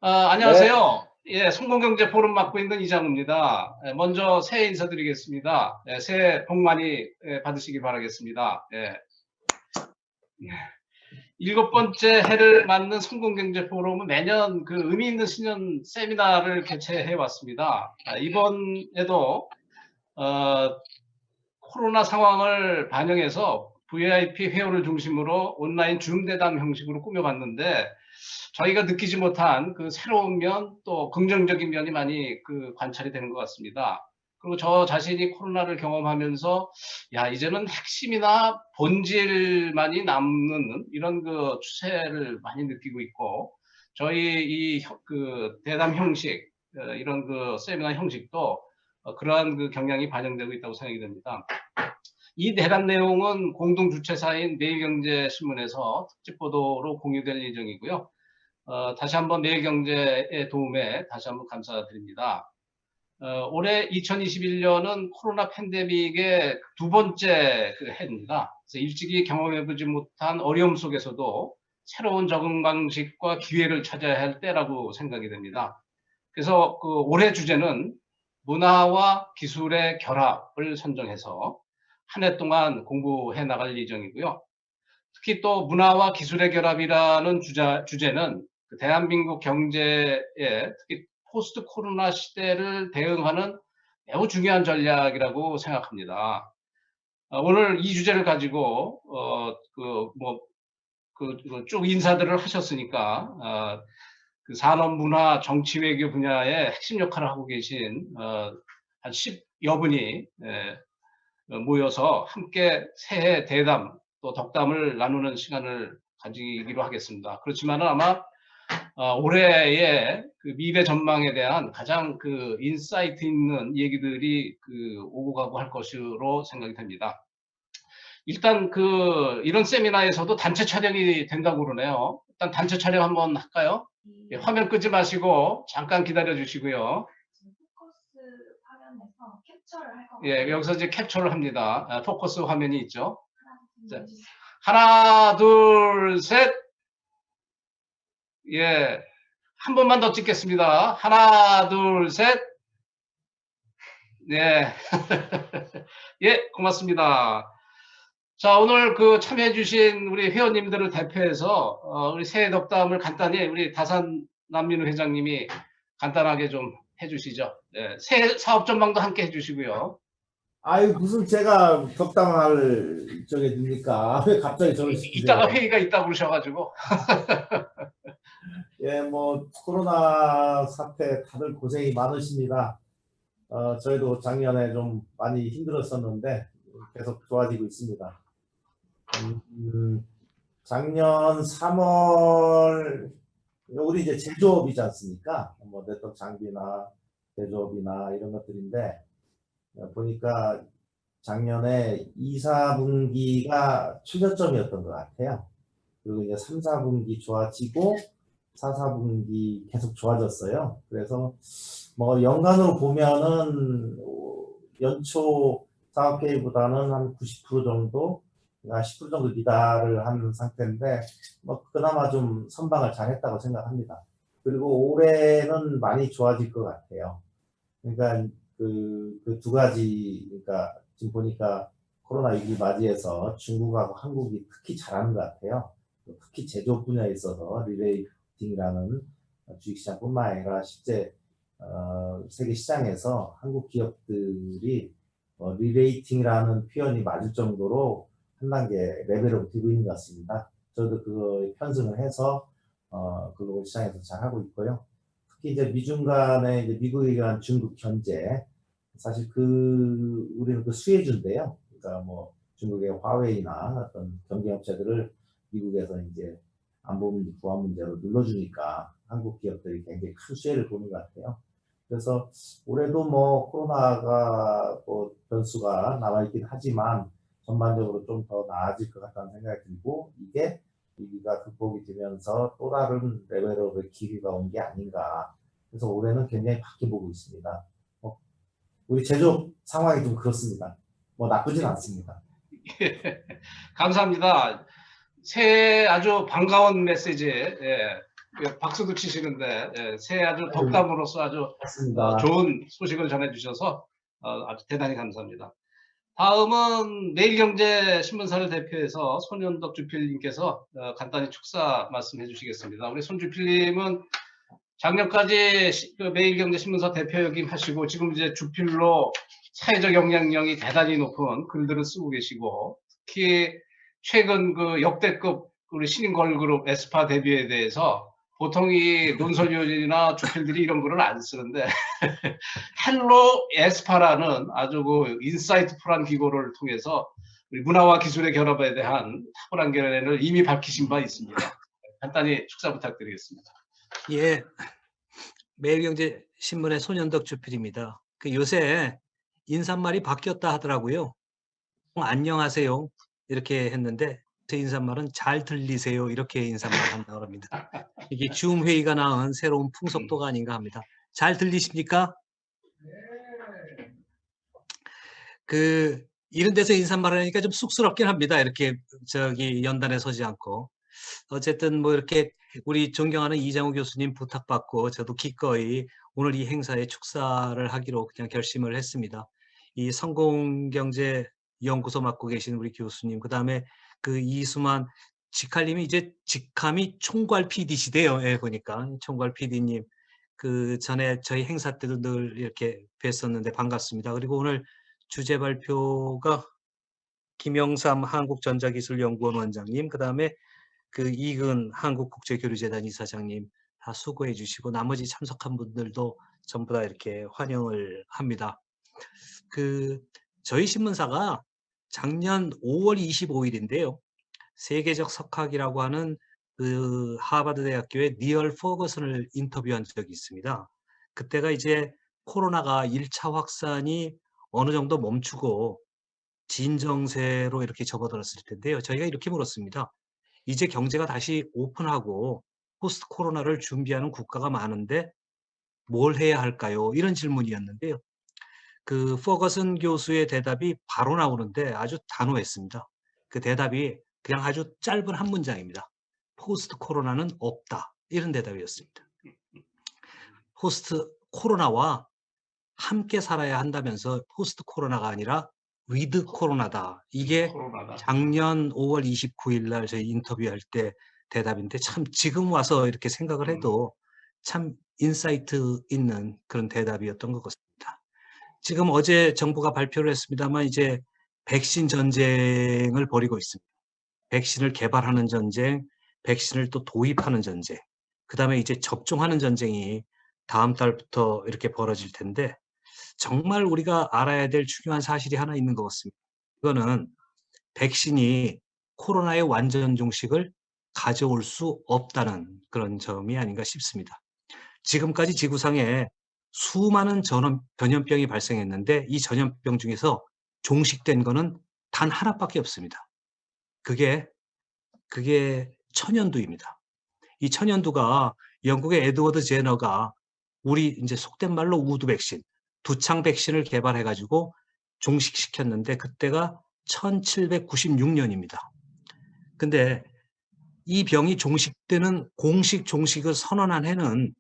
네, 안녕하세요. 예, 성공경제 포럼 맡고 있는 이장우입니다. 먼저 새해 인사드리겠습니다. 새해 복 많이 받으시기 바라겠습니다. 일곱 번째 해를 맞는 성공경제 포럼은 매년 그 의미 있는 신년 세미나를 개최해 왔습니다. 이번에도 코로나 상황을 반영해서 VIP 회원을 중심으로 온라인 줌 대담 형식으로 꾸며봤는데 저희가 느끼지 못한 그 새로운 면 또 긍정적인 면이 많이 그 관찰이 되는 것 같습니다. 그리고 저 자신이 코로나를 경험하면서 야 이제는 핵심이나 본질만이 남는 이런 그 추세를 많이 느끼고 있고 저희 이 그 대담 형식 이런 그 세미나 형식도 그러한 그 경향이 반영되고 있다고 생각이 됩니다. 이 대담 내용은 공동 주최사인 매일경제신문에서 특집 보도로 공유될 예정이고요. 다시 한번 매일경제의 도움에 다시 한번 감사드립니다. 올해 2021년은 코로나 팬데믹의 두 번째 그 해입니다. 그래서 일찍이 경험해보지 못한 어려움 속에서도 새로운 적응 방식과 기회를 찾아야 할 때라고 생각이 됩니다. 그래서 그 올해 주제는 문화와 기술의 결합을 선정해서 한 해 동안 공부해 나갈 예정이고요. 특히 또 문화와 기술의 결합이라는 주제는 대한민국 경제에 특히 포스트 코로나 시대를 대응하는 매우 중요한 전략이라고 생각합니다. 오늘 이 주제를 가지고 쭉 인사들을 하셨으니까 그 산업, 문화, 정치, 외교 분야에 핵심 역할을 하고 계신 한 10여 분이 모여서 함께 새해 대담 또 덕담을 나누는 시간을 가지기로 하겠습니다. 그렇지만 아마 올해의 그 미래 전망에 대한 가장 그 인사이트 있는 얘기들이 그 오고 가고 할 것으로 생각이 됩니다. 일단 그 이런 세미나에서도 단체 촬영이 된다고 그러네요. 일단 단체 촬영 한번 할까요? 예, 화면 끄지 마시고 잠깐 기다려 주시고요. 포커스 화면에서 캡처를 할 거거든요. 예, 여기서 이제 캡처를 합니다. 포커스 화면이 있죠. 자, 하나, 둘, 셋. 예, 한 번만 더 찍겠습니다. 하나, 둘, 셋. 예. 예, 고맙습니다. 자, 오늘 그 참여해주신 우리 회원님들을 대표해서 우리 새해 덕담을 간단히 우리 다산 남민우 회장님이 간단하게 좀 해주시죠. 예, 새해 사업 전망도 함께 해주시고요. 아유, 무슨 제가 덕담할 적이 됩니까? 왜 갑자기 저를 이따가 시키세요? 회의가 있다고 그러셔가지고. 예, 뭐, 코로나 사태 다들 고생이 많으십니다. 저희도 작년에 좀 많이 힘들었었는데, 계속 좋아지고 있습니다. 작년 3월, 우리 이제 제조업이지 않습니까? 뭐, 네트워크 장비나 제조업이나 이런 것들인데, 보니까 작년에 2, 4분기가 출저점이었던 것 같아요. 그리고 이제 3, 4분기 좋아지고 4, 4분기 계속 좋아졌어요. 그래서 뭐 연간으로 보면은 연초 사업 계획보다는 한 90% 정도, 10% 정도 미달을 하는 상태인데 뭐 그나마 좀 선방을 잘 했다고 생각합니다. 그리고 올해는 많이 좋아질 것 같아요. 그러니까 그 두 가지, 그러니까 지금 보니까 코로나19 맞이해서 중국하고 한국이 특히 잘하는 것 같아요. 특히 제조업 분야에 있어서 리레이팅이라는 주식시장뿐만 아니라 실제 세계 시장에서 한국 기업들이 리레이팅이라는 표현이 맞을 정도로 한 단계 레벨업을 뛰고 있는 것 같습니다. 저도 그거에 편승을 해서 글로벌 시장에서 잘 하고 있고요. 특히 이제 미중 간의 이제 미국에 의한 중국 견제, 사실 우리는 그 수혜주인데요. 그러니까 뭐 중국의 화웨이나 어떤 경쟁업체들을 미국에서 이제 안보 문제, 보안 문제로 눌러주니까 한국 기업들이 굉장히 큰 수혜를 보는 것 같아요. 그래서 올해도 뭐 코로나가 뭐 변수가 남아있긴 하지만 전반적으로 좀 더 나아질 것 같다는 생각이 들고, 이게 위기가 극복이 되면서 또 다른 레벨업의 기회가 온 게 아닌가. 그래서 올해는 굉장히 밝게 보고 있습니다. 우리 제조업 상황이 좀 그렇습니다. 뭐 나쁘진 않습니다. 감사합니다. 새해 아주 반가운 메시지, 예, 예, 박수도 치시는데 예, 새해 아주 덕담으로서 아주 맞습니다. 좋은 소식을 전해주셔서 아주 대단히 감사합니다. 다음은 매일경제 신문사를 대표해서 손현덕 주필님께서 간단히 축사 말씀해 주시겠습니다. 우리 손 주필님은 작년까지 그 매일경제 신문사 대표 역임하시고 지금 이제 주필로 사회적 영향력이 대단히 높은 글들을 쓰고 계시고 특히 최근 그 역대급 우리 신인 걸그룹 에스파 데뷔에 대해서 보통 이 논설위원이나 주필들이 이런 글을 안 쓰는데 헬로 에스파라는 아주 그 인사이트풀한 기고를 통해서 우리 문화와 기술의 결합에 대한 탁월한 견해를 이미 밝히신 바 있습니다. 간단히 축사 부탁드리겠습니다. 예, 매일경제신문의 손현덕 주필입니다. 그 요새 인사말이 바뀌었다 하더라고요. 안녕하세요 이렇게 했는데 제 인사말은 잘 들리세요 이렇게 인사말 한다고 합니다. 이게 줌 회의가 낳은 새로운 풍속도가 아닌가 합니다. 잘 들리십니까? 그 이런 데서 인사말을 하니까 좀 쑥스럽긴 합니다. 이렇게 저기 연단에 서지 않고. 어쨌든 뭐 이렇게 우리 존경하는 이장우 교수님 부탁받고 저도 기꺼이 오늘 이 행사에 축사를 하기로 그냥 결심을 했습니다. 이 성공경제연구소 맡고 계신 우리 교수님, 그 다음에 그 이수만 직할님이 이제 직함이 총괄 PD시대요. 예, 보니까 총괄 PD님. 그 전에 저희 행사 때도 늘 이렇게 뵀었는데 반갑습니다. 그리고 오늘 주제 발표가 김영삼 한국전자기술연구원 원장님, 그 다음에 그 이근 한국국제교류재단 이사장님 다 수고해 주시고 나머지 참석한 분들도 전부 다 이렇게 환영을 합니다. 그 저희 신문사가 작년 5월 25일인데요. 세계적 석학이라고 하는 그 하버드 대학교의 니얼 퍼거슨을 인터뷰한 적이 있습니다. 그때가 이제 코로나가 1차 확산이 어느 정도 멈추고 진정세로 이렇게 접어들었을 텐데요. 저희가 이렇게 물었습니다. 이제 경제가 다시 오픈하고 포스트 코로나를 준비하는 국가가 많은데 뭘 해야 할까요? 이런 질문이었는데요. 그 퍼거슨 교수의 대답이 바로 나오는데 아주 단호했습니다. 그 대답이 그냥 아주 짧은 한 문장입니다. 포스트 코로나는 없다. 이런 대답이었습니다. 포스트 코로나와 함께 살아야 한다면서 포스트 코로나가 아니라 위드 코로나다. 이게 코로나다. 작년 5월 29일 날 저희 인터뷰할 때 대답인데 참 지금 와서 이렇게 생각을 해도 참 인사이트 있는 그런 대답이었던 것 같습니다. 지금 어제 정부가 발표를 했습니다만 이제 백신 전쟁을 벌이고 있습니다. 백신을 개발하는 전쟁, 백신을 또 도입하는 전쟁, 그 다음에 이제 접종하는 전쟁이 다음 달부터 이렇게 벌어질 텐데 정말 우리가 알아야 될 중요한 사실이 하나 있는 것 같습니다. 그거는 백신이 코로나의 완전 종식을 가져올 수 없다는 그런 점이 아닌가 싶습니다. 지금까지 지구상에 수많은 전염병이 발생했는데 이 전염병 중에서 종식된 거는 단 하나밖에 없습니다. 그게 천연두입니다. 이 천연두가 영국의 에드워드 제너가 우리 이제 속된 말로 우드 백신, 두창 백신을 개발해가지고 종식시켰는데 그때가 1796년입니다. 근데 이 병이 종식되는 공식 종식을 선언한 해는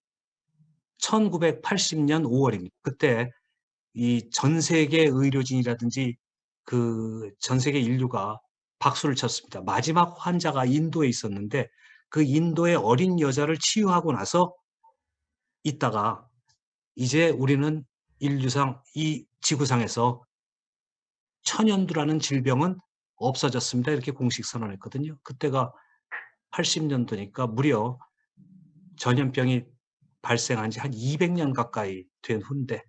1980년 5월입니다. 그때 이 전 세계 의료진이라든지 그 전 세계 인류가 박수를 쳤습니다. 마지막 환자가 인도에 있었는데 그 인도의 어린 여자를 치유하고 나서 있다가 이제 우리는 인류상 이 지구상에서 천연두라는 질병은 없어졌습니다. 이렇게 공식 선언했거든요. 그때가 80년도니까 무려 전염병이 발생한 지 한 200년 가까이 된 후인데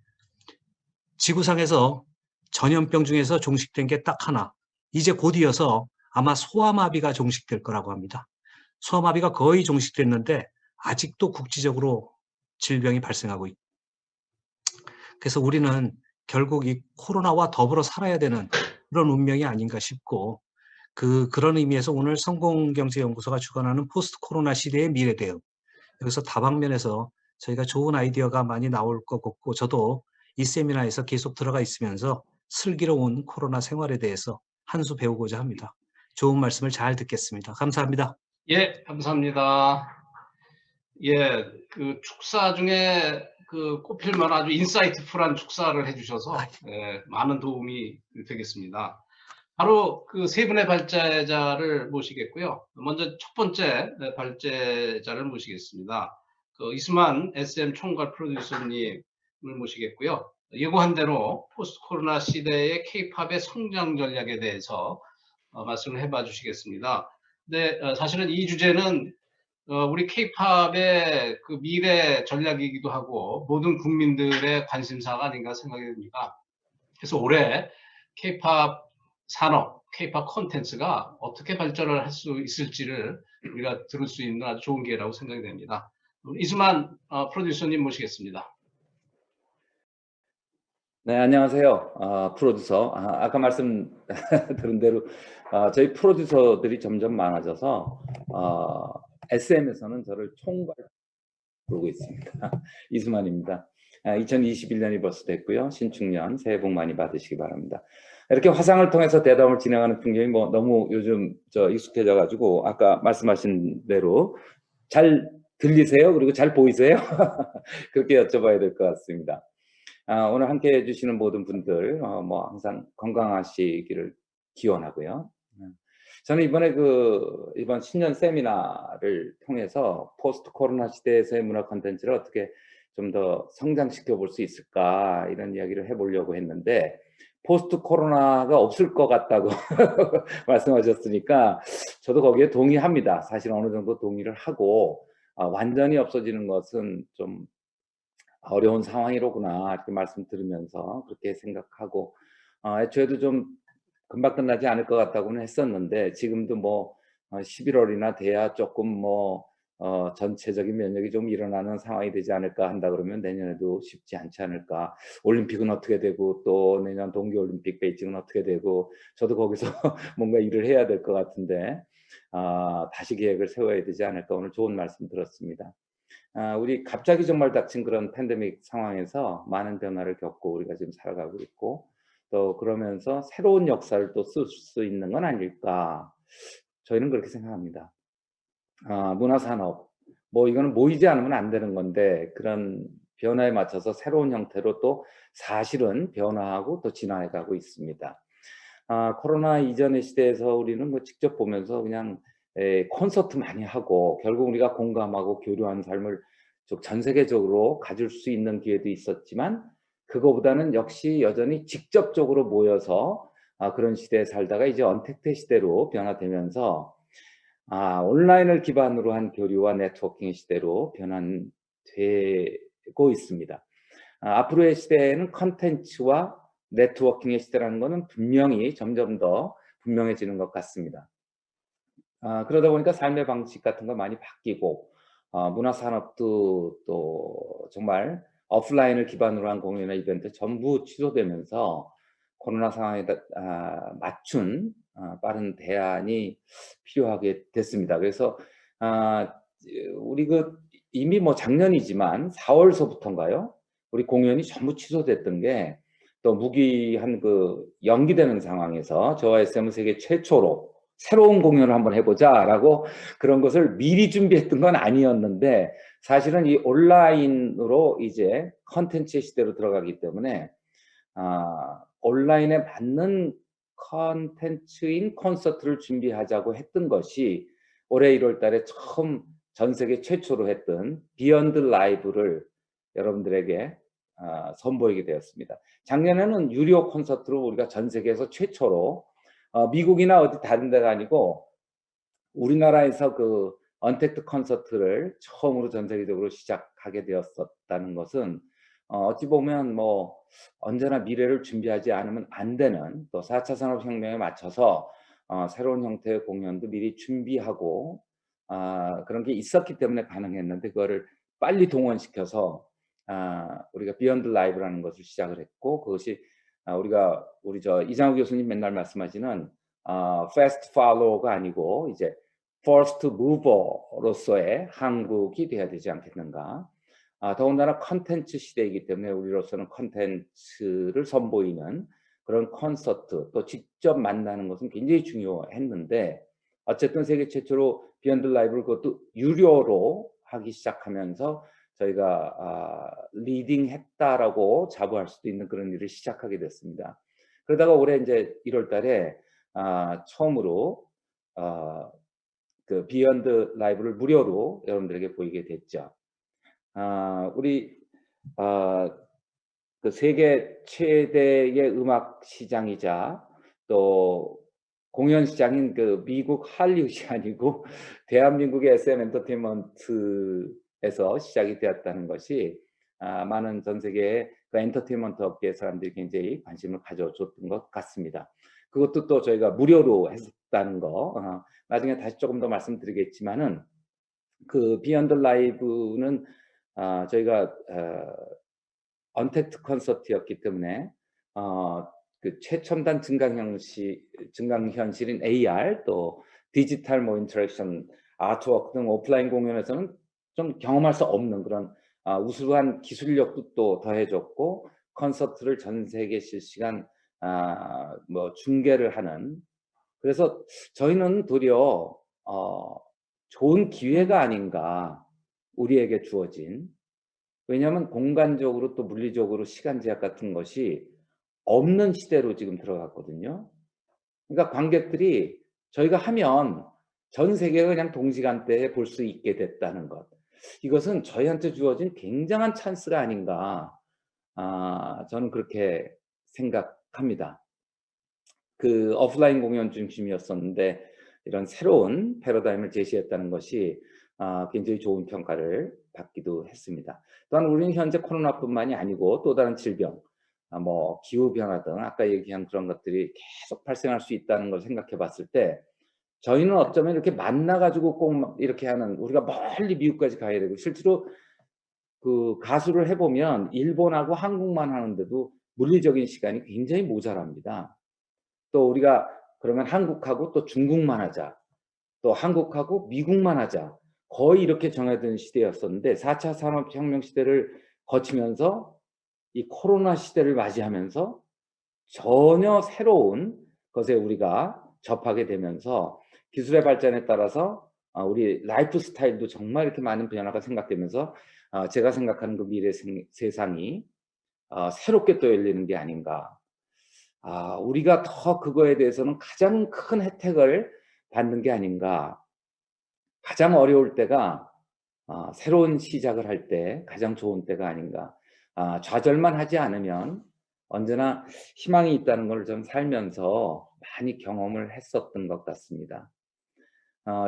지구상에서 전염병 중에서 종식된 게 딱 하나. 이제 곧 이어서 아마 소아마비가 종식될 거라고 합니다. 소아마비가 거의 종식됐는데 아직도 국지적으로 질병이 발생하고 있고 그래서 우리는 결국 이 코로나와 더불어 살아야 되는 그런 운명이 아닌가 싶고 그런 의미에서 오늘 성공경제연구소가 주관하는 포스트 코로나 시대의 미래 대응 여기서 다방면에서 저희가 좋은 아이디어가 많이 나올 것 같고 저도 이 세미나에서 계속 들어가 있으면서 슬기로운 코로나 생활에 대해서 한 수 배우고자 합니다. 좋은 말씀을 잘 듣겠습니다. 감사합니다. 예, 감사합니다. 예, 그 축사 중에 그 꼽힐 만한 아주 인사이트풀한 축사를 해주셔서 예, 많은 도움이 되겠습니다. 바로 그 세 분의 발제자를 모시겠고요. 먼저 첫 번째 발제자를 모시겠습니다. 그 이수만 SM 총괄 프로듀서님을 모시겠고요. 예고한 대로 포스트 코로나 시대의 K-팝의 성장 전략에 대해서 말씀을 해봐 주시겠습니다. 근데 사실은 이 주제는 우리 K-팝의 그 미래 전략이기도 하고 모든 국민들의 관심사가 아닌가 생각이 듭니다. 그래서 올해 K-팝 산업, K-팝 콘텐츠가 어떻게 발전을 할 수 있을지를 우리가 들을 수 있는 아주 좋은 기회라고 생각이 됩니다. 이수만 프로듀서님 모시겠습니다. 네, 안녕하세요. 프로듀서. 아까 말씀 들은 대로 저희 프로듀서들이 점점 많아져서 SM에서는 저를 총괄 부르고 있습니다. 이수만입니다. 2021년이 벌써 됐고요. 신축년 새해 복 많이 받으시기 바랍니다. 이렇게 화상을 통해서 대담을 진행하는 풍경이 뭐 너무 요즘 익숙해져 가지고 아까 말씀하신 대로 잘 들리세요? 그리고 잘 보이세요? 그렇게 여쭤봐야 될 것 같습니다. 오늘 함께 해주시는 모든 분들 뭐 항상 건강하시기를 기원하고요. 저는 이번에 이번 신년 세미나를 통해서 포스트 코로나 시대에서의 문화 콘텐츠를 어떻게 좀 더 성장시켜 볼 수 있을까 이런 이야기를 해보려고 했는데 포스트 코로나가 없을 것 같다고 말씀하셨으니까 저도 거기에 동의합니다. 사실 어느 정도 동의를 하고 완전히 없어지는 것은 좀 어려운 상황이로구나 이렇게 말씀 들으면서 그렇게 생각하고 애초에도 좀 금방 끝나지 않을 것 같다고는 했었는데 지금도 뭐 11월이나 돼야 조금 뭐 전체적인 면역이 좀 일어나는 상황이 되지 않을까 한다 그러면 내년에도 쉽지 않지 않을까. 올림픽은 어떻게 되고 또 내년 동계올림픽 베이징은 어떻게 되고 저도 거기서 뭔가 일을 해야 될 것 같은데 다시 계획을 세워야 되지 않을까. 오늘 좋은 말씀 들었습니다. 우리 갑자기 정말 닥친 그런 팬데믹 상황에서 많은 변화를 겪고 우리가 지금 살아가고 있고 또 그러면서 새로운 역사를 또 쓸 수 있는 건 아닐까. 저희는 그렇게 생각합니다. 문화산업, 뭐 이거는 모이지 않으면 안 되는 건데 그런 변화에 맞춰서 새로운 형태로 또 사실은 변화하고 또 진화해가고 있습니다. 코로나 이전의 시대에서 우리는 뭐 직접 보면서 그냥 콘서트 많이 하고 결국 우리가 공감하고 교류하는 삶을 전 세계적으로 가질 수 있는 기회도 있었지만 그거보다는 역시 여전히 직접적으로 모여서 그런 시대에 살다가 이제 언택트 시대로 변화되면서 온라인을 기반으로 한 교류와 네트워킹 시대로 변환되고 있습니다. 앞으로의 시대에는 컨텐츠와 네트워킹의 시대라는 것은 분명히 점점 더 분명해지는 것 같습니다. 그러다 보니까 삶의 방식 같은 거 많이 바뀌고 문화산업도 또 정말 오프라인을 기반으로 한 공연이나 이벤트 전부 취소되면서 코로나 상황에 맞춘 빠른 대안이 필요하게 됐습니다. 그래서 우리 이미 뭐 작년이지만 4월서부터인가요? 우리 공연이 전부 취소됐던 게 또 무기한 연기되는 상황에서 저와 SM은 세계 최초로 새로운 공연을 한번 해보자라고 그런 것을 미리 준비했던 건 아니었는데 사실은 이 온라인으로 이제 컨텐츠의 시대로 들어가기 때문에 온라인에 맞는 컨텐츠인 콘서트를 준비하자고 했던 것이 올해 1월 달에 처음 전 세계 최초로 했던 비욘드 라이브를 여러분들에게 선보이게 되었습니다. 작년에는 유료 콘서트로 우리가 전 세계에서 최초로 미국이나 어디 다른 데가 아니고 우리나라에서 언택트 콘서트를 처음으로 전 세계적으로 시작하게 되었었다는 것은 어찌 보면 뭐 언제나 미래를 준비하지 않으면 안 되는 또 4차 산업혁명에 맞춰서 새로운 형태의 공연도 미리 준비하고 그런 게 있었기 때문에 가능했는데 그거를 빨리 동원시켜서 우리가 비욘드 라이브라는 것을 시작을 했고 그것이 우리 이장우 교수님 맨날 말씀하시는 fast follower가 아니고 이제 first mover로서의 한국이 돼야 되지 않겠는가. 더군다나 컨텐츠 시대이기 때문에 우리로서는 컨텐츠를 선보이는 그런 콘서트 또 직접 만나는 것은 굉장히 중요했는데 어쨌든 세계 최초로 비욘드 라이브를 그것도 유료로 하기 시작하면서 저희가 리딩했다라고 자부할 수도 있는 그런 일을 시작하게 됐습니다. 그러다가 올해 이제 1월 달에 처음으로 그 비욘드 라이브를 무료로 여러분들에게 보이게 됐죠. 우리 그 세계 최대의 음악 시장이자 또 공연 시장인 그 미국 할리우드이 아니고 대한민국의 SM 엔터테인먼트에서 시작이 되었다는 것이 많은 전 세계의 그 엔터테인먼트 업계 사람들이 굉장히 관심을 가져줬던 것 같습니다. 그것도 또 저희가 무료로 했었다는 거 나중에 다시 조금 더 말씀드리겠지만은 그 비욘드 라이브는 저희가 언택트 콘서트였기 때문에 그 최첨단 증강현실인 AR 또 디지털 뭐 인터랙션 아트워크 등 오프라인 공연에서는 좀 경험할 수 없는 그런 우수한 기술력도 또 더해줬고 콘서트를 전 세계 실시간 뭐 중계를 하는 그래서 저희는 도리어 좋은 기회가 아닌가 우리에게 주어진 왜냐하면 공간적으로 또 물리적으로 시간 제약 같은 것이 없는 시대로 지금 들어갔거든요. 그러니까 관객들이 저희가 하면 전 세계가 그냥 동시간대에 볼 수 있게 됐다는 것. 이것은 저희한테 주어진 굉장한 찬스가 아닌가 저는 그렇게 생각합니다. 그 오프라인 공연 중심이었었는데 이런 새로운 패러다임을 제시했다는 것이 굉장히 좋은 평가를 받기도 했습니다. 또한 우리는 현재 코로나뿐만이 아니고 또 다른 질병, 뭐 기후 변화 등 아까 얘기한 그런 것들이 계속 발생할 수 있다는 걸 생각해 봤을 때 저희는 어쩌면 이렇게 만나가지고 꼭 이렇게 하는 우리가 멀리 미국까지 가야 되고 실제로 그 가수를 해보면 일본하고 한국만 하는데도 물리적인 시간이 굉장히 모자랍니다. 또 우리가 그러면 한국하고 또 중국만 하자. 또 한국하고 미국만 하자. 거의 이렇게 정해진 시대였었는데 4차 산업혁명 시대를 거치면서 이 코로나 시대를 맞이하면서 전혀 새로운 것에 우리가 접하게 되면서 기술의 발전에 따라서 우리 라이프 스타일도 정말 이렇게 많은 변화가 생각되면서 제가 생각하는 그 미래 세상이 새롭게 또 열리는 게 아닌가. 우리가 더 그거에 대해서는 가장 큰 혜택을 받는 게 아닌가. 가장 어려울 때가 새로운 시작을 할 때 가장 좋은 때가 아닌가. 좌절만 하지 않으면 언제나 희망이 있다는 걸 좀 살면서 많이 경험을 했었던 것 같습니다.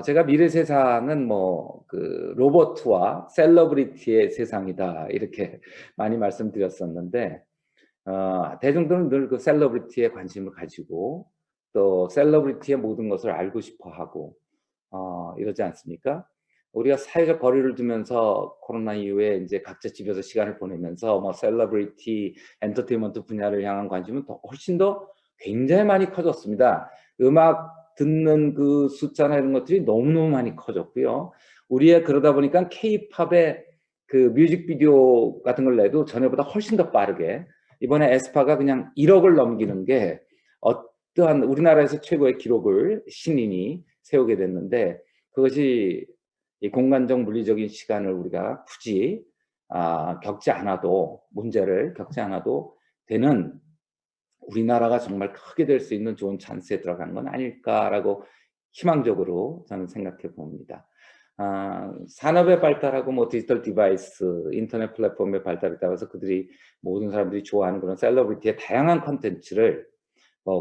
제가 미래 세상은 뭐 그 로봇과 셀러브리티의 세상이다 이렇게 많이 말씀드렸었는데 대중들은 늘 그 셀러브리티에 관심을 가지고 또 셀러브리티의 모든 것을 알고 싶어 하고 이러지 않습니까? 우리가 사회적 거리를 두면서 코로나 이후에 이제 각자 집에서 시간을 보내면서 뭐 셀러브리티, 엔터테인먼트 분야를 향한 관심은 훨씬 더 굉장히 많이 커졌습니다. 음악 듣는 그 숫자나 이런 것들이 너무너무 많이 커졌고요. 우리의 그러다 보니까 K-팝의 그 뮤직비디오 같은 걸 내도 전에보다 훨씬 더 빠르게 이번에 에스파가 그냥 1억을 넘기는 게 어떠한 우리나라에서 최고의 기록을 신인이 세우게 됐는데 그것이 이 공간적 물리적인 시간을 우리가 굳이 겪지 않아도 문제를 겪지 않아도 되는 우리나라가 정말 크게 될 수 있는 좋은 찬스에 들어간 건 아닐까라고 희망적으로 저는 생각해 봅니다. 산업의 발달하고 뭐 디지털 디바이스, 인터넷 플랫폼의 발달에 따라서 그들이 모든 사람들이 좋아하는 그런 셀러브리티의 다양한 컨텐츠를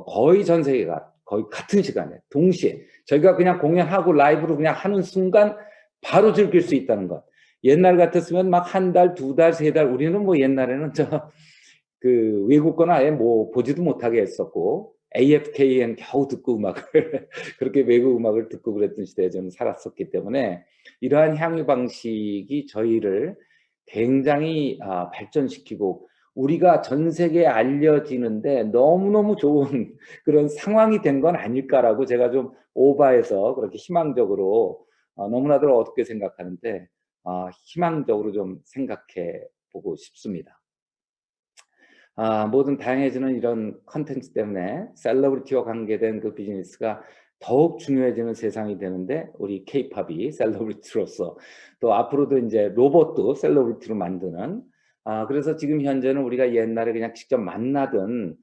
거의 전 세계가 거의 같은 시간에 동시에 저희가 그냥 공연하고 라이브로 그냥 하는 순간 바로 즐길 수 있다는 것. 옛날 같았으면 막 한 달, 두 달, 세 달 우리는 뭐 옛날에는 그 외국 거나 아예 뭐 보지도 못하게 했었고 AFKN 겨우 듣고 음악을 그렇게 외국 음악을 듣고 그랬던 시대에 저는 살았었기 때문에 이러한 향유 방식이 저희를 굉장히 발전시키고 우리가 전 세계에 알려지는데 너무너무 좋은 그런 상황이 된 건 아닐까라고 제가 좀 오버해서 그렇게 희망적으로 너무나도 어둡게 생각하는데 희망적으로 좀 생각해 보고 싶습니다. 모든 다양해지는 이런 컨텐츠 때문에 셀러브리티와 관계된 그 비즈니스가 더욱 중요해지는 세상이 되는데 우리 K-팝이 셀러브리티로서 또 앞으로도 이제 로봇도 셀러브리티로 만드는 그래서 지금 현재는 우리가 옛날에 그냥 직접 만나던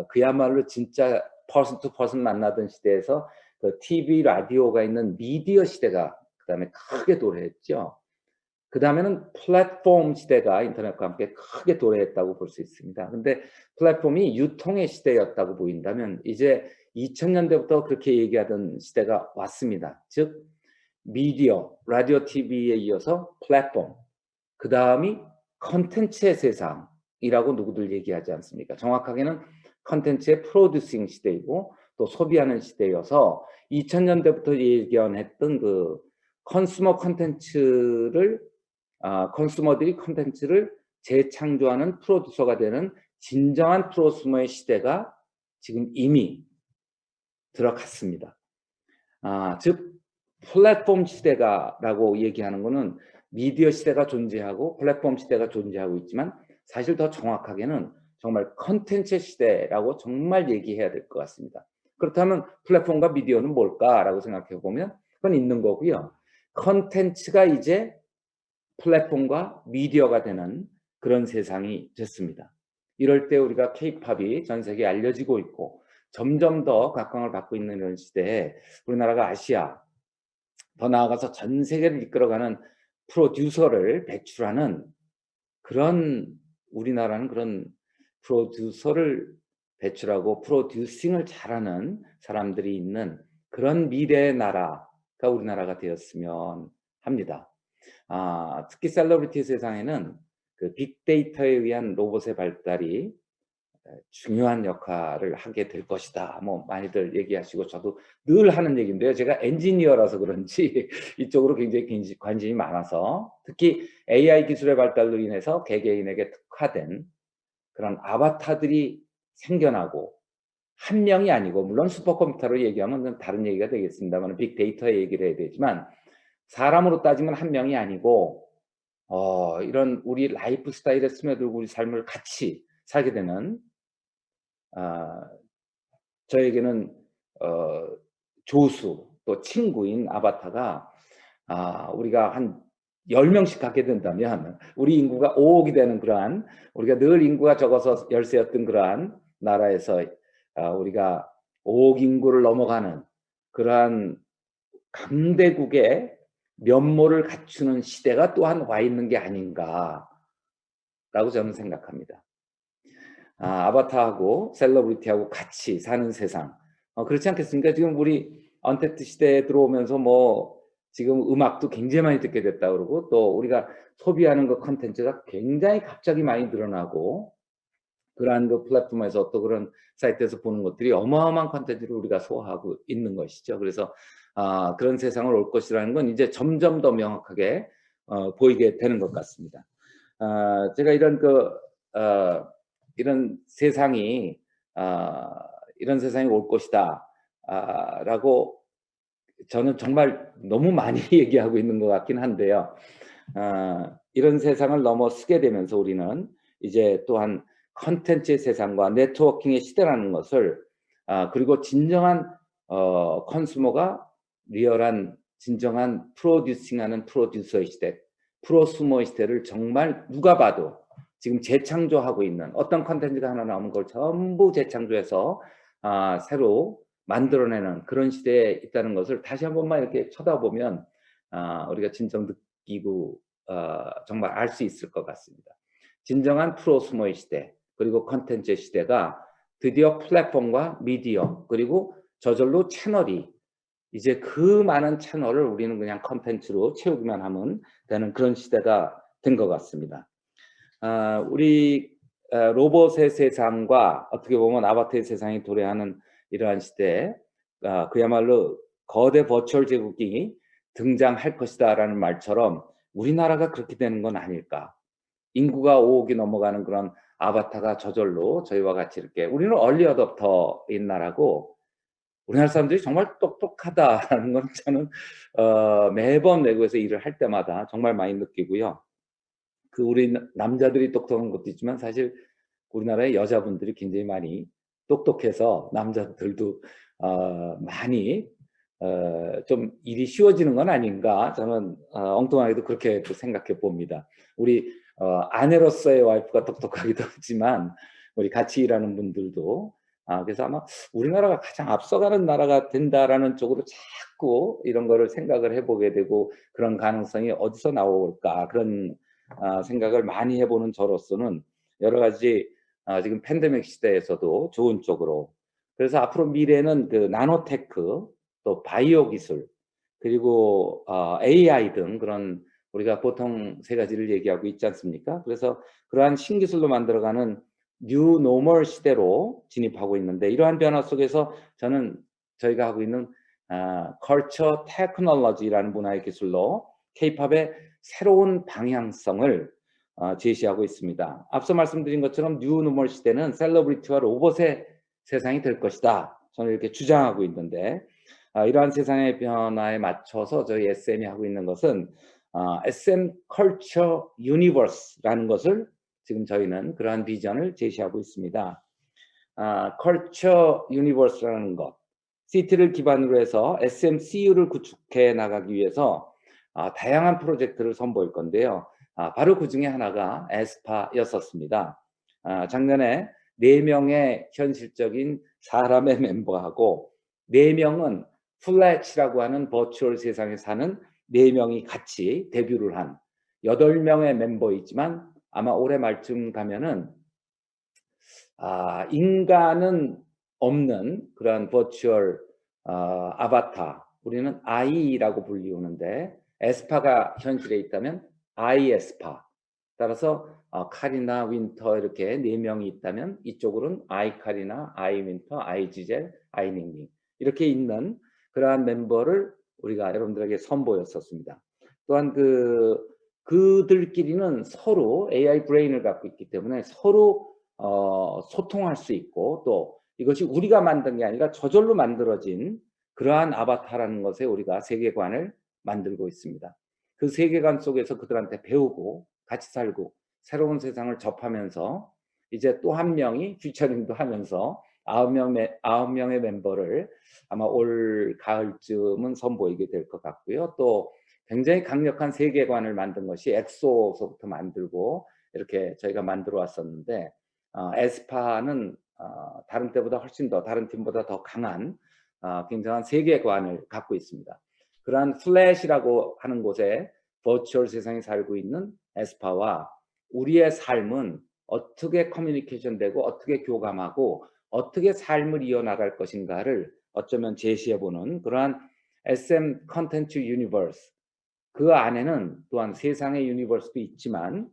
그야말로 진짜 퍼슨 투 퍼슨 만나던 시대에서 그 TV 라디오가 있는 미디어 시대가 그다음에 크게 도래했죠. 그 다음에는 플랫폼 시대가 인터넷과 함께 크게 도래했다고 볼 수 있습니다. 근데 플랫폼이 유통의 시대였다고 보인다면 이제 2000년대부터 그렇게 얘기하던 시대가 왔습니다. 즉 미디어, 라디오, TV에 이어서 플랫폼, 그 다음이 컨텐츠의 세상이라고 누구들 얘기하지 않습니까? 정확하게는 컨텐츠의 프로듀싱 시대이고 또 소비하는 시대여서 2000년대부터 예견했던 그 컨슈머 컨텐츠를 컨슈머들이 컨텐츠를 재창조하는 프로듀서가 되는 진정한 프로슈머의 시대가 지금 이미 들어갔습니다. 즉 플랫폼 시대가라고 얘기하는 것은 미디어 시대가 존재하고 플랫폼 시대가 존재하고 있지만 사실 더 정확하게는 정말 컨텐츠 시대라고 정말 얘기해야 될 것 같습니다. 그렇다면 플랫폼과 미디어는 뭘까라고 생각해 보면 그건 있는 거고요. 컨텐츠가 이제 플랫폼과 미디어가 되는 그런 세상이 됐습니다. 이럴 때 우리가 K-팝이 전 세계에 알려지고 있고 점점 더 각광을 받고 있는 이런 시대에 우리나라가 아시아, 더 나아가서 전 세계를 이끌어가는 프로듀서를 배출하는 그런 우리나라는 그런 프로듀서를 배출하고 프로듀싱을 잘하는 사람들이 있는 그런 미래의 나라가 우리나라가 되었으면 합니다. 특히 셀러브리티 세상에는 그 빅데이터에 의한 로봇의 발달이 중요한 역할을 하게 될 것이다. 뭐 많이들 얘기하시고 저도 늘 하는 얘기인데요. 제가 엔지니어라서 그런지 이쪽으로 굉장히 관심이 많아서 특히 AI 기술의 발달로 인해서 개개인에게 특화된 그런 아바타들이 생겨나고 한 명이 아니고 물론 슈퍼컴퓨터로 얘기하면 다른 얘기가 되겠습니다만 빅데이터의 얘기를 해야 되지만 사람으로 따지면 한 명이 아니고 이런 우리 라이프 스타일에 스며들고 우리 삶을 같이 살게 되는 저에게는 조수 또 친구인 아바타가 우리가 한 10명씩 갖게 된다면 우리 인구가 5억이 되는 그러한 우리가 늘 인구가 적어서 열세였던 그러한 나라에서 우리가 5억 인구를 넘어가는 그러한 강대국의 면모를 갖추는 시대가 또한 와 있는 게 아닌가라고 저는 생각합니다. 아바타하고 셀러브리티하고 같이 사는 세상. 그렇지 않겠습니까? 지금 우리 언택트 시대에 들어오면서 뭐 지금 음악도 굉장히 많이 듣게 됐다 그러고 또 우리가 소비하는 그 컨텐츠가 굉장히 갑자기 많이 늘어나고 그러한 그 플랫폼에서 또 그런 사이트에서 보는 것들이 어마어마한 컨텐츠를 우리가 소화하고 있는 것이죠. 그래서 그런 세상을 올 것이라는 건 이제 점점 더 명확하게 보이게 되는 것 같습니다. 제가 이런 세상이 올 것이다 라고 저는 정말 너무 많이 얘기하고 있는 것 같긴 한데요. 이런 세상을 넘어서게 되면서 우리는 이제 또한 컨텐츠의 세상과 네트워킹의 시대라는 것을 그리고 진정한 컨슈머가 리얼한 진정한 프로듀싱하는 프로듀서의 시대, 프로슈머의 시대를 정말 누가 봐도 지금 재창조하고 있는 어떤 컨텐츠가 하나 나오는 걸 전부 재창조해서 새로 만들어내는 그런 시대에 있다는 것을 다시 한 번만 이렇게 쳐다보면 우리가 진정 느끼고 정말 알 수 있을 것 같습니다. 진정한 프로슈머의 시대 그리고 컨텐츠의 시대가 드디어 플랫폼과 미디어 그리고 저절로 채널이 이제 그 많은 채널을 우리는 그냥 컨텐츠로 채우기만 하면 되는 그런 시대가 된 것 같습니다. 우리 로봇의 세상과 어떻게 보면 아바타의 세상이 도래하는 이러한 시대에 그야말로 거대 버추얼 제국이 등장할 것이다 라는 말처럼 우리나라가 그렇게 되는 건 아닐까. 인구가 5억이 넘어가는 그런 아바타가 저절로 저희와 같이 이렇게 우리는 얼리 어댑터인 나라고 우리나라 사람들이 정말 똑똑하다라는 건 저는 매번 외국에서 일을 할 때마다 정말 많이 느끼고요. 우리 남자들이 똑똑한 것도 있지만 사실 우리나라의 여자분들이 굉장히 많이 똑똑해서 남자들도 많이 좀 일이 쉬워지는 건 아닌가, 저는 엉뚱하게도 그렇게 또 생각해 봅니다. 우리 아내로서의 와이프가 똑똑하기도 하지만 우리 같이 일하는 분들도 그래서 아마 우리나라가 가장 앞서가는 나라가 된다라는 쪽으로 자꾸 이런 거를 생각을 해보게 되고, 그런 가능성이 어디서 나올까, 그런 생각을 많이 해보는 저로서는 여러 가지 지금 팬데믹 시대에서도 좋은 쪽으로, 그래서 앞으로 미래는 그 나노테크, 또 바이오 기술, 그리고 AI 등 그런, 우리가 보통 세 가지를 얘기하고 있지 않습니까? 그래서 그러한 신기술로 만들어가는 뉴 노멀 시대로 진입하고 있는데, 이러한 변화 속에서 저는 저희가 하고 있는 컬처 테크놀로지라는 문화의 기술로 K-팝의 새로운 방향성을 제시하고 있습니다. 앞서 말씀드린 것처럼 뉴 노멀 시대는 셀러브리티와 로봇의 세상이 될 것이다, 저는 이렇게 주장하고 있는데, 이러한 세상의 변화에 맞춰서 저희 SM이 하고 있는 것은 SM 컬처 유니버스라는 것을, 지금 저희는 그러한 비전을 제시하고 있습니다. 컬처 유니버스라는 것, CT를 기반으로 해서 SMCU를 구축해 나가기 위해서 다양한 프로젝트를 선보일 건데요. 바로 그 중에 하나가 에스파였었습니다. 작년에 4명의 현실적인 사람의 멤버하고 4명은 플래치라고 하는 버추얼 세상에 사는 4명이 같이 데뷔를 한 8명의 멤버이지만, 아마 올해 말쯤 가면은 인간은 없는 그런 버추얼 아바타, 우리는 I라고 불리우는데 에스파가 현실에 있다면 아이에스파, 따라서 카리나, 윈터 이렇게 4명이 있다면 이쪽으로는 아이카리나, 아이윈터, 아이지젤, 아이닝닝 이렇게 있는 그러한 멤버를 우리가 여러분들에게 선보였었습니다. 또한 그들끼리는 서로 AI 브레인을 갖고 있기 때문에 서로 소통할 수 있고, 또 이것이 우리가 만든 게 아니라 저절로 만들어진 그러한 아바타라는 것에 우리가 세계관을 만들고 있습니다. 그 세계관 속에서 그들한테 배우고 같이 살고 새로운 세상을 접하면서, 이제 또 한 명이 퓨처링도 하면서 9명의 멤버를 아마 올 가을쯤은 선보이게 될 것 같고요. 또 굉장히 강력한 세계관을 만든 것이 엑소서부터 만들고 이렇게 저희가 만들어 왔었는데, 에스파는 다른 때보다 훨씬 더, 다른 팀보다 더 강한 굉장한 세계관을 갖고 있습니다. 그러한 플래시라고 하는 곳에 버추얼 세상에 살고 있는 에스파와 우리의 삶은 어떻게 커뮤니케이션 되고 어떻게 교감하고 어떻게 삶을 이어나갈 것인가를 어쩌면 제시해보는 그러한 SM 컨텐츠 유니버스, 그 안에는 또한 세상의 유니버스도 있지만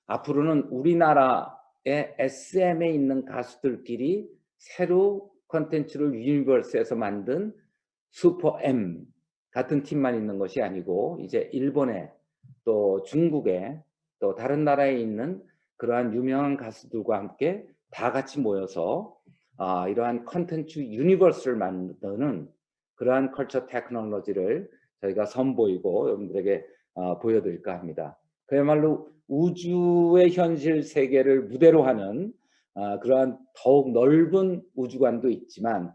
앞으로는 우리나라의 SM에 있는 가수들끼리 새로 컨텐츠를 유니버스에서 만든 슈퍼 M 같은 팀만 있는 것이 아니고, 이제 일본에, 또 중국에, 또 다른 나라에 있는 그러한 유명한 가수들과 함께 다 같이 모여서 이러한 컨텐츠 유니버스를 만드는 그러한 컬처 테크놀로지를 저희가 선보이고 여러분들에게 보여드릴까 합니다. 그야말로 우주의 현실 세계를 무대로 하는 그러한 더욱 넓은 우주관도 있지만,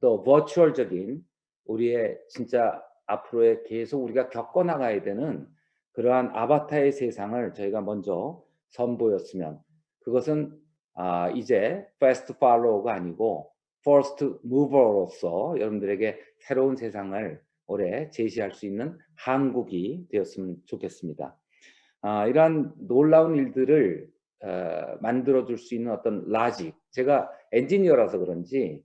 또 버추얼적인 우리의 진짜 앞으로의 계속 우리가 겪어나가야 되는 그러한 아바타의 세상을 저희가 먼저 선보였으면, 그것은 이제 fast follower가 아니고 first mover로서 여러분들에게 새로운 세상을 올해 제시할 수 있는 한국이 되었으면 좋겠습니다. 이러한 놀라운 일들을 만들어줄 수 있는 어떤 라직, 제가 엔지니어라서 그런지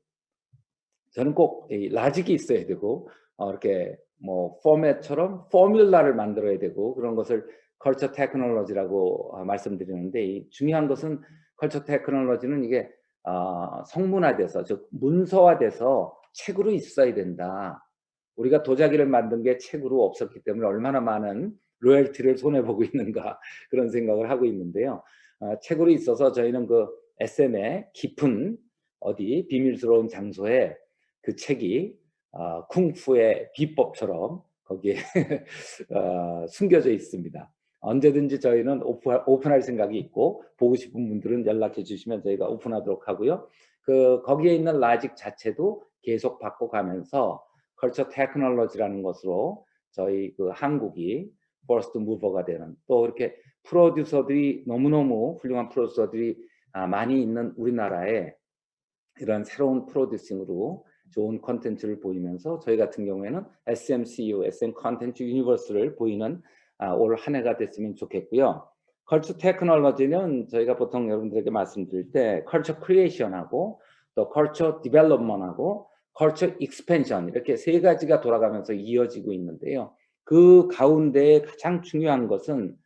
저는 꼭 이 라직이 있어야 되고 이렇게 뭐 포맷처럼 포뮬라를 만들어야 되고, 그런 것을 컬처 테크놀로지라고 말씀드리는데, 이 중요한 것은 컬처 테크놀로지는 이게 성문화돼서, 즉 문서화돼서 책으로 있어야 된다. 우리가 도자기를 만든 게 책으로 없었기 때문에 얼마나 많은 로열티를 손해보고 있는가, 그런 생각을 하고 있는데요. 책으로 있어서 저희는 그 SM의 깊은 어디 비밀스러운 장소에 그 책이 쿵푸의 비법처럼 거기에 숨겨져 있습니다. 언제든지 저희는 오픈할 생각이 있고, 보고 싶은 분들은 연락해 주시면 저희가 오픈하도록 하고요. 거기에 있는 라직 자체도 계속 바꿔가면서 컬처 테크놀로지라는 것으로 저희 한국이 퍼스트 무버가 되는, 또 이렇게 프로듀서들이 너무너무 훌륭한 프로듀서들이 많이 있는 우리나라에 이런 새로운 프로듀싱으로 좋은 컨텐츠를 보이면서 저희 같은 경우에는 SMCU, SM 컨텐츠 유니버스를 보이는 올 한 해가 됐으면 좋겠고요. 컬처 테크놀로지는 저희가 보통 여러분들에게 말씀드릴 때 컬처 크리에이션하고 또 컬처 디벨롭먼트하고 컬처 익스펜션, 이렇게 세 가지가 돌아가면서 이어지고 있는데요. 그 가운데 가장 중요한 것은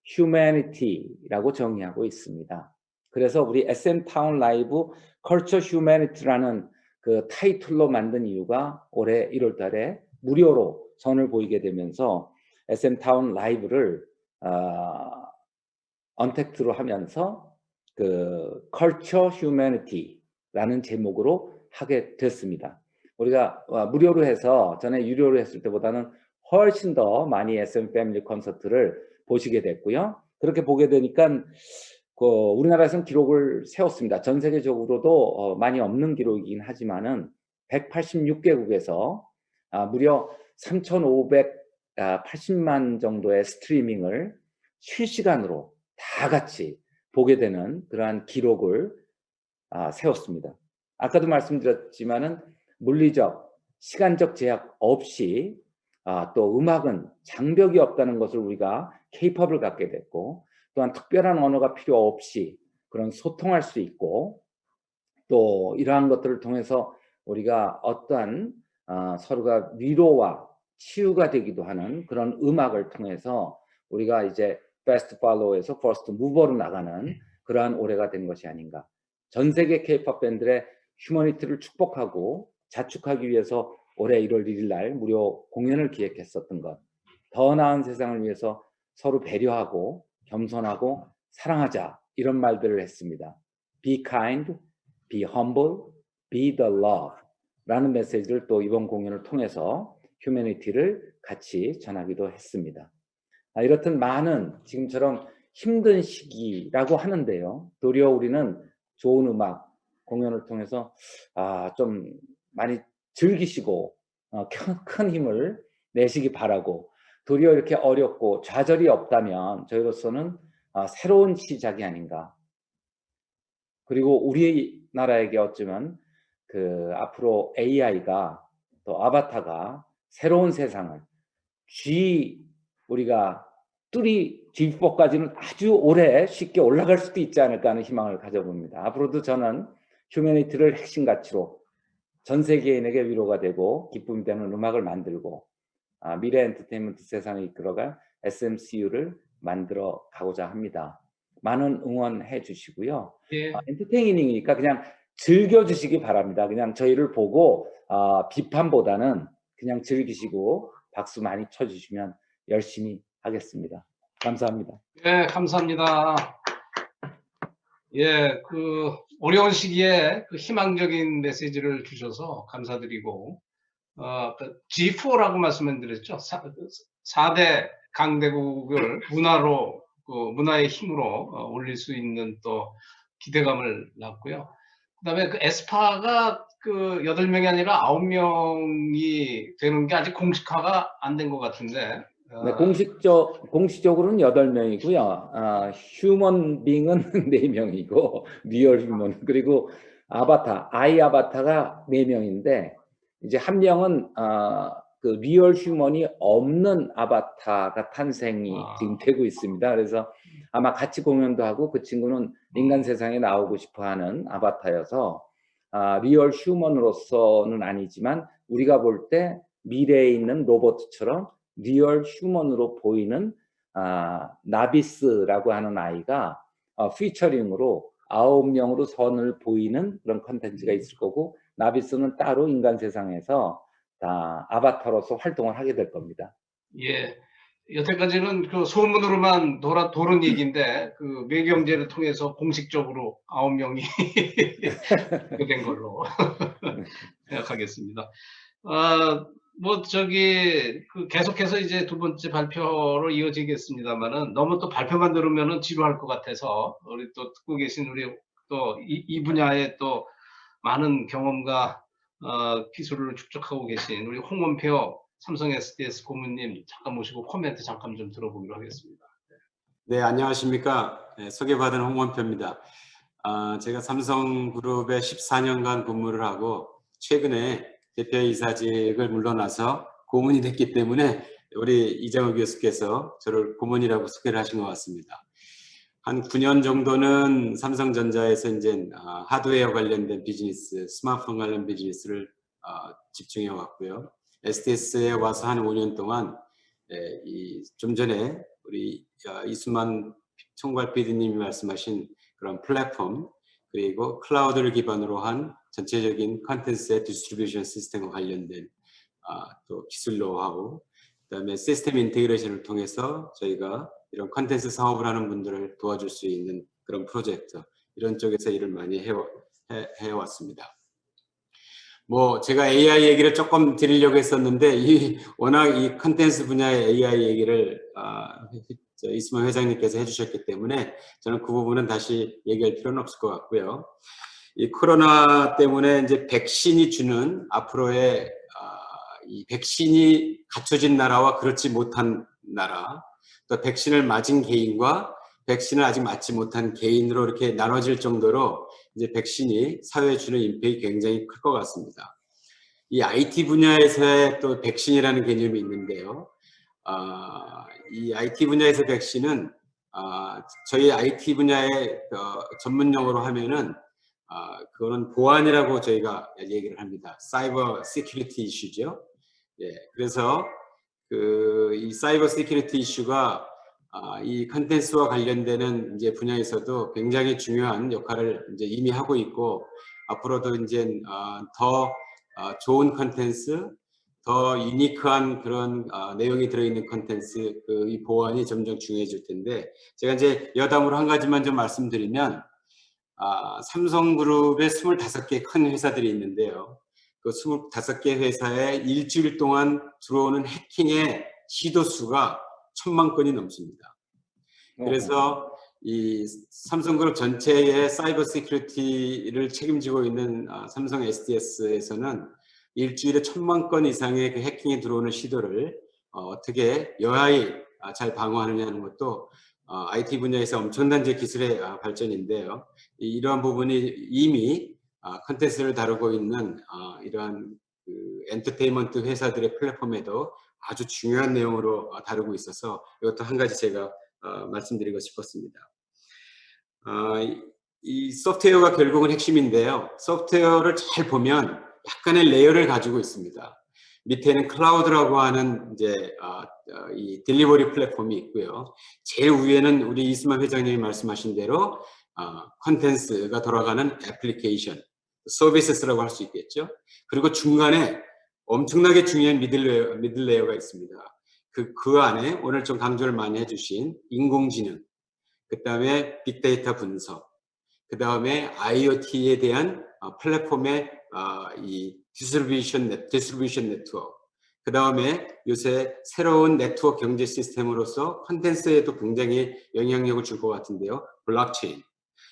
humanity라고 정의하고 있습니다. 그래서 우리 SM 타운 라이브 컬처 휴머니티라는 그 타이틀로 만든 이유가 올해 1월 달에 무료로 선을 보이게 되면서 SM 타운 라이브를 언택트로 하면서 그 컬처 휴머니티라는 제목으로 하게 됐습니다. 우리가 무료로 해서 전에 유료로 했을 때보다는 훨씬 더 많이 SM 패밀리 콘서트를 보시게 됐고요. 그렇게 보게 되니까 우리나라에서는 기록을 세웠습니다. 전 세계적으로도 많이 없는 기록이긴 하지만은 186개국에서 무려 3,580만 정도의 스트리밍을 실시간으로 다 같이 보게 되는 그러한 기록을 세웠습니다. 아까도 말씀드렸지만은 물리적, 시간적 제약 없이 또 음악은 장벽이 없다는 것을 우리가 케이팝을 갖게 됐고, 또한 특별한 언어가 필요 없이 그런 소통할 수 있고, 또 이러한 것들을 통해서 우리가 어떠한 서로가 위로와 치유가 되기도 하는 그런 음악을 통해서 우리가 이제 베스트 팔로우에서 퍼스트 무버로 나가는 그러한 올해가 된 것이 아닌가. 전 세계 케이팝 밴드의 휴머니티를 축복하고 자축하기 위해서 올해 1월 1일 날 무료 공연을 기획했었던 것, 더 나은 세상을 위해서 서로 배려하고 겸손하고 사랑하자, 이런 말들을 했습니다. Be kind, be humble, be the love 라는 메시지를 또 이번 공연을 통해서 휴머니티를 같이 전하기도 했습니다. 이렇듯 많은 지금처럼 힘든 시기라고 하는데요, 도리어 우리는 좋은 음악 공연을 통해서 좀 많이 즐기시고 큰 힘을 내시기 바라고, 도리어 이렇게 어렵고 좌절이 없다면 저희로서는 새로운 시작이 아닌가. 그리고 우리나라에게 어쩌면 앞으로 AI가 또 아바타가 새로운 세상을 우리가 G4까지는 아주 오래 쉽게 올라갈 수도 있지 않을까 하는 희망을 가져봅니다. 앞으로도 저는 휴머니티를 핵심 가치로 전 세계인에게 위로가 되고 기쁨이 되는 음악을 만들고 미래 엔터테인먼트 세상을 이끌어갈 SMCU를 만들어 가고자 합니다. 많은 응원해 주시고요. 예. 엔터테이닝이니까 그냥 즐겨주시기 바랍니다. 그냥 저희를 보고 비판보다는 그냥 즐기시고 박수 많이 쳐주시면 열심히 하겠습니다. 감사합니다. 예, 감사합니다. 예, 어려운 시기에 희망적인 메시지를 주셔서 감사드리고, G4라고 말씀드렸죠. 4대 강대국을 문화의 힘으로 올릴 수 있는 또 기대감을 낳고요. 그다음에 에스파가 8명이 아니라 9명이 되는 게 아직 공식화가 안 된 것 같은데. 네, 공식적으로는 8명이고요. 휴먼 빙은 4명이고, 리얼 휴먼, 그리고 아이 아바타가 4명인데, 이제 한 명은 리얼 휴먼이 없는 아바타가 탄생이 지금 되고 있습니다. 그래서 아마 같이 공연도 하고, 그 친구는 인간 세상에 나오고 싶어 하는 아바타여서 리얼 휴먼으로서는 아니지만 우리가 볼 때 미래에 있는 로봇처럼 리얼 휴먼으로 보이는 나비스라고 하는 아이가 피처링으로 9명으로 선을 보이는 그런 컨텐츠가 있을 거고, 나비스는 따로 인간 세상에서 다 아바타로서 활동을 하게 될 겁니다. 예, 여태까지는 소문으로만 도는 얘기인데 매경제를 통해서 공식적으로 9명이 된 걸로 생각하겠습니다. 계속해서 이제 두 번째 발표로 이어지겠습니다만은 너무 또 발표만 들으면은 지루할 것 같아서 우리 또 듣고 계신 우리 또 이 분야의 또 많은 경험과 기술을 축적하고 계신 우리 홍원표 삼성 SDS 고문님 잠깐 모시고 코멘트 잠깐 좀 들어보기로 하겠습니다. 네, 안녕하십니까. 네, 소개받은 홍원표입니다. 제가 삼성그룹에 14년간 근무를 하고 최근에 대표이사직을 물러나서 고문이 됐기 때문에 우리 이장우 교수께서 저를 고문이라고 소개를 하신 것 같습니다. 한 9년 정도는 삼성전자에서 이제 하드웨어 관련된 비즈니스, 스마트폰 관련 비즈니스를 집중해 왔고요. SDS에 와서 한 5년 동안 좀 전에 우리 이수만 총괄 PD님이 말씀하신 그런 플랫폼 그리고 클라우드를 기반으로 한 전체적인 컨텐츠의 디스트리뷰션 시스템과 관련된 또 기술 노하우, 그다음에 시스템 인테그레이션을 통해서 저희가 이런 컨텐츠 사업을 하는 분들을 도와줄 수 있는 그런 프로젝트 이런 쪽에서 일을 많이 해왔습니다. 뭐 제가 AI 얘기를 조금 드리려고 했었는데 워낙 이 컨텐츠 분야의 AI 얘기를 이수만 회장님께서 해주셨기 때문에 저는 그 부분은 다시 얘기할 필요는 없을 것 같고요. 이 코로나 때문에 이제 백신이 주는 앞으로의 이 백신이 갖춰진 나라와 그렇지 못한 나라, 또 백신을 맞은 개인과 백신을 아직 맞지 못한 개인으로 이렇게 나눠질 정도로 이제 백신이 사회에 주는 임팩이 굉장히 클 것 같습니다. 이 IT 분야에서의 또 백신이라는 개념이 있는데요. 이 IT 분야에서 백신은 저희 IT 분야의 전문 용어로 하면은 그거는 보안이라고 저희가 얘기를 합니다. 사이버 시큐리티 이슈죠. 예, 그래서 이 사이버 시큐리티 이슈가 이 컨텐츠와 관련되는 이제 분야에서도 굉장히 중요한 역할을 이제 이미 하고 있고 앞으로도 이제 더 좋은 컨텐츠, 더 유니크한 그런 내용이 들어있는 컨텐츠 이 보안이 점점 중요해질 텐데 제가 이제 여담으로 한 가지만 좀 말씀드리면 삼성그룹에 25개 큰 회사들이 있는데요. 그 25개 회사에 일주일 동안 들어오는 해킹의 시도 수가 1000만 건이 넘습니다. 그래서 이 삼성그룹 전체의 사이버 시큐리티를 책임지고 있는 삼성 SDS에서는 일주일에 1000만 건 이상의 그 해킹이 들어오는 시도를 어떻게 여하이 잘 방어하느냐는 것도 IT 분야에서 엄청난 기술의 발전인데요. 이러한 부분이 이미 컨텐츠를 다루고 있는 이러한 그 엔터테인먼트 회사들의 플랫폼에도 아주 중요한 내용으로 다루고 있어서 이것도 한 가지 제가 말씀드리고 싶었습니다. 이 소프트웨어가 결국은 핵심인데요. 소프트웨어를 잘 보면 약간의 레이어를 가지고 있습니다. 밑에는 클라우드라고 하는 이제 이 딜리버리 플랫폼이 있고요. 제일 위에는 우리 이수만 회장님이 말씀하신 대로 컨텐츠가 돌아가는 애플리케이션, 서비스라고 할 수 있겠죠. 그리고 중간에 엄청나게 중요한 미들 레이어가 있습니다. 그 안에 오늘 좀 강조를 많이 해주신 인공지능, 그 다음에 빅데이터 분석, 그 다음에 IoT에 대한 플랫폼의 이 디스트리뷰션 네트워크, 그 다음에 요새 새로운 네트워크 경제 시스템으로서 컨텐츠에도 굉장히 영향력을 줄 것 같은데요. 블록체인.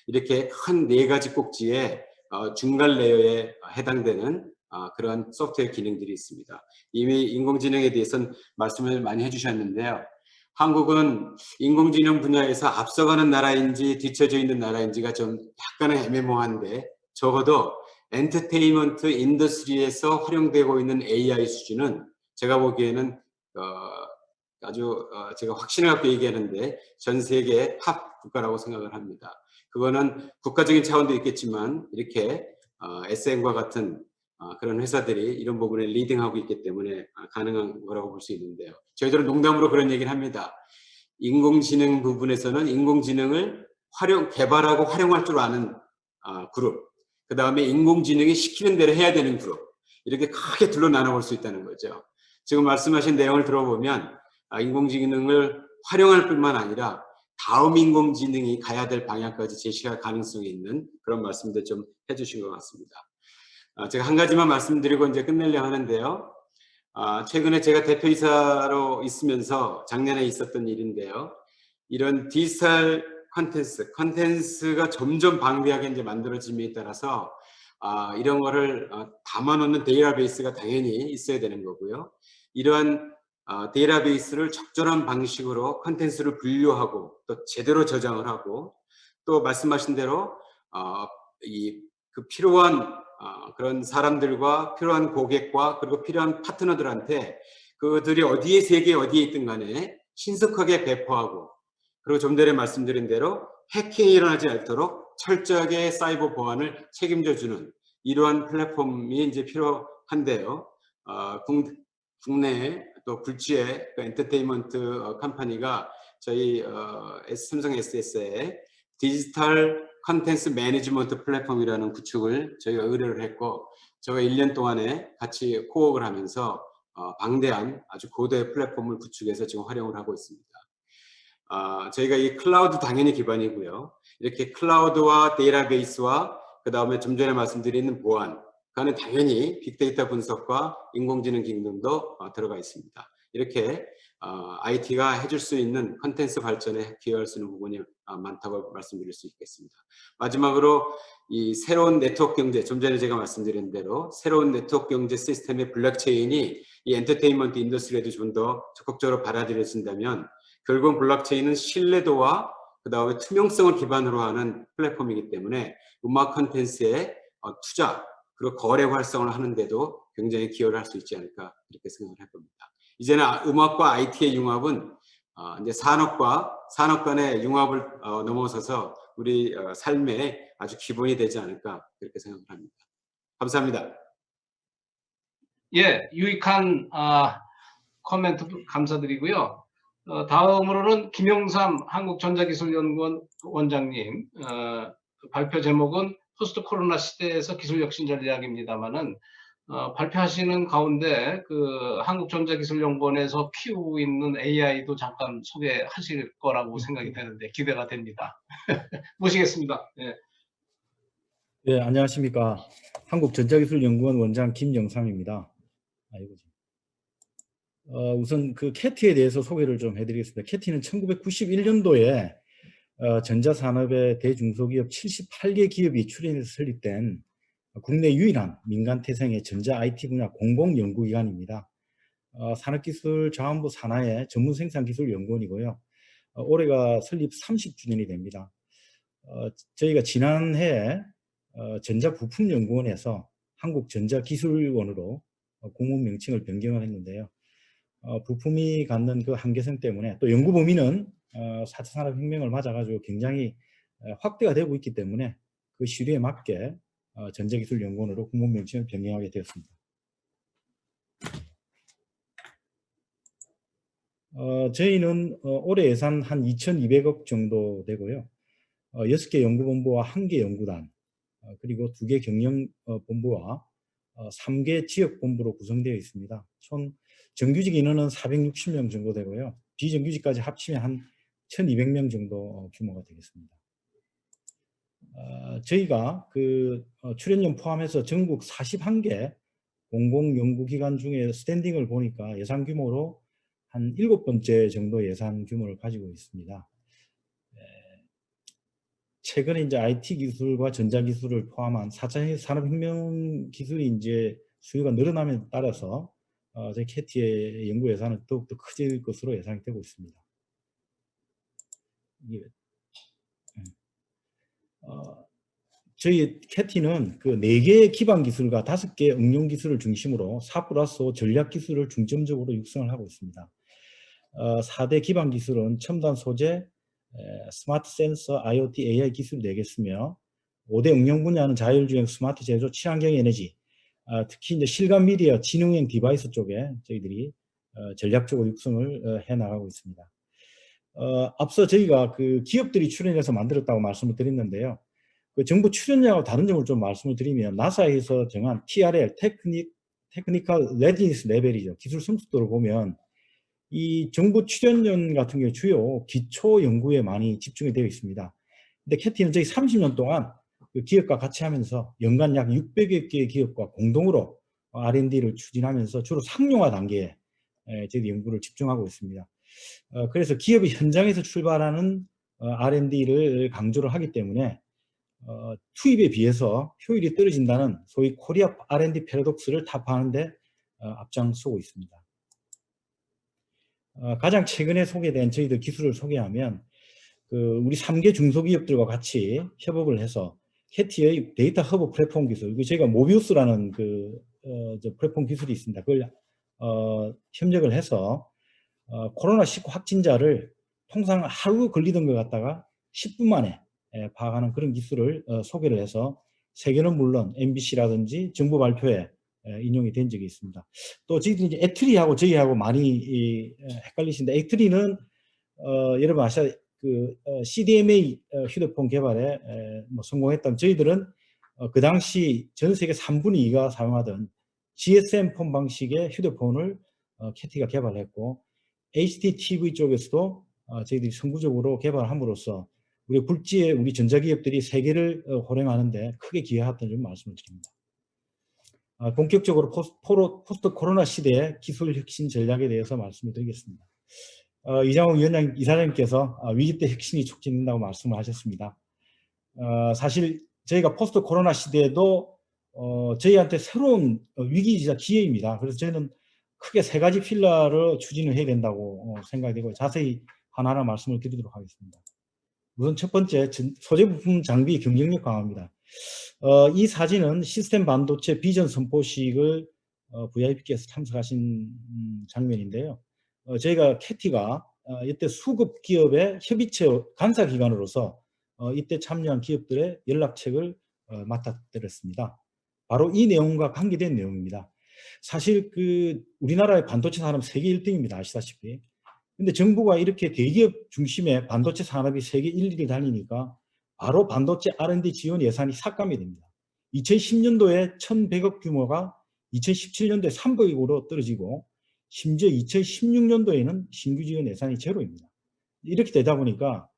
이렇게 큰 4가지 꼭지에 중간 레이어에 해당되는 그런 소프트웨어 기능들이 있습니다. 이미 인공지능에 대해서는 말씀을 많이 해주셨는데요. 한국은 인공지능 분야에서 앞서가는 나라인지 뒤처져 있는 나라인지가 좀 약간은 애매모호한데 적어도 엔터테인먼트 인더스트리에서 활용되고 있는 AI 수준은 제가 보기에는 아주 제가 확신을 갖고 얘기하는데 전 세계 탑 국가라고 생각을 합니다. 그거는 국가적인 차원도 있겠지만 이렇게 SM과 같은 그런 회사들이 이런 부분에 리딩하고 있기 때문에 가능한 거라고 볼 수 있는데요. 저희들은 농담으로 그런 얘기를 합니다. 인공지능 부분에서는 인공지능을 개발하고 활용할 줄 아는 그룹, 그 다음에 인공지능이 시키는 대로 해야 되는 그룹, 이렇게 크게 둘로 나눠볼 수 있다는 거죠. 지금 말씀하신 내용을 들어보면 인공지능을 활용할 뿐만 아니라 다음 인공지능이 가야 될 방향까지 제시할 가능성이 있는 그런 말씀들 좀 해주신 것 같습니다. 제가 한 가지만 말씀드리고 이제 끝내려고 하는데요. 최근에 제가 대표이사로 있으면서 작년에 있었던 일인데요. 이런 디지털 컨텐츠가 점점 방대하게 이제 만들어짐에 따라서 이런 거를 담아놓는 데이터베이스가 당연히 있어야 되는 거고요. 이러한 데이터베이스를 적절한 방식으로 컨텐츠를 분류하고 또 제대로 저장을 하고 또 말씀하신 대로 그 필요한 그런 사람들과 필요한 고객과 그리고 필요한 파트너들한테 그들이 어디에 세계 어디에 있든 간에 신속하게 배포하고 그리고 좀 전에 말씀드린 대로 해킹이 일어나지 않도록 철저하게 사이버 보안을 책임져주는 이러한 플랫폼이 이제 필요한데요. 국내 또 굴지의 그 엔터테인먼트 컴퍼니가 저희 삼성 SS의 디지털 컨텐츠 매니지먼트 플랫폼이라는 구축을 저희가 의뢰를 했고 저희가 1년 동안에 같이 코웍을 하면서 방대한 아주 고도의 플랫폼을 구축해서 지금 활용을 하고 있습니다. 저희가 이 클라우드 당연히 기반이고요. 이렇게 클라우드와 데이터베이스와 그 다음에 좀 전에 말씀드린 보안, 그 안에 당연히 빅데이터 분석과 인공지능 기능도 들어가 있습니다. 이렇게 IT가 해줄 수 있는 컨텐츠 발전에 기여할 수 있는 부분이 많다고 말씀드릴 수 있겠습니다. 마지막으로 이 새로운 네트워크 경제, 좀 전에 제가 말씀드린 대로 새로운 네트워크 경제 시스템의 블록체인이 이 엔터테인먼트 인더스트리에도 좀 더 적극적으로 받아들여진다면 결국은 블록체인은 신뢰도와 그 다음에 투명성을 기반으로 하는 플랫폼이기 때문에 음악 콘텐츠의 투자 그리고 거래 활성화를 하는데도 굉장히 기여를 할 수 있지 않을까 이렇게 생각을 해봅니다. 이제는 음악과 IT의 융합은 이제 산업 간의 융합을 넘어서서 우리 삶의 아주 기본이 되지 않을까 그렇게 생각을 합니다. 감사합니다. 예, 유익한 코멘트 감사드리고요. 다음으로는 김영삼 한국전자기술연구원 원장님 발표 제목은 포스트 코로나 시대에서 기술 혁신 전략입니다만은 발표하시는 가운데 그 한국전자기술연구원에서 키우고 있는 AI도 잠깐 소개하실 거라고 생각이 되는데 기대가 됩니다. 모시겠습니다. 예. 네, 안녕하십니까. 한국전자기술연구원 원장 김영삼입니다. 우선 그 캐티에 대해서 소개를 좀 해드리겠습니다. 캐티는 1991년도에 전자산업의 대중소기업 78개 기업이 출연해서 설립된 국내 유일한 민간 태생의 전자 IT 분야 공공연구기관입니다. 산업기술자원부 산하의 전문생산기술연구원이고요. 올해가 설립 30주년이 됩니다. 저희가 지난해 전자부품연구원에서 한국전자기술원으로 공문 명칭을 변경을 했는데요. 부품이 갖는 그 한계성 때문에 또 연구 범위는 4차 산업혁명을 맞아가지고 굉장히 확대가 되고 있기 때문에 그 시류에 맞게 전자기술연구원으로 공문 명칭을 변경하게 되었습니다. 저희는 올해 예산 한 2,200억 정도 되고요. 6개 연구본부와 1개 연구단, 그리고 2개 경영본부와 3개 지역본부로 구성되어 있습니다. 총 정규직 인원은 460명 정도 되고요. 비정규직까지 합치면 한 1,200명 정도 규모가 되겠습니다. 저희가 그 출연료 포함해서 전국 41개 공공연구기관 중에 스탠딩을 보니까 예산 규모로 한 7번째 정도 예산 규모를 가지고 있습니다. 최근에 이제 IT 기술과 전자기술을 포함한 4차 산업혁명 기술이 이제 수요가 늘어남에 따라서 저희 캐티의 연구 예산은 더욱더 커질 것으로 예상이 되고 있습니다. 저희 캐티는 그 4개의 기반 기술과 5개 응용 기술을 중심으로 4+5 전략 기술을 중점적으로 육성을 하고 있습니다. 4대 기반 기술은 첨단 소재, 스마트 센서, IoT, AI 기술 되겠으며 5대 응용 분야는 자율주행, 스마트 제조, 친환경 에너지, 특히 이제 실감 미디어, 지능형 디바이스 쪽에 저희들이 전략적으로 육성을 해 나가고 있습니다. 앞서 저희가 그 기업들이 출연해서 만들었다고 말씀을 드렸는데요. 그 정부 출연료하고 다른 점을 좀 말씀을 드리면 나사에서 정한 TRL, 테크니컬 레디니스 레벨이죠. 기술 성숙도를 보면 이 정부 출연연 같은 경우 주요 기초 연구에 많이 집중이 되어 있습니다. 근데 캐티는 저희 30년 동안 그 기업과 같이 하면서 연간 약 600여 개의 기업과 공동으로 R&D를 추진하면서 주로 상용화 단계에 저희 연구를 집중하고 있습니다. 그래서 기업이 현장에서 출발하는 R&D를 강조를 하기 때문에 투입에 비해서 효율이 떨어진다는 소위 코리아 R&D 패러독스를 타파하는 데 앞장서고 있습니다. 가장 최근에 소개된 저희들 기술을 소개하면 우리 3개 중소기업들과 같이 협업을 해서 캐티의 데이터 허브 플랫폼 기술, 저희가 모비우스라는 플랫폼 기술이 있습니다. 그걸 협력을 해서 코로나19 확진자를 통상 하루 걸리던 것 갖다가 10분 만에 파악하는 그런 기술을 소개를 해서 세계는 물론 MBC라든지 정부 발표에 인용이 된 적이 있습니다. 또 저희들이 이제 애트리하고 저희하고 많이 헷갈리시는데, 애트리는 여러분 아시아 CDMA 휴대폰 개발에 성공했던, 저희들은 그 당시 전 세계 3분의 2가 사용하던 GSM 폰 방식의 휴대폰을 캐티가 개발했고, HDTV 쪽에서도 저희들이 선구적으로 개발함으로써 우리 굴지의 우리 전자기업들이 세계를 호령하는데 크게 기여했던 점 말씀을 드립니다. 본격적으로 포스트 코로나 시대의 기술 혁신 전략에 대해서 말씀을 드리겠습니다. 이장욱 이사장님께서 위기 때 혁신이 촉진된다고 말씀을 하셨습니다. 사실 저희가 포스트 코로나 시대에도 저희한테 새로운 위기이자 기회입니다. 그래서 저희는 크게 3가지 필러를 추진을 해야 된다고 생각이 되고, 자세히 하나하나 말씀을 드리도록 하겠습니다. 우선 첫 번째, 소재 부품 장비 경쟁력 강화입니다. 이 사진은 시스템 반도체 비전 선포식을 VIP께서 참석하신 장면인데요. 저희가 캐티가 이때 수급 기업의 협의체 간사기관으로서 이때 참여한 기업들의 연락책을 맡아드렸습니다. 바로 이 내용과 관계된 내용입니다. 사실 우리나라의 반도체 산업 세계 1등입니다. 아시다시피. 근데 정부가 이렇게 대기업 중심의 반도체 산업이 세계 1, 2를 달리니까 바로 반도체 R&D 지원 예산이 삭감이 됩니다. 2010년도에 1,100억 규모가 2017년도에 300억으로 떨어지고, 심지어 2016년도에는 신규 지원 예산이 제로입니다. 이렇게 되다 보니까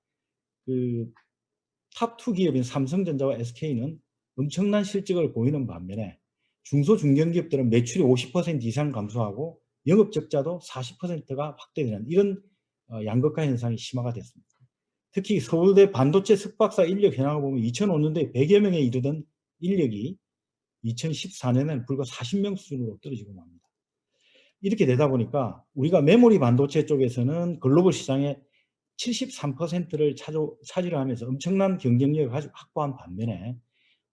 탑2 기업인 삼성전자와 SK는 엄청난 실적을 보이는 반면에 중소 중견기업들은 매출이 50% 이상 감소하고 영업 적자도 40%가 확대되는 이런 양극화 현상이 심화가 됐습니다. 특히 서울대 반도체 석박사 인력 현황을 보면 2005년도에 100여 명에 이르던 인력이 2014년에는 불과 40명 수준으로 떨어지고 맙니다. 이렇게 되다 보니까 우리가 메모리 반도체 쪽에서는 글로벌 시장의 73%를 차지를 하면서 엄청난 경쟁력을 확보한 반면에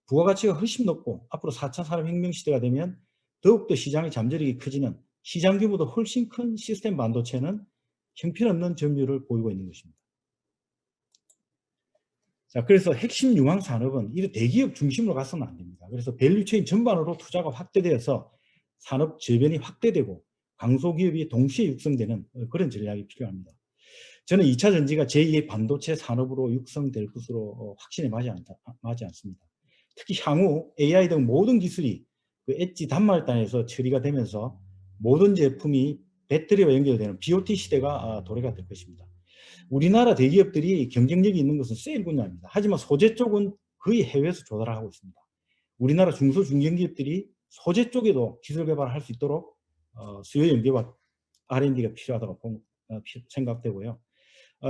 부가가치가 훨씬 높고 앞으로 4차 산업혁명 시대가 되면 더욱더 시장의 잠재력이 커지는, 시장 규모도 훨씬 큰 시스템 반도체는 형편없는 점유율을 보이고 있는 것입니다. 자, 그래서 핵심 융합 산업은 이 대기업 중심으로 가서는 안 됩니다. 그래서 밸류체인 전반으로 투자가 확대되어서 산업 저변이 확대되고 강소기업이 동시에 육성되는 그런 전략이 필요합니다. 저는 2차 전지가 제2의 반도체 산업으로 육성될 것으로 확신에 맞지 않습니다. 특히 향후 AI 등 모든 기술이 엣지 단말단에서 처리가 되면서 모든 제품이 배터리와 연결되는 BOT 시대가 도래가 될 것입니다. 우리나라 대기업들이 경쟁력이 있는 것은 세일 분야입니다. 하지만 소재 쪽은 거의 해외에서 조달을 하고 있습니다. 우리나라 중소 중견기업들이 소재 쪽에도 기술 개발을 할 수 있도록 수요 연계와 R&D가 필요하다고 생각되고요.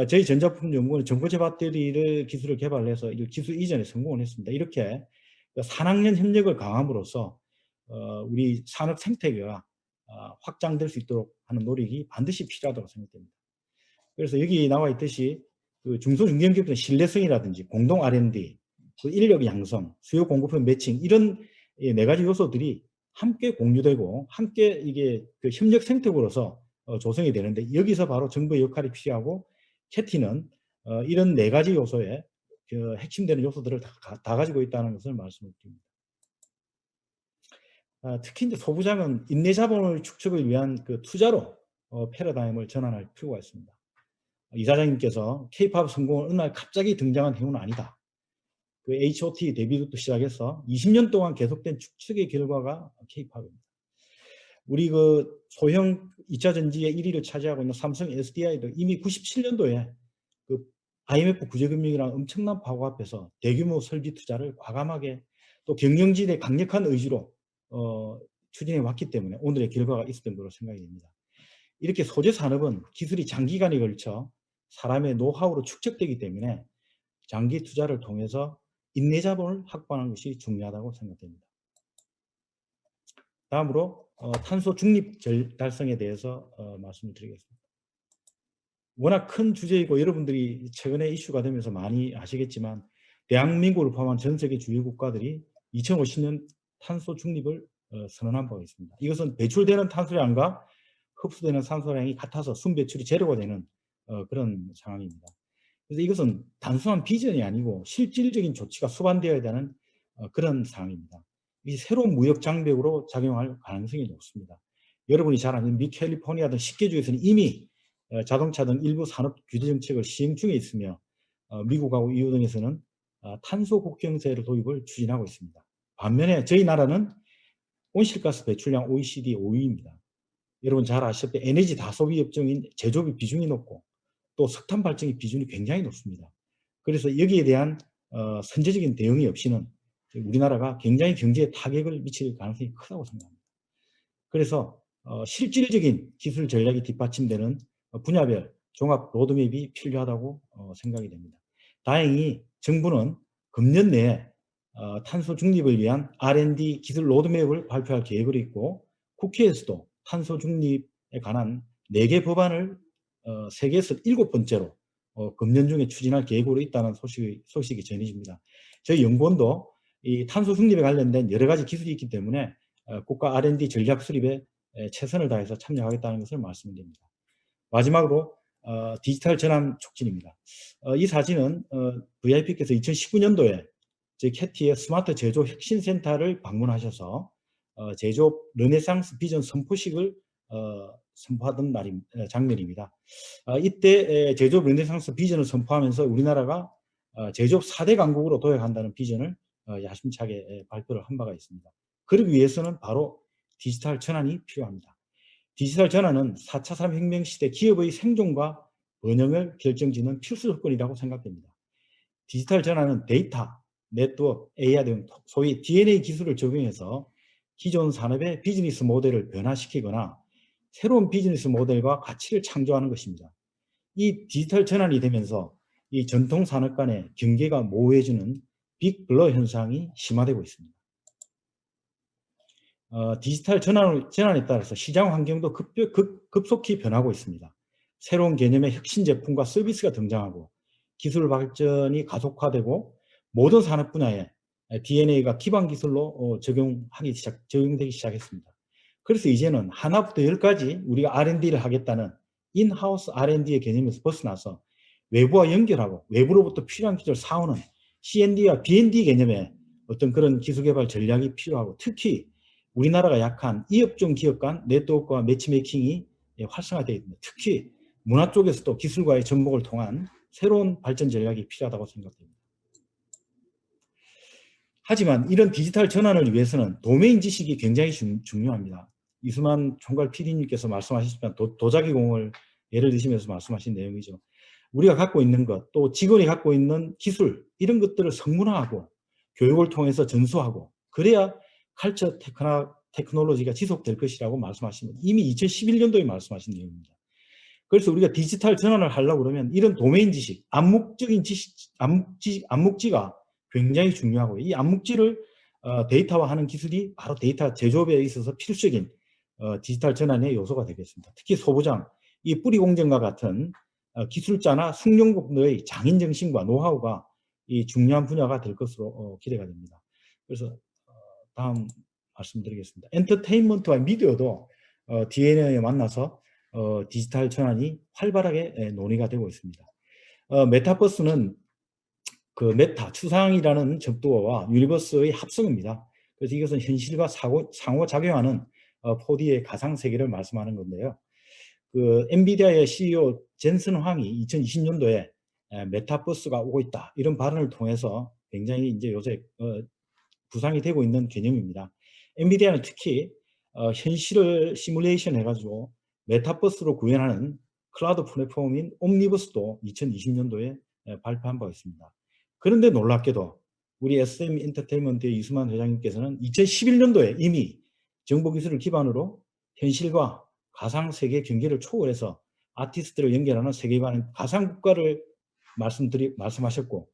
저희 전자부품연구원은 전고체 배터리를 기술을 개발해서 이 기술 이전에 성공을 했습니다. 이렇게 산학연 협력을 강함으로써 우리 산업 생태계가 확장될 수 있도록 하는 노력이 반드시 필요하다고 생각됩니다. 그래서 여기 나와 있듯이 중소중견기업들의 신뢰성이라든지 공동 R&D, 인력 양성, 수요 공급형 매칭, 이런 4가지 요소들이 함께 공유되고 함께 이게 협력 생태계로서 조성이 되는데, 여기서 바로 정부의 역할이 필요하고, 캐티는 이런 4가지 요소에 핵심되는 요소들을 다 가지고 있다는 것을 말씀을 드립니다. 특히 이제 소부장은 인내 자본을 축적을 위한 투자로 패러다임을 전환할 필요가 있습니다. 이사장님께서 K-팝 성공은 어느 날 갑자기 등장한 행운은 아니다. HOT 데뷔부터 시작해서 20년 동안 계속된 축적의 결과가 K-팝입니다. 우리 소형 2차 전지의 1위를 차지하고 있는 삼성 SDI도 이미 97년도에 IMF 구제금융이랑 엄청난 파고 앞에서 대규모 설비 투자를 과감하게 또 경영진의 강력한 의지로 추진해 왔기 때문에 오늘의 결과가 있었던 것으로 생각이 됩니다. 이렇게 소재 산업은 기술이 장기간에 걸쳐 사람의 노하우로 축적되기 때문에 장기 투자를 통해서 인내자본을 확보하는 것이 중요하다고 생각됩니다. 다음으로 탄소 중립 달성에 대해서 말씀을 드리겠습니다. 워낙 큰 주제이고 여러분들이 최근에 이슈가 되면서 많이 아시겠지만 대한민국을 포함한 전 세계 주요 국가들이 2050년 탄소 중립을 선언한 바가 있습니다. 이것은 배출되는 탄소량과 흡수되는 산소량이 같아서 순배출이 제로가 되는 그런 상황입니다. 그래서 이것은 단순한 비전이 아니고 실질적인 조치가 수반되어야 되는 그런 상황입니다. 이 새로운 무역 장벽으로 작용할 가능성이 높습니다. 여러분이 잘 아는 미 캘리포니아 등 10개 주에서는 이미 자동차 등 일부 산업 규제 정책을 시행 중에 있으며 미국하고 EU 등에서는 탄소 국경세를 도입을 추진하고 있습니다. 반면에 저희 나라는 온실가스 배출량 OECD 5위입니다. 여러분 잘 아시다시피 에너지 다소비 업종인 제조업의 비중이 높고 또 석탄 발전의 비중이 굉장히 높습니다. 그래서 여기에 대한 선제적인 대응이 없이는 우리나라가 굉장히 경제에 타격을 미칠 가능성이 크다고 생각합니다. 그래서 실질적인 기술 전략이 뒷받침되는 분야별 종합 로드맵이 필요하다고 생각이 됩니다. 다행히 정부는 금년 내에 탄소 중립을 위한 R&D 기술 로드맵을 발표할 계획으로 있고 국회에서도 탄소 중립에 관한 4개 법안을 세계에서 7번째로 금년 중에 추진할 계획으로 있다는 소식이 전해집니다. 저희 연구원도 이 탄소 중립에 관련된 여러 가지 기술이 있기 때문에 국가 R&D 전략 수립에 최선을 다해서 참여하겠다는 것을 말씀드립니다. 마지막으로 디지털 전환 촉진입니다. 이 사진은 VIP께서 2019년도에 저희 캐티의 스마트 제조 혁신센터를 방문하셔서 제조업 르네상스 비전 선포식을 선포하던 장면입니다. 이때 제조업 르네상스 비전을 선포하면서 우리나라가 제조업 4대 강국으로 도약한다는 비전을 야심차게 발표를 한 바가 있습니다. 그러기 위해서는 바로 디지털 전환이 필요합니다. 디지털 전환은 4차 산업혁명 시대 기업의 생존과 번영을 결정짓는 필수 조건이라고 생각됩니다. 디지털 전환은 데이터, 네트워크, AI 등 소위 DNA 기술을 적용해서 기존 산업의 비즈니스 모델을 변화시키거나 새로운 비즈니스 모델과 가치를 창조하는 것입니다. 이 디지털 전환이 되면서 이 전통 산업 간의 경계가 모호해지는 빅 블러 현상이 심화되고 있습니다. 디지털 전환에 따라서 시장 환경도 급속히 변하고 있습니다. 새로운 개념의 혁신 제품과 서비스가 등장하고 기술 발전이 가속화되고 모든 산업 분야에 DNA가 기반 기술로 적용되기 시작했습니다. 그래서 이제는 하나부터 10까지 우리가 R&D를 하겠다는 인하우스 R&D의 개념에서 벗어나서 외부와 연결하고 외부로부터 필요한 기술을 사오는 C&D와 B&D 개념의 어떤 그런 기술 개발 전략이 필요하고 특히 우리나라가 약한 이업종 기업 간 네트워크와 매치메이킹이 활성화되어 있습니다. 특히 문화 쪽에서도 기술과의 접목을 통한 새로운 발전 전략이 필요하다고 생각됩니다. 하지만 이런 디지털 전환을 위해서는 도메인 지식이 굉장히 중요합니다. 이수만 총괄 PD님께서 말씀하셨지만 도자기공을 예를 드시면서 말씀하신 내용이죠. 우리가 갖고 있는 것, 또 직원이 갖고 있는 기술 이런 것들을 성문화하고 교육을 통해서 전수하고 그래야 컬처 테크놀로지가 지속될 것이라고 말씀하십니다. 이미 2011년도에 말씀하신 내용입니다. 그래서 우리가 디지털 전환을 하려고 그러면 이런 도메인 지식, 암묵적인 지식, 암묵지가 굉장히 중요하고 이 암묵지를 데이터화하는 기술이 바로 데이터 제조업에 있어서 필수적인 디지털 전환의 요소가 되겠습니다. 특히 소부장, 이 뿌리공정과 같은 기술자나 숙련공들의 장인정신과 노하우가 이 중요한 분야가 될 것으로 기대가 됩니다. 그래서 다음 말씀드리겠습니다. 엔터테인먼트와 미디어도 DNA에 만나서 디지털 전환이 활발하게 논의가 되고 있습니다. 메타버스는 그 메타, 추상이라는 접두어와 유니버스의 합성입니다. 그래서 이것은 현실과 상호작용하는 4D의 가상세계를 말씀하는 건데요. 그 엔비디아의 CEO 젠슨 황이 2020년도에 메타버스가 오고 있다 이런 발언을 통해서 굉장히 이제 요새 부상이 되고 있는 개념입니다. 엔비디아는 특히 현실을 시뮬레이션 해가지고 메타버스로 구현하는 클라우드 플랫폼인 옴니버스도 2020년도에 발표한 바가 있습니다. 그런데 놀랍게도 우리 SM 엔터테인먼트의 이수만 회장님께서는 2011년도에 이미 정보기술을 기반으로 현실과 가상세계 경계를 초월해서 아티스트를 연결하는 세계관의 가상국가를 말씀하셨고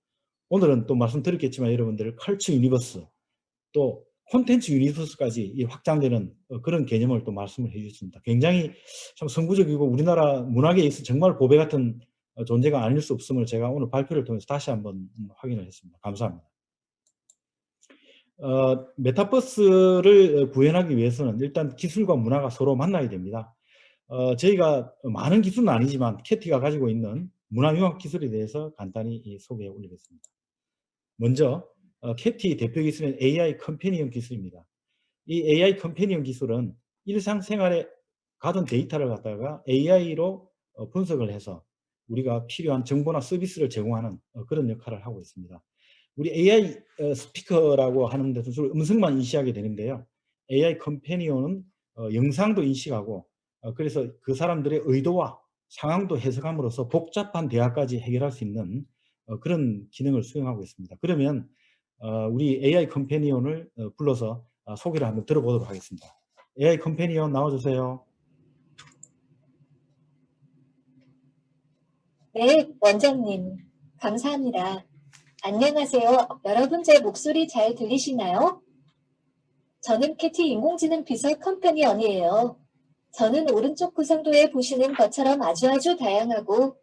오늘은 또 말씀드렸겠지만 여러분들 컬처 유니버스 또 콘텐츠 유니버스까지 이 확장되는 그런 개념을 또 말씀을 해주셨습니다. 굉장히 참 선구적이고 우리나라 문학에 있어 정말 보배 같은 존재가 아닐 수 없음을 제가 오늘 발표를 통해서 다시 한번 확인을 했습니다. 감사합니다. 메타버스를 구현하기 위해서는 일단 기술과 문화가 서로 만나야 됩니다. 저희가 많은 기술은 아니지만 캐티가 가지고 있는 문화융합 기술에 대해서 간단히 소개해 올리겠습니다. 먼저 캐티 대표 기술은 AI 컴패니언 기술입니다. 이 AI 컴패니언 기술은 일상생활에 가던 데이터를 갖다가 AI로 분석을 해서 우리가 필요한 정보나 서비스를 제공하는 그런 역할을 하고 있습니다. 우리 AI 스피커라고 하는 데서 주로 음성만 인식하게 되는데요. AI 컴패니언은 영상도 인식하고 그래서 그 사람들의 의도와 상황도 해석함으로써 복잡한 대화까지 해결할 수 있는 그런 기능을 수행하고 있습니다. 그러면 우리 AI 컴패니언을 불러서 소개를 한번 들어보도록 하겠습니다. AI 컴패니언 나와주세요. 네, 원장님. 감사합니다. 안녕하세요. 여러분 제 목소리 잘 들리시나요? 저는 캐티 인공지능 비서 컴패니언이에요. 저는 오른쪽 구성도에 보시는 것처럼 아주 다양하고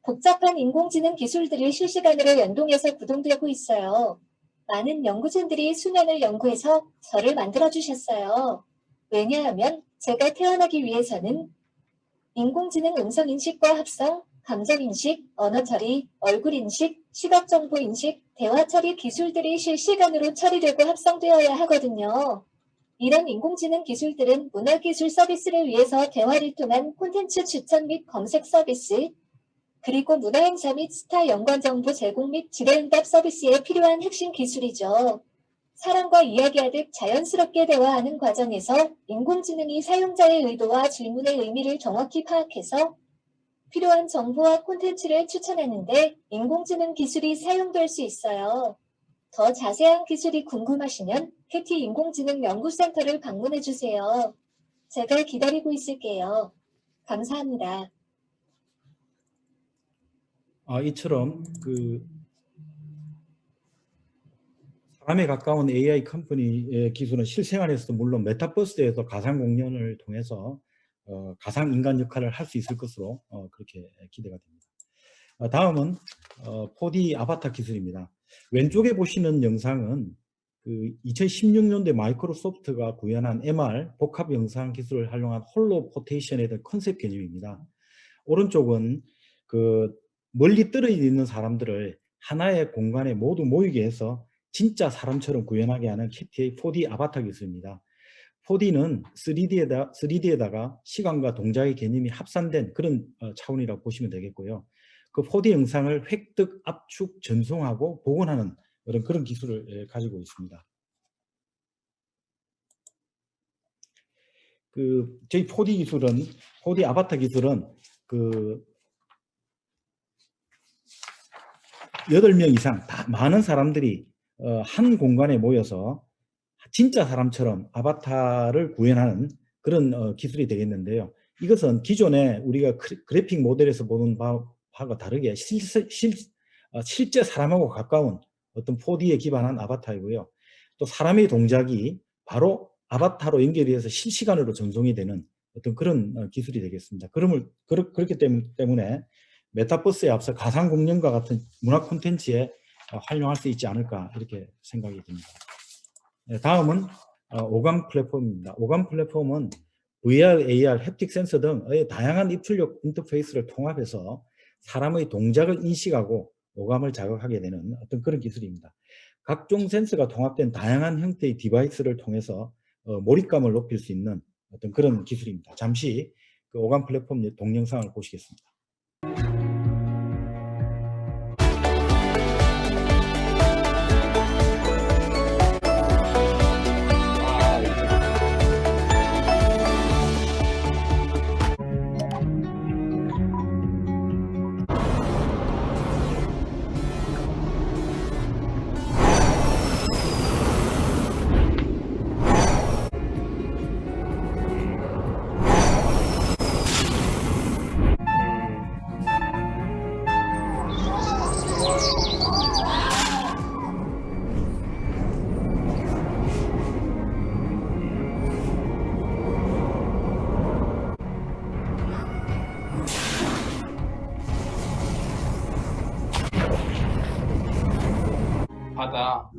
복잡한 인공지능 기술들이 실시간으로 연동해서 구동되고 있어요. 많은 연구진들이 수년을 연구해서 저를 만들어주셨어요. 왜냐하면 제가 태어나기 위해서는 인공지능 음성인식과 합성, 감정인식, 언어처리, 얼굴인식, 시각정보인식, 대화처리 기술들이 실시간으로 처리되고 합성되어야 하거든요. 이런 인공지능 기술들은 문화기술 서비스를 위해서 대화를 통한 콘텐츠 추천 및 검색 서비스, 그리고 문화행사 및 스타 연관정보 제공 및 질의응답 서비스에 필요한 핵심 기술이죠. 사람과 이야기하듯 자연스럽게 대화하는 과정에서 인공지능이 사용자의 의도와 질문의 의미를 정확히 파악해서 필요한 정보와 콘텐츠를 추천하는데 인공지능 기술이 사용될 수 있어요. 더 자세한 기술이 궁금하시면 캐티 인공지능 연구센터를 방문해주세요. 제가 기다리고 있을게요. 감사합니다. 이처럼 사람에 가까운 AI 컴퍼니의 기술은 실생활에서도 물론 메타버스에서 가상 공연을 통해서 가상 인간 역할을 할 수 있을 것으로 그렇게 기대가 됩니다. 다음은 4D 아바타 기술입니다. 왼쪽에 보시는 영상은 2016년도에 마이크로소프트가 구현한 MR 복합 영상 기술을 활용한 홀로포테이션에 대한 컨셉 개념입니다. 오른쪽은 멀리 떨어져 있는 사람들을 하나의 공간에 모두 모이게 해서 진짜 사람처럼 구현하게 하는 캐티의 4D 아바타 기술입니다. 4D는 3D에다가 시간과 동작의 개념이 합산된 그런 차원이라고 보시면 되겠고요. 그 4D 영상을 획득, 압축, 전송하고 복원하는 그런 기술을 가지고 있습니다. 저희 4D 아바타 기술은 8명 이상 많은 사람들이 한 공간에 모여서 진짜 사람처럼 아바타를 구현하는 그런 기술이 되겠는데요. 이것은 기존에 우리가 그래픽 모델에서 보는 바와 다르게 실제 사람하고 가까운 어떤 4D에 기반한 아바타이고요. 또 사람의 동작이 바로 아바타로 연결해서 실시간으로 전송이 되는 어떤 그런 기술이 되겠습니다. 그렇기 때문에 메타버스에 앞서 가상 공연과 같은 문화 콘텐츠에 활용할 수 있지 않을까 이렇게 생각이 듭니다. 다음은 오감 플랫폼입니다. 오감 플랫폼은 VR, AR, 햅틱 센서 등의 다양한 입출력 인터페이스를 통합해서 사람의 동작을 인식하고 오감을 자극하게 되는 어떤 그런 기술입니다. 각종 센서가 통합된 다양한 형태의 디바이스를 통해서 몰입감을 높일 수 있는 어떤 그런 기술입니다. 잠시 오감 플랫폼 동영상을 보시겠습니다. 바다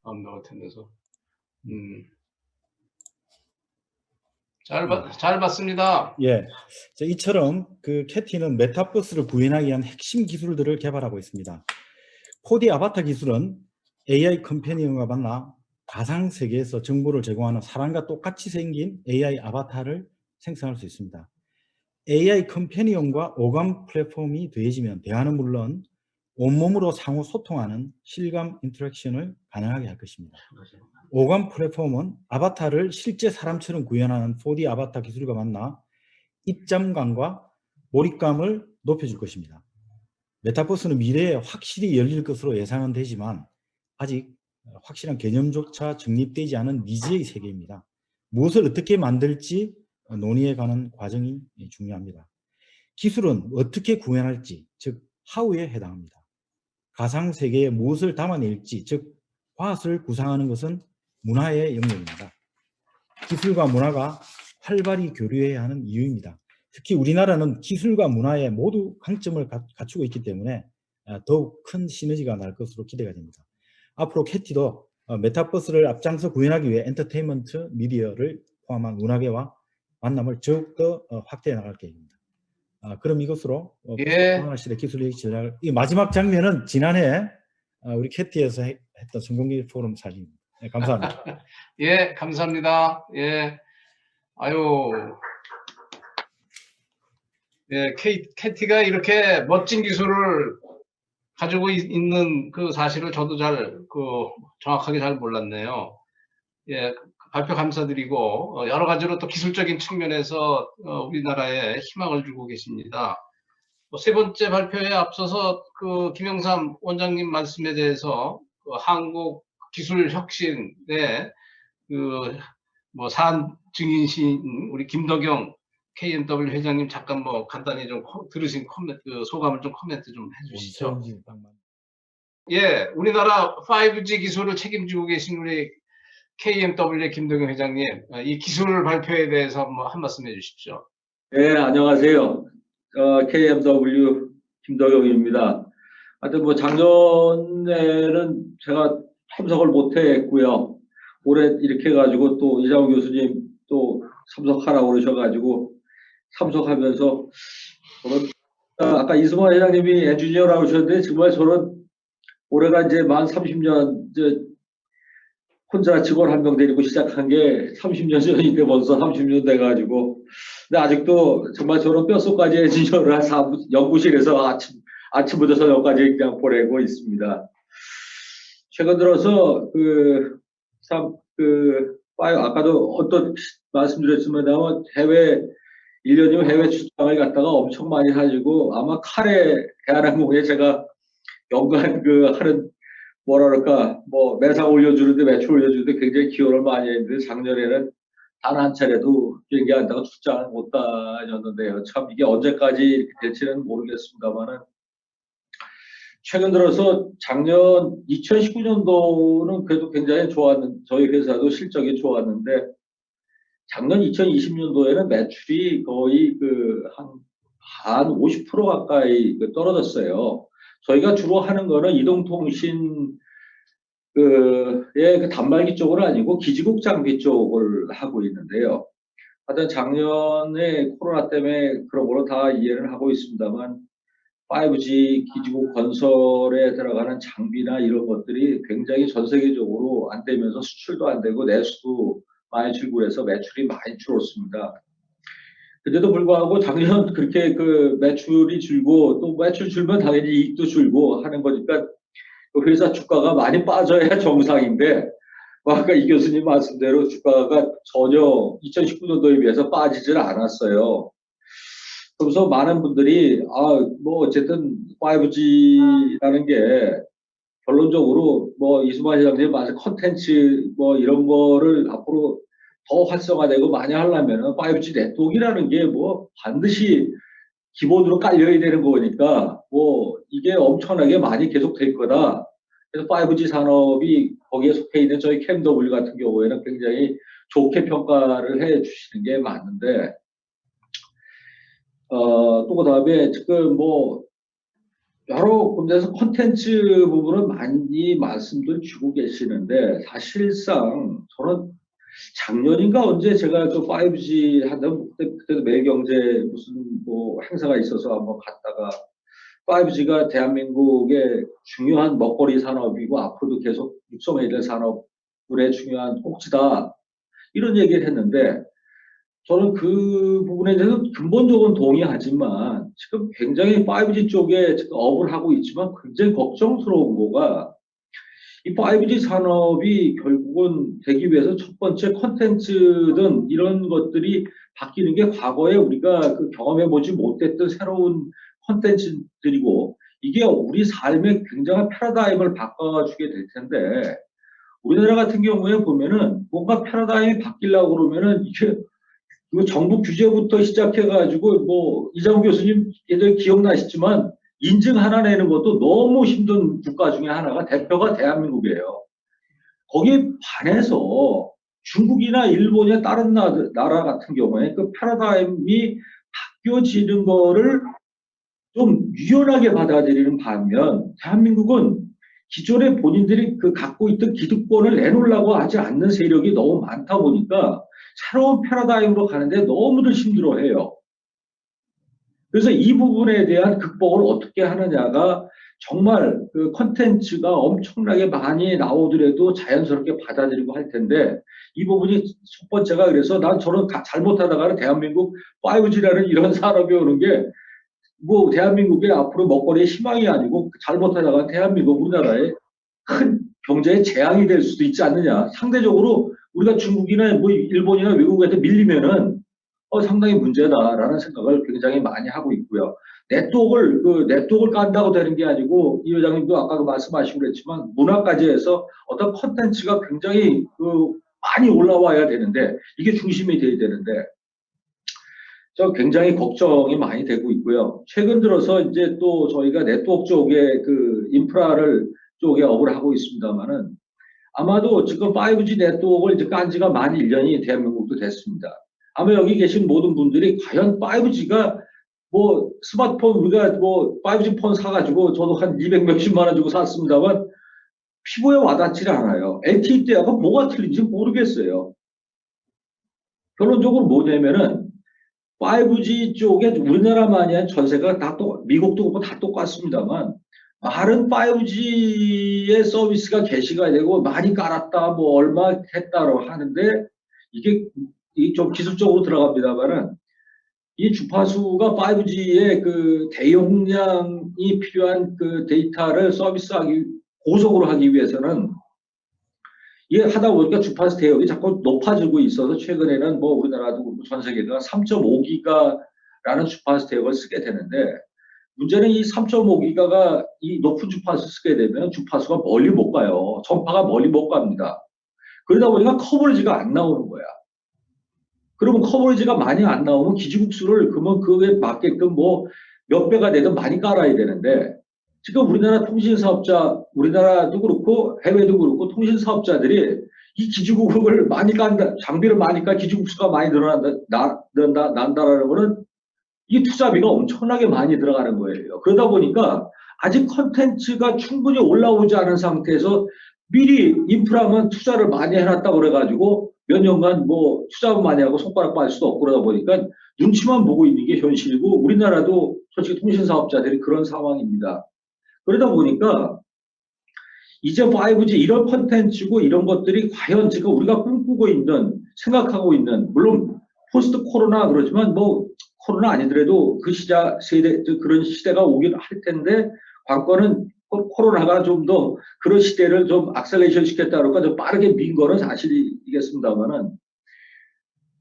완벽 텐데서 잘 봤습니다. 예, 이처럼 그 캐티는 메타버스를 구현하기 위한 핵심 기술들을 개발하고 있습니다. 4D 아바타 기술은 AI 컴패니언과 만나 가상 세계에서 정보를 제공하는 사람과 똑같이 생긴 AI 아바타를 생성할 수 있습니다. AI 컴패니언과 오감 플랫폼이 더해지면 대화는 물론 온몸으로 상호 소통하는 실감 인터랙션을 가능하게 할 것입니다. 오감 플랫폼은 아바타를 실제 사람처럼 구현하는 4D 아바타 기술과 만나 입장감과 몰입감을 높여줄 것입니다. 메타버스는 미래에 확실히 열릴 것으로 예상은 되지만 아직 확실한 개념조차 정립되지 않은 미지의 세계입니다. 무엇을 어떻게 만들지 논의해가는 과정이 중요합니다. 기술은 어떻게 구현할지, 즉 하우에 해당합니다. 가상세계에 무엇을 담아낼지, 즉 화학을 구상하는 것은 문화의 영역입니다. 기술과 문화가 활발히 교류해야 하는 이유입니다. 특히 우리나라는 기술과 문화에 모두 강점을 갖추고 있기 때문에 더욱 큰 시너지가 날 것으로 기대가 됩니다. 앞으로 캐티도 메타버스를 앞장서 구현하기 위해 엔터테인먼트 미디어를 포함한 문화계와 만남을 더욱더 확대해 나갈 계획입니다. 그럼 이것으로 코로나 시대 기술 얘기 전략을, 이 마지막 장면은 지난해 우리 캐티에서 했던 성공기술 포럼 사진입니다. 네, 감사합니다. 예, 감사합니다. 예, 아유, 예, 캐티가 이렇게 멋진 기술을 가지고 있는 그 사실을 저도 정확하게 잘 몰랐네요. 예, 발표 감사드리고, 여러 가지로 또 기술적인 측면에서 우리나라에 희망을 주고 계십니다. 세 번째 발표에 앞서서 그 김영삼 원장님 말씀에 대해서 그 한국 기술 혁신의 사안 증인신 우리 김덕영 KMW 회장님 잠깐 간단히 좀 들으신 소감을 좀 코멘트 좀 해주시죠. 예, 우리나라 5G 기술을 책임지고 계신 우리 KMW 김덕영 회장님, 이 기술 발표에 대해서 한 말씀 해주십시오. 네, 안녕하세요. KMW 김덕영입니다. 하여튼 작년에는 제가 참석을 못했고요. 올해 이렇게 해가지고 또 이장우 교수님 또 참석하라고 그러셔가지고 참석하면서 저는 아까 이승환 회장님이 엔지니어라고 하셨는데 정말 저는 올해가 이제 만 30년 혼자 직원 한 명 데리고 시작한 게 30년 전인데 벌써 30년 돼가지고 근데 아직도 정말 저는 뼛속까지 엔지니어를 한 연구실에서 아침부터 저녁까지 그냥 보내고 있습니다. 최근 들어서 아까도 어떤 말씀드렸지만 1년이면 해외 출장을 갔다가 엄청 많이 가지고 아마 칼에 대한항공에 제가 연간 하는 매상 올려주는데 매출 올려주는데 굉장히 기여를 많이 했는데 작년에는 단 한 차례도 비행기 안 타고 출장을 못 다녔는데요. 참 이게 언제까지 이렇게 될지는 모르겠습니다만은 최근 들어서 작년 2019년도는 그래도 굉장히 저희 회사도 실적이 좋았는데 작년 2020년도에는 매출이 거의 한 50% 가까이 떨어졌어요. 저희가 주로 하는 거는 이동통신 단말기 쪽은 아니고 기지국 장비 쪽을 하고 있는데요. 하여튼 작년에 코로나 때문에 그런 거로 다 이해를 하고 있습니다만 5G 기지국 건설에 들어가는 장비나 이런 것들이 굉장히 전 세계적으로 안 되면서 수출도 안 되고 내수도 많이 줄고 해서 매출이 많이 줄었습니다. 그런데도 불구하고 작년 그렇게 매출이 줄고 또 매출 줄면 당연히 이익도 줄고 하는 거니까 회사 주가가 많이 빠져야 정상인데 아까 이 교수님 말씀대로 주가가 전혀 2019년도에 비해서 빠지질 않았어요. 그래서 많은 분들이 어쨌든 5G라는 게 결론적으로 이수만 회장님 말씀 컨텐츠 이런 거를 앞으로 더 활성화되고 많이 하려면 5G 네트워크라는 게 반드시 기본으로 깔려야 되는 거니까 이게 엄청나게 많이 계속 될 거다. 그래서 5G 산업이 거기에 속해 있는 저희 KMW 같은 경우에는 굉장히 좋게 평가를 해 주시는 게 맞는데 또 그다음에 지금 뭐 여러 군데에서 콘텐츠 부분은 많이 말씀들 주고 계시는데 사실상 저는 작년인가 언제 제가 그 5G 하던 그때도 매경제 무슨 뭐 행사가 있어서 한번 갔다가 5G가 대한민국의 중요한 먹거리 산업이고 앞으로도 계속 육성해야 될 산업의 중요한 꼭지다 이런 얘기를 했는데 저는 그 부분에 대해서 근본적으로 동의하지만 지금 굉장히 5G 쪽에 지금 업을 하고 있지만 굉장히 걱정스러운 거가 이 5G 산업이 결국은 되기 위해서 첫 번째 콘텐츠든 이런 것들이 바뀌는 게 과거에 우리가 그 경험해보지 못했던 새로운 콘텐츠들이고 이게 우리 삶의 굉장한 패러다임을 바꿔주게 될 텐데 우리나라 같은 경우에 보면은 뭔가 패러다임이 바뀌려고 그러면은 이게 이거 정부 규제부터 시작해가지고 뭐 이장우 교수님 예전에 기억나시지만 인증 하나 내는 것도 너무 힘든 국가 중에 하나가 대표가 대한민국이에요. 거기에 반해서 중국이나 일본이나 다른 나라 같은 경우에 그 패러다임이 바뀌어지는 거를 좀 유연하게 받아들이는 반면 대한민국은 기존에 본인들이 그 갖고 있던 기득권을 내놓으려고 하지 않는 세력이 너무 많다 보니까 새로운 패러다임으로 가는데 너무들 힘들어해요. 그래서 이 부분에 대한 극복을 어떻게 하느냐가 정말 그 콘텐츠가 엄청나게 많이 나오더라도 자연스럽게 받아들이고 할 텐데 이 부분이 첫 번째가 그래서 난 저는 잘못하다가는 대한민국 5G라는 이런 산업이 오는 게 뭐 대한민국의 앞으로 먹거리의 희망이 아니고 잘못하다가 대한민국 우리나라의 큰 경제의 재앙이 될 수도 있지 않느냐. 상대적으로 우리가 중국이나 뭐 일본이나 외국한테 밀리면은 상당히 문제다라는 생각을 굉장히 많이 하고 있고요. 네트워크를 깐다고 되는 게 아니고 이 회장님도 아까 말씀하시고 그랬지만 문화까지 해서 어떤 콘텐츠가 굉장히 많이 올라와야 되는데 이게 중심이 돼야 되는데 저 굉장히 걱정이 많이 되고 있고요. 최근 들어서 이제 또 저희가 네트워크 쪽에 그 인프라를 쪽에 업을 하고 있습니다만은 아마도 지금 5G 네트워크를 이제 깐 지가 만 1년이 대한민국도 됐습니다. 아마 여기 계신 모든 분들이 과연 5G가 뭐 스마트폰 우리가 뭐 5G 폰 사가지고 저도 한 200 몇십만 원 주고 샀습니다만 피부에 와닿지 않아요. LTE 때하고 뭐가 틀린지 모르겠어요. 결론적으로 뭐냐면은 5G 쪽에 우리나라만이 아니라 전세가 다 미국도 그렇고 다 똑같습니다만 많은 5G의 서비스가 개시가 되고 많이 깔았다 뭐 얼마 했다고 하는데 이게 좀 기술적으로 들어갑니다만은 이 주파수가 5G의 그 대용량이 필요한 그 데이터를 고속으로 하기 위해서는 이게 하다 보니까 주파수 대역이 자꾸 높아지고 있어서 최근에는 뭐 우리나라도 전 세계가 3.5기가라는 주파수 대역을 쓰게 되는데 문제는 이 3.5기가가 이 높은 주파수 쓰게 되면 주파수가 멀리 못 가요. 전파가 멀리 못 갑니다. 그러다 보니까 커버리지가 안 나오는 거야. 그러면 커버리지가 많이 안 나오면 기지국수를 그러면 그에 맞게끔 뭐 몇 배가 되든 많이 깔아야 되는데 지금 우리나라 통신사업자, 우리나라도 그렇고 해외도 그렇고 통신사업자들이 이 기지국을 많이 깐다, 장비를 많이 까 기지국수가 많이 난다라는 거는 이 투자비가 엄청나게 많이 들어가는 거예요. 그러다 보니까 아직 컨텐츠가 충분히 올라오지 않은 상태에서 미리 인프라만 투자를 많이 해놨다고 그래가지고 몇 년간 뭐 투자만 많이 하고 손가락 빨 수도 없고 그러다 보니까 눈치만 보고 있는 게 현실이고 우리나라도 솔직히 통신사업자들이 그런 상황입니다. 그러다 보니까 이제 5G 이런 콘텐츠고 이런 것들이 과연 지금 우리가 꿈꾸고 있는 생각하고 있는 물론 포스트 코로나 그러지만 뭐 코로나 아니더라도 그 세대 그런 시대가 오긴 할 텐데 관건은 코로나가 좀 더 그런 시대를 좀 악셀레이션 시켰다 그럴까 좀 빠르게 민 거는 사실이겠습니다만은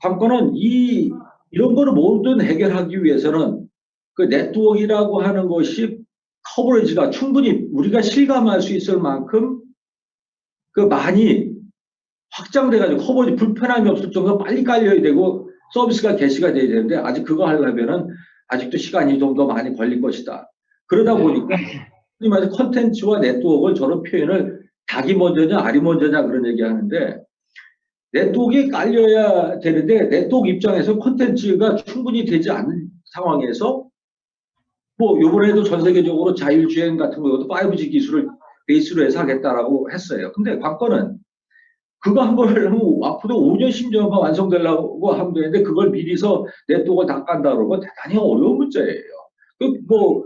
관건은 이런 거를 모든 해결하기 위해서는 그 네트워크라고 하는 것이 커버리지가 충분히 우리가 실감할 수 있을 만큼 그 많이 확장돼가지고 커버리지 불편함이 없을 정도로 빨리 깔려야 되고 서비스가 개시가 돼야 되는데 아직 그거 하려면은 아직도 시간이 좀 더 많이 걸릴 것이다. 그러다 보니까 흔히 말해서 컨텐츠와 네트워크를 저런 표현을 닭이 먼저냐 알이 먼저냐 그런 얘기하는데 네트워크가 깔려야 되는데 네트워크 입장에서 컨텐츠가 충분히 되지 상황에서 뭐 요번에도 전 세계적으로 자율주행 같은 것도 5G 기술을 베이스로 해서 하겠다라고 했어요. 근데 관건은 그거 한 번 하면 앞으로 5년, 10년만 완성되려고 하면 되는데 그걸 미리서 네트워크를 다 깐다 그러면 대단히 어려운 문제예요.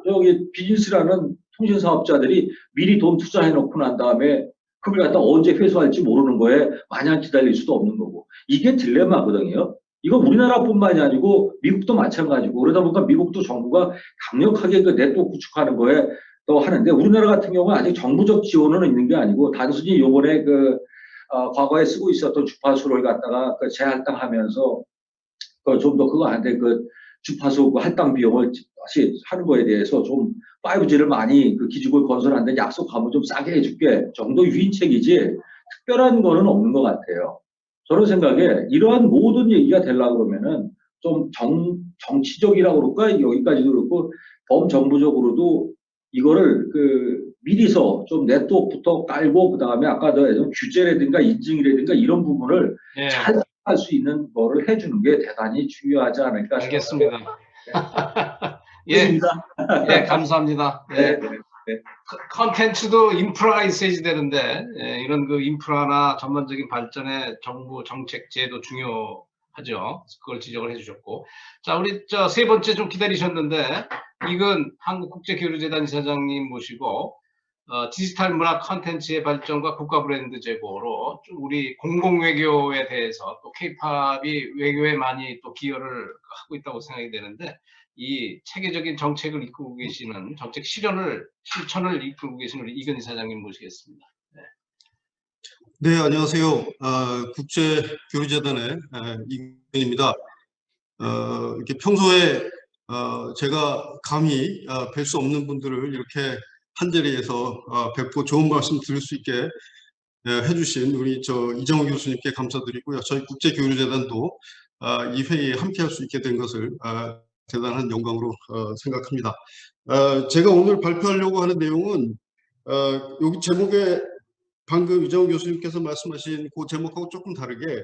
저기 비즈니스라는 통신 사업자들이 미리 돈 투자해 놓고 난 다음에 그걸 갖다 언제 회수할지 모르는 거에 마냥 기다릴 수도 없는 거고. 이게 딜레마거든요. 이거 우리나라뿐만이 아니고 미국도 마찬가지고 그러다 보니까 미국도 정부가 강력하게 그 네트워크 구축하는 거에 또 하는데 우리나라 같은 경우는 아직 정부적 지원은 있는 게 아니고 단순히 요번에 과거에 쓰고 있었던 주파수를 갖다가 재할당하면서 좀 더 그거 안 돼 주파수 할당 비용을 다시 하는 거에 대해서 좀 5G를 많이 기지국을 건설하는데 약속하면 좀 싸게 해줄게 정도 유인책이지 특별한 거는 없는 것 같아요. 저런 생각에 이러한 모든 얘기가 되려고 그러면은 좀 정치적이라고 그럴까 여기까지도 그렇고 범정부적으로도 이거를 미리서 좀 네트워크부터 깔고 그다음에 아까 규제라든가 인증이라든가 이런 부분을 예, 잘 할 수 있는 거를 해주는 게 대단히 중요하지 않을까 알겠습니다. 예. 예, 예, 감사합니다. 예. 네, 네, 네. 컨텐츠도 인프라가 있어야지 되는데 이런 인프라나 전반적인 발전에 정부 정책 제도 중요하죠. 그걸 지적을 해주셨고, 자 우리 세 번째 좀 기다리셨는데 이건 한국국제교류재단 이사장님 모시고 디지털 문화 컨텐츠의 발전과 국가 브랜드 제고로 좀 우리 공공외교에 대해서 또 K-팝이 외교에 많이 또 기여를 하고 있다고 생각이 되는데 이 체계적인 정책을 이끌고 계시는 정책 실천을 이끌고 계시는 우리 이근 이사장님 모시겠습니다. 네, 안녕하세요. 국제교류재단의 이근입니다. 이렇게 평소에 제가 감히 뵐 수 없는 분들을 이렇게 한자리에서 뵙고 좋은 말씀 들을 수 있게 해주신 우리 이정호 교수님께 감사드리고요. 저희 국제교류재단도 이 회의에 함께할 수 있게 된 것을 대단한 영광으로 생각합니다. 제가 오늘 발표하려고 하는 내용은 여기 제목에 방금 이정호 교수님께서 말씀하신 그 제목하고 조금 다르게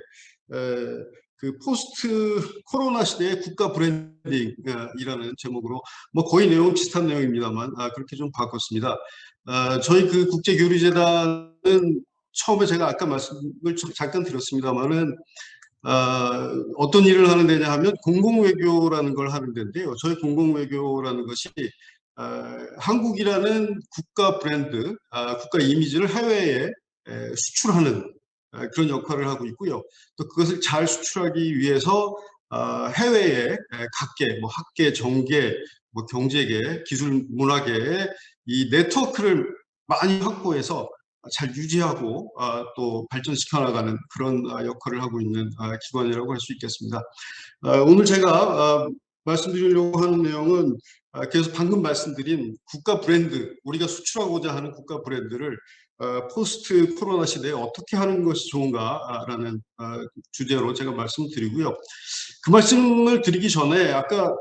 포스트 코로나 시대의 국가 브랜딩이라는 제목으로 뭐 거의 내용 비슷한 내용입니다만 그렇게 좀 바꿨습니다. 저희 국제교류재단은 처음에 제가 아까 말씀을 잠깐 드렸습니다만은 어떤 일을 하는 데냐 하면 공공외교라는 걸 하는 데인데요. 저희 공공외교라는 것이 한국이라는 국가 브랜드, 국가 이미지를 해외에 수출하는 그런 역할을 하고 있고요. 또 그것을 잘 수출하기 위해서 해외에 각계, 뭐 학계, 정계, 뭐 경제계, 기술 문화계의 이 네트워크를 많이 확보해서 잘 유지하고 또 발전시켜 나가는 그런 역할을 하고 있는 기관이라고 할 수 있겠습니다. 오늘 제가 말씀드리려고 하는 내용은 그래서 방금 말씀드린 국가 브랜드, 우리가 수출하고자 하는 국가 브랜드를 포스트 코로나 시대에 어떻게 하는 것이 좋은가라는 주제로 제가 말씀드리고요. 그 말씀을 드리기 전에 아까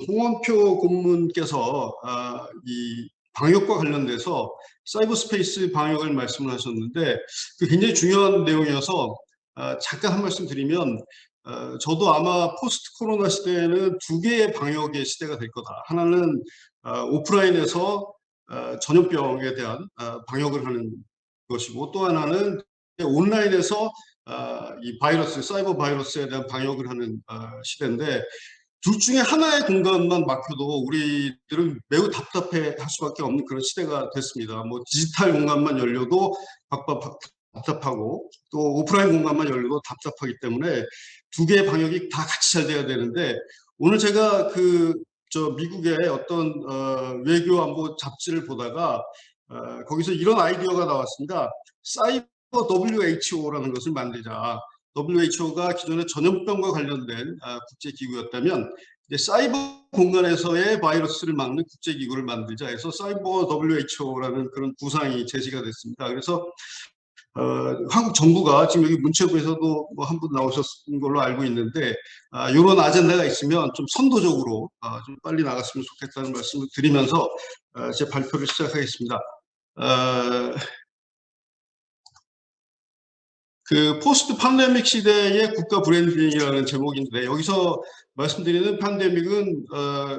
홍원표 고문께서 이 방역과 관련돼서 사이버 스페이스 방역을 말씀을 하셨는데 굉장히 중요한 내용이어서 잠깐 한 말씀 드리면 저도 아마 포스트 코로나 시대에는 두 개의 방역의 시대가 될 거다. 하나는 오프라인에서 전염병에 대한 방역을 하는 것이고 또 하나는 온라인에서 이 바이러스, 사이버 바이러스에 대한 방역을 하는 시대인데 둘 중에 하나의 공간만 막혀도 우리들은 매우 답답해 할 수밖에 없는 그런 시대가 됐습니다. 뭐 디지털 공간만 열려도 답답하고 또 오프라인 공간만 열려도 답답하기 때문에 두 개의 방역이 다 같이 잘 돼야 되는데 오늘 제가 미국의 어떤 외교 안보 잡지를 보다가 거기서 이런 아이디어가 나왔습니다. 사이버 WHO라는 것을 만들자. WHO가 기존에 전염병과 관련된 국제기구였다면 이제 사이버 공간에서의 바이러스를 막는 국제기구를 만들자 해서 사이버 WHO라는 그런 구상이 제시가 됐습니다. 그래서 한국 정부가 지금 여기 문체부에서도 한 분 나오셨는 걸로 알고 있는데 이런 아젠다가 있으면 좀 선도적으로 좀 빨리 나갔으면 좋겠다는 말씀을 드리면서 제 발표를 시작하겠습니다. 그 포스트 팬데믹 시대의 국가 브랜딩이라는 제목인데 여기서 말씀드리는 팬데믹은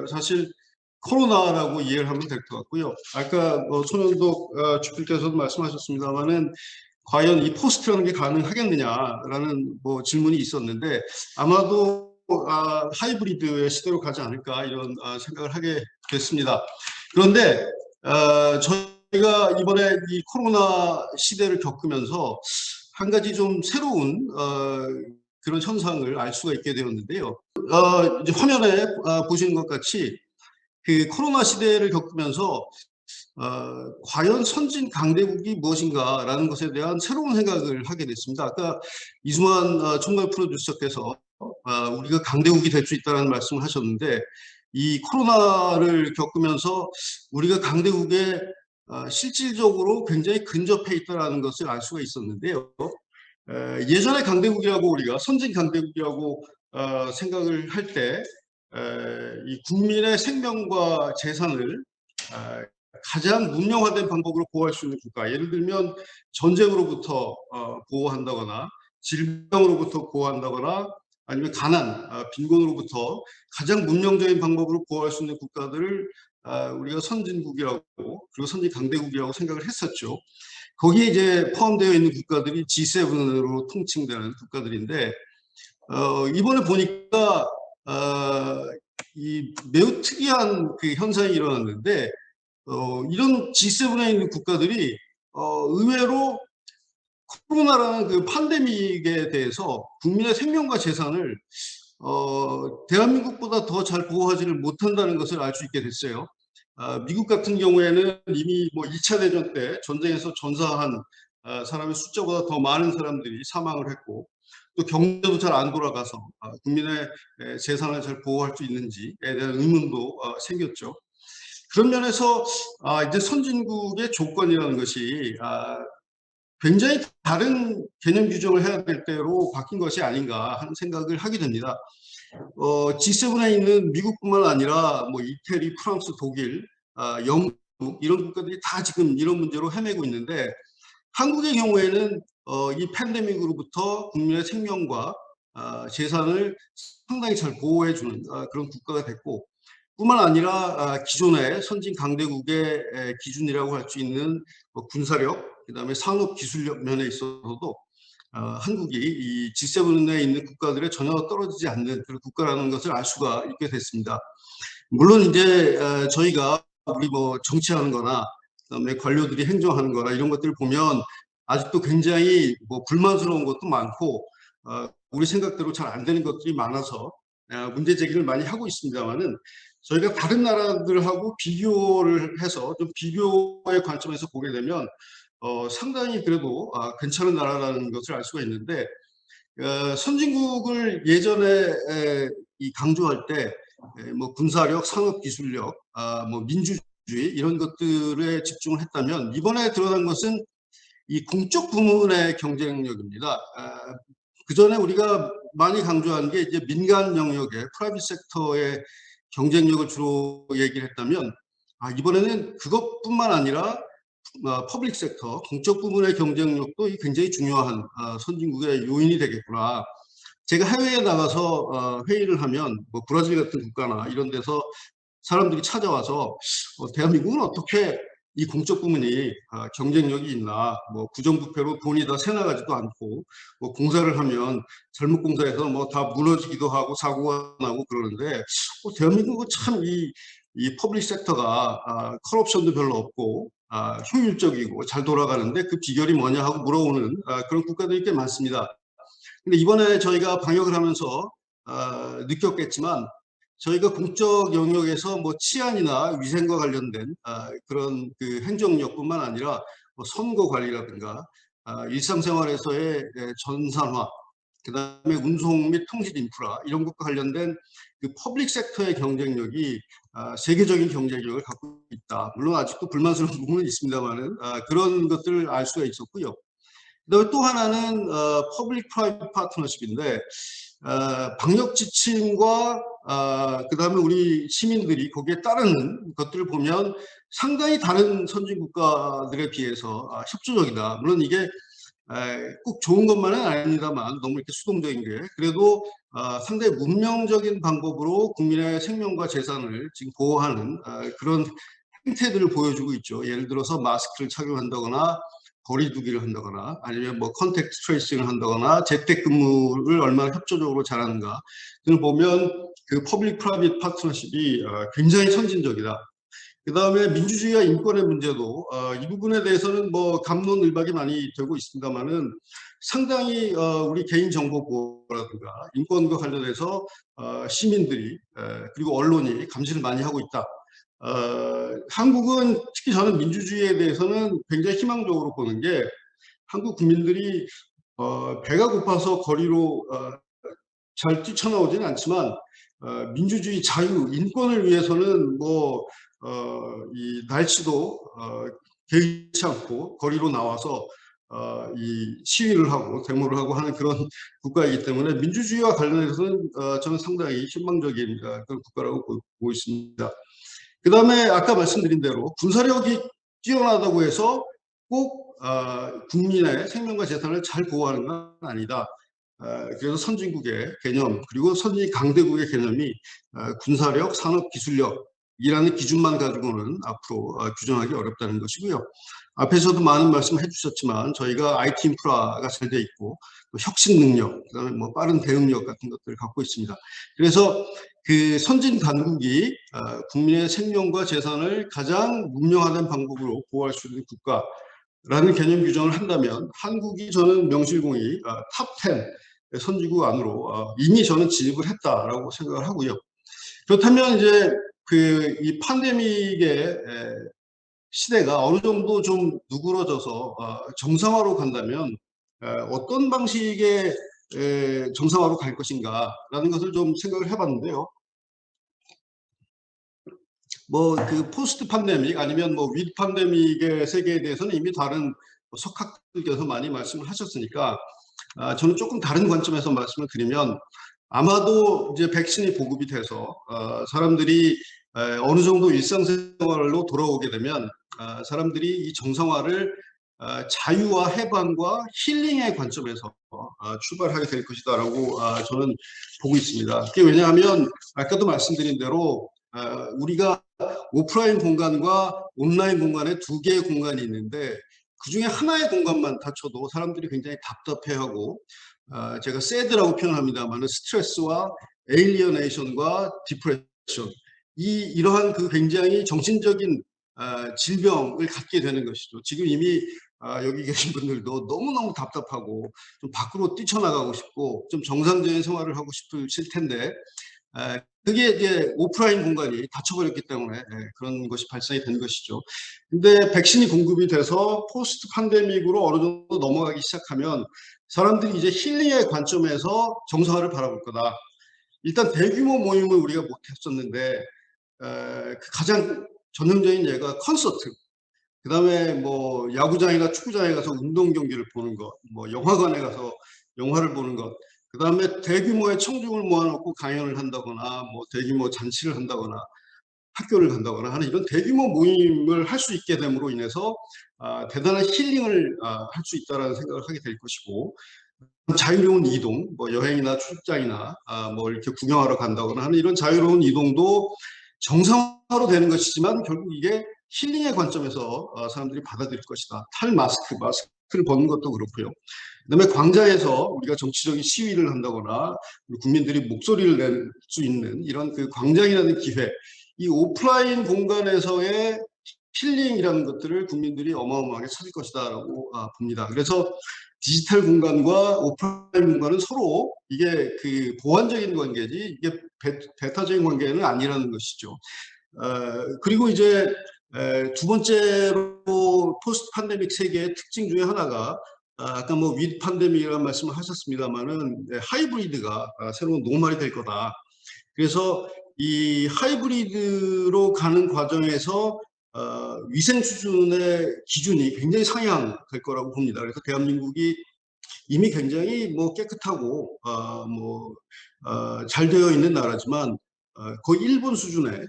사실 코로나라고 이해를 하면 될 것 같고요. 아까 손현독 주필께서도 말씀하셨습니다만은 과연 이 포스트라는 게 가능하겠느냐라는 질문이 있었는데 아마도 하이브리드의 시대로 가지 않을까 이런 생각을 하게 됐습니다. 그런데 저희가 이번에 이 코로나 시대를 겪으면서 한 가지 좀 새로운 그런 현상을 알 수가 있게 되었는데요. 이제 화면에 보시는 것 같이 그 코로나 시대를 겪으면서 과연 선진 강대국이 무엇인가라는 것에 대한 새로운 생각을 하게 됐습니다. 아까 이수만 총괄 프로듀서께서 우리가 강대국이 될 수 있다는 말씀을 하셨는데 이 코로나를 겪으면서 우리가 강대국에 실질적으로 굉장히 근접해 있다는 것을 알 수가 있었는데요. 예전에 강대국이라고 우리가 선진 강대국이라고 생각을 할 때 이 국민의 생명과 재산을 가장 문명화된 방법으로 보호할 수 있는 국가, 예를 들면 전쟁으로부터 보호한다거나 질병으로부터 보호한다거나 아니면 가난, 빈곤으로부터 가장 문명적인 방법으로 보호할 수 있는 국가들을 우리가 선진국이라고 그리고 선진 강대국이라고 생각을 했었죠. 거기에 이제 포함되어 있는 국가들이 G7으로 통칭되는 국가들인데 이번에 보니까 이 매우 특이한 그 현상이 일어났는데 이런 G7에 있는 국가들이 의외로 코로나라는 그 팬데믹에 대해서 국민의 생명과 재산을 대한민국보다 더 잘 보호하지를 못한다는 것을 알 수 있게 됐어요. 미국 같은 경우에는 이미 2차 대전 때 전쟁에서 전사한 사람의 숫자보다 더 많은 사람들이 사망을 했고 또 경제도 잘 안 돌아가서 국민의 재산을 잘 보호할 수 있는지에 대한 의문도 생겼죠. 그런 면에서 이제 선진국의 조건이라는 것이 굉장히 다른 개념 규정을 해야 될 때로 바뀐 것이 아닌가 하는 생각을 하게 됩니다. G7에 있는 미국뿐만 아니라 이태리, 프랑스, 독일, 영국 이런 국가들이 다 지금 이런 문제로 헤매고 있는데 한국의 경우에는 이 팬데믹으로부터 국민의 생명과 재산을 상당히 잘 보호해주는 그런 국가가 됐고 뿐만 아니라 기존의 선진 강대국의 기준이라고 할 수 있는 군사력, 그다음에 산업 기술력 면에 있어서도 한국이 이 G7에 있는 국가들에 전혀 떨어지지 않는 그런 국가라는 것을 알 수가 있게 됐습니다. 물론 이제 저희가 우리 정치하는 거나 그다음에 관료들이 행정하는 거나 이런 것들을 보면 아직도 굉장히 불만스러운 것도 많고 우리 생각대로 잘 안 되는 것들이 많아서 문제 제기를 많이 하고 있습니다만은 저희가 다른 나라들하고 비교를 해서 좀 비교의 관점에서 보게 되면 상당히 그래도 괜찮은 나라라는 것을 알 수가 있는데 선진국을 예전에 강조할 때 군사력, 산업기술력, 민주주의 이런 것들에 집중을 했다면 이번에 드러난 것은 이 공적 부문의 경쟁력입니다. 그 전에 우리가 많이 강조한 게 이제 민간 영역의 프라이빗 섹터의 경쟁력을 주로 얘기를 했다면 이번에는 그것뿐만 아니라 퍼블릭 섹터, 공적 부문의 경쟁력도 굉장히 중요한 선진국의 요인이 되겠구나. 제가 해외에 나가서 회의를 하면 브라질 같은 국가나 이런 데서 사람들이 찾아와서 대한민국은 어떻게 이 공적 부문이 경쟁력이 있나, 부정부패로 돈이 다 새나가지도 않고 공사를 하면 잘못 공사해서 다 무너지기도 하고 사고가 나고 그러는데 대한민국은 참 이 퍼블릭 섹터가 커럽션도 별로 없고 효율적이고 잘 돌아가는데 그 비결이 뭐냐 하고 물어오는 그런 국가들이 꽤 많습니다. 근데 이번에 저희가 방역을 하면서 느꼈겠지만 저희가 공적 영역에서 치안이나 위생과 관련된 그런 그 행정력뿐만 아니라 선거 관리라든가 일상생활에서의 전산화, 그다음에 운송 및 통신 인프라 이런 것과 관련된 그 퍼블릭 섹터의 경쟁력이 세계적인 경쟁력을 갖고 있다. 물론 아직도 불만스러운 부분은 있습니다만은 그런 것들을 알 수가 있었고요. 그다음에 또 하나는 퍼블릭 프라이빗 파트너십인데 방역 지침과 그다음에 우리 시민들이 거기에 따르는 것들을 보면 상당히 다른 선진 국가들에 비해서 협조적이다. 물론 이게 꼭 좋은 것만은 아닙니다만 너무 이렇게 수동적인 게 그래도 상당히 문명적인 방법으로 국민의 생명과 재산을 지금 보호하는 그런 행태들을 보여주고 있죠. 예를 들어서 마스크를 착용한다거나 거리두기를 한다거나 아니면 뭐 컨택트 트레이싱을 한다거나 재택근무를 얼마나 협조적으로 잘하는가 등을 보면 그 퍼블릭 프라이빗 파트너십이 굉장히 선진적이다. 그 다음에 민주주의와 인권의 문제도 이 부분에 대해서는 뭐 갑론을박이 많이 되고 있습니다만은 상당히 우리 개인정보보호라든가 인권과 관련해서 시민들이 그리고 언론이 감시를 많이 하고 있다. 한국은 특히 저는 민주주의에 대해서는 굉장히 희망적으로 보는 게 한국 국민들이 배가 고파서 거리로 잘 뛰쳐나오지는 않지만 민주주의, 자유, 인권을 위해서는 뭐 이 날씨도 개의치 않고 거리로 나와서 이 시위를 하고 데모를 하고 하는 그런 국가이기 때문에 민주주의와 관련해서는 저는 상당히 희망적인 그런 국가라고 보고 있습니다. 그 다음에 아까 말씀드린 대로 군사력이 뛰어나다고 해서 꼭 국민의 생명과 재산을 잘 보호하는 건 아니다. 그래서 선진국의 개념 그리고 선진 강대국의 개념이 군사력, 산업, 기술력이라는 기준만 가지고는 앞으로 규정하기 어렵다는 것이고요. 앞에서도 많은 말씀을 해주셨지만 저희가 IT 인프라가 잘 돼 있고 혁신 능력, 그다음에 뭐 빠른 대응력 같은 것들을 갖고 있습니다. 그래서 그 선진 강국이 국민의 생명과 재산을 가장 문명화된 방법으로 보호할 수 있는 국가라는 개념 규정을 한다면 한국이 저는 명실공히 탑10 선진국 안으로 이미 저는 진입을 했다라고 생각을 하고요. 그렇다면 이제 그 이 팬데믹의 시대가 어느 정도 좀 누그러져서 정상화로 간다면 어떤 방식의 정상화로 갈 것인가라는 것을 좀 생각을 해봤는데요. 뭐 그 포스트 팬데믹 아니면 뭐 윗 팬데믹의 세계에 대해서는 이미 다른 석학들께서 많이 말씀을 하셨으니까 저는 조금 다른 관점에서 말씀을 드리면 아마도 이제 백신이 보급이 돼서 사람들이 어느 정도 일상생활로 돌아오게 되면 사람들이 이 정상화를 자유와 해방과 힐링의 관점에서 출발하게 될 것이다라고 저는 보고 있습니다. 그게 왜냐하면 아까도 말씀드린 대로 우리가 오프라인 공간과 온라인 공간에 두 개의 공간이 있는데 그 중에 하나의 공간만 닫혀도 사람들이 굉장히 답답해하고 제가 새드라고 표현합니다만 스트레스와 에일리어네이션과 디프레션 이러한 그 굉장히 정신적인 질병을 갖게 되는 것이죠. 지금 이미 여기 계신 분들도 너무너무 답답하고 좀 밖으로 뛰쳐나가고 싶고 좀 정상적인 생활을 하고 싶으실 텐데 그게 이제 오프라인 공간이 닫혀버렸기 때문에 그런 것이 발생이 된 것이죠. 근데 백신이 공급이 돼서 포스트 팬데믹으로 어느 정도 넘어가기 시작하면 사람들이 이제 힐링의 관점에서 정상화를 바라볼 거다. 일단 대규모 모임을 우리가 못했었는데 그 가장 전형적인 예가 콘서트, 그 다음에 뭐 야구장이나 축구장에 가서 운동 경기를 보는 것, 뭐 영화관에 가서 영화를 보는 것, 그 다음에 대규모의 청중을 모아놓고 강연을 한다거나 뭐 대규모 잔치를 한다거나 학교를 간다거나 하는 이런 대규모 모임을 할 수 있게 됨으로 인해서 대단한 힐링을 할 수 있다는 생각을 하게 될 것이고 자유로운 이동, 뭐 여행이나 출장이나 뭐 이렇게 구경하러 간다거나 하는 이런 자유로운 이동도 정상화로 되는 것이지만 결국 이게 힐링의 관점에서 사람들이 받아들일 것이다. 마스크를 벗는 것도 그렇고요. 그다음에 광장에서 우리가 정치적인 시위를 한다거나 국민들이 목소리를 낼 수 있는 이런 그 광장이라는 기회, 이 오프라인 공간에서의 힐링이라는 것들을 국민들이 어마어마하게 찾을 것이다라고 봅니다. 그래서 디지털 공간과 오프라인 공간은 서로 이게 그 보완적인 관계지 이게 배타적인 관계는 아니라는 것이죠. 그리고 이제 두 번째로 포스트 팬데믹 세계의 특징 중에 하나가 아까 뭐 윗 팬데믹이라는 말씀을 하셨습니다만은 하이브리드가 새로운 노멀이 될 거다. 그래서 이 하이브리드로 가는 과정에서 위생 수준의 기준이 굉장히 상향될 거라고 봅니다. 그래서 대한민국이 이미 굉장히 뭐 깨끗하고 잘 되어 있는 나라지만 거의 일본 수준의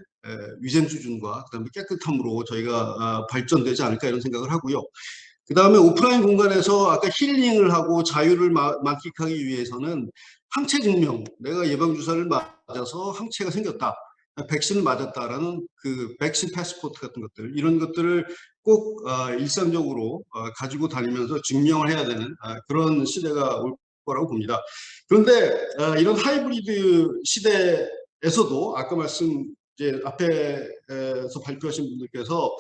위생 수준과 그다음에 깨끗함으로 저희가 발전되지 않을까 이런 생각을 하고요. 그 다음에 오프라인 공간에서 아까 힐링을 하고 자유를 만끽하기 위해서는 항체 증명, 내가 예방주사를 맞아서 항체가 생겼다, 백신을 맞았다라는 그 백신 패스포트 같은 것들, 이런 것들을 꼭 일상적으로 가지고 다니면서 증명을 해야 되는 그런 시대가 올 거라고 봅니다. 그런데 이런 하이브리드 시대에서도 아까 이제 앞에서 발표하신 분들께서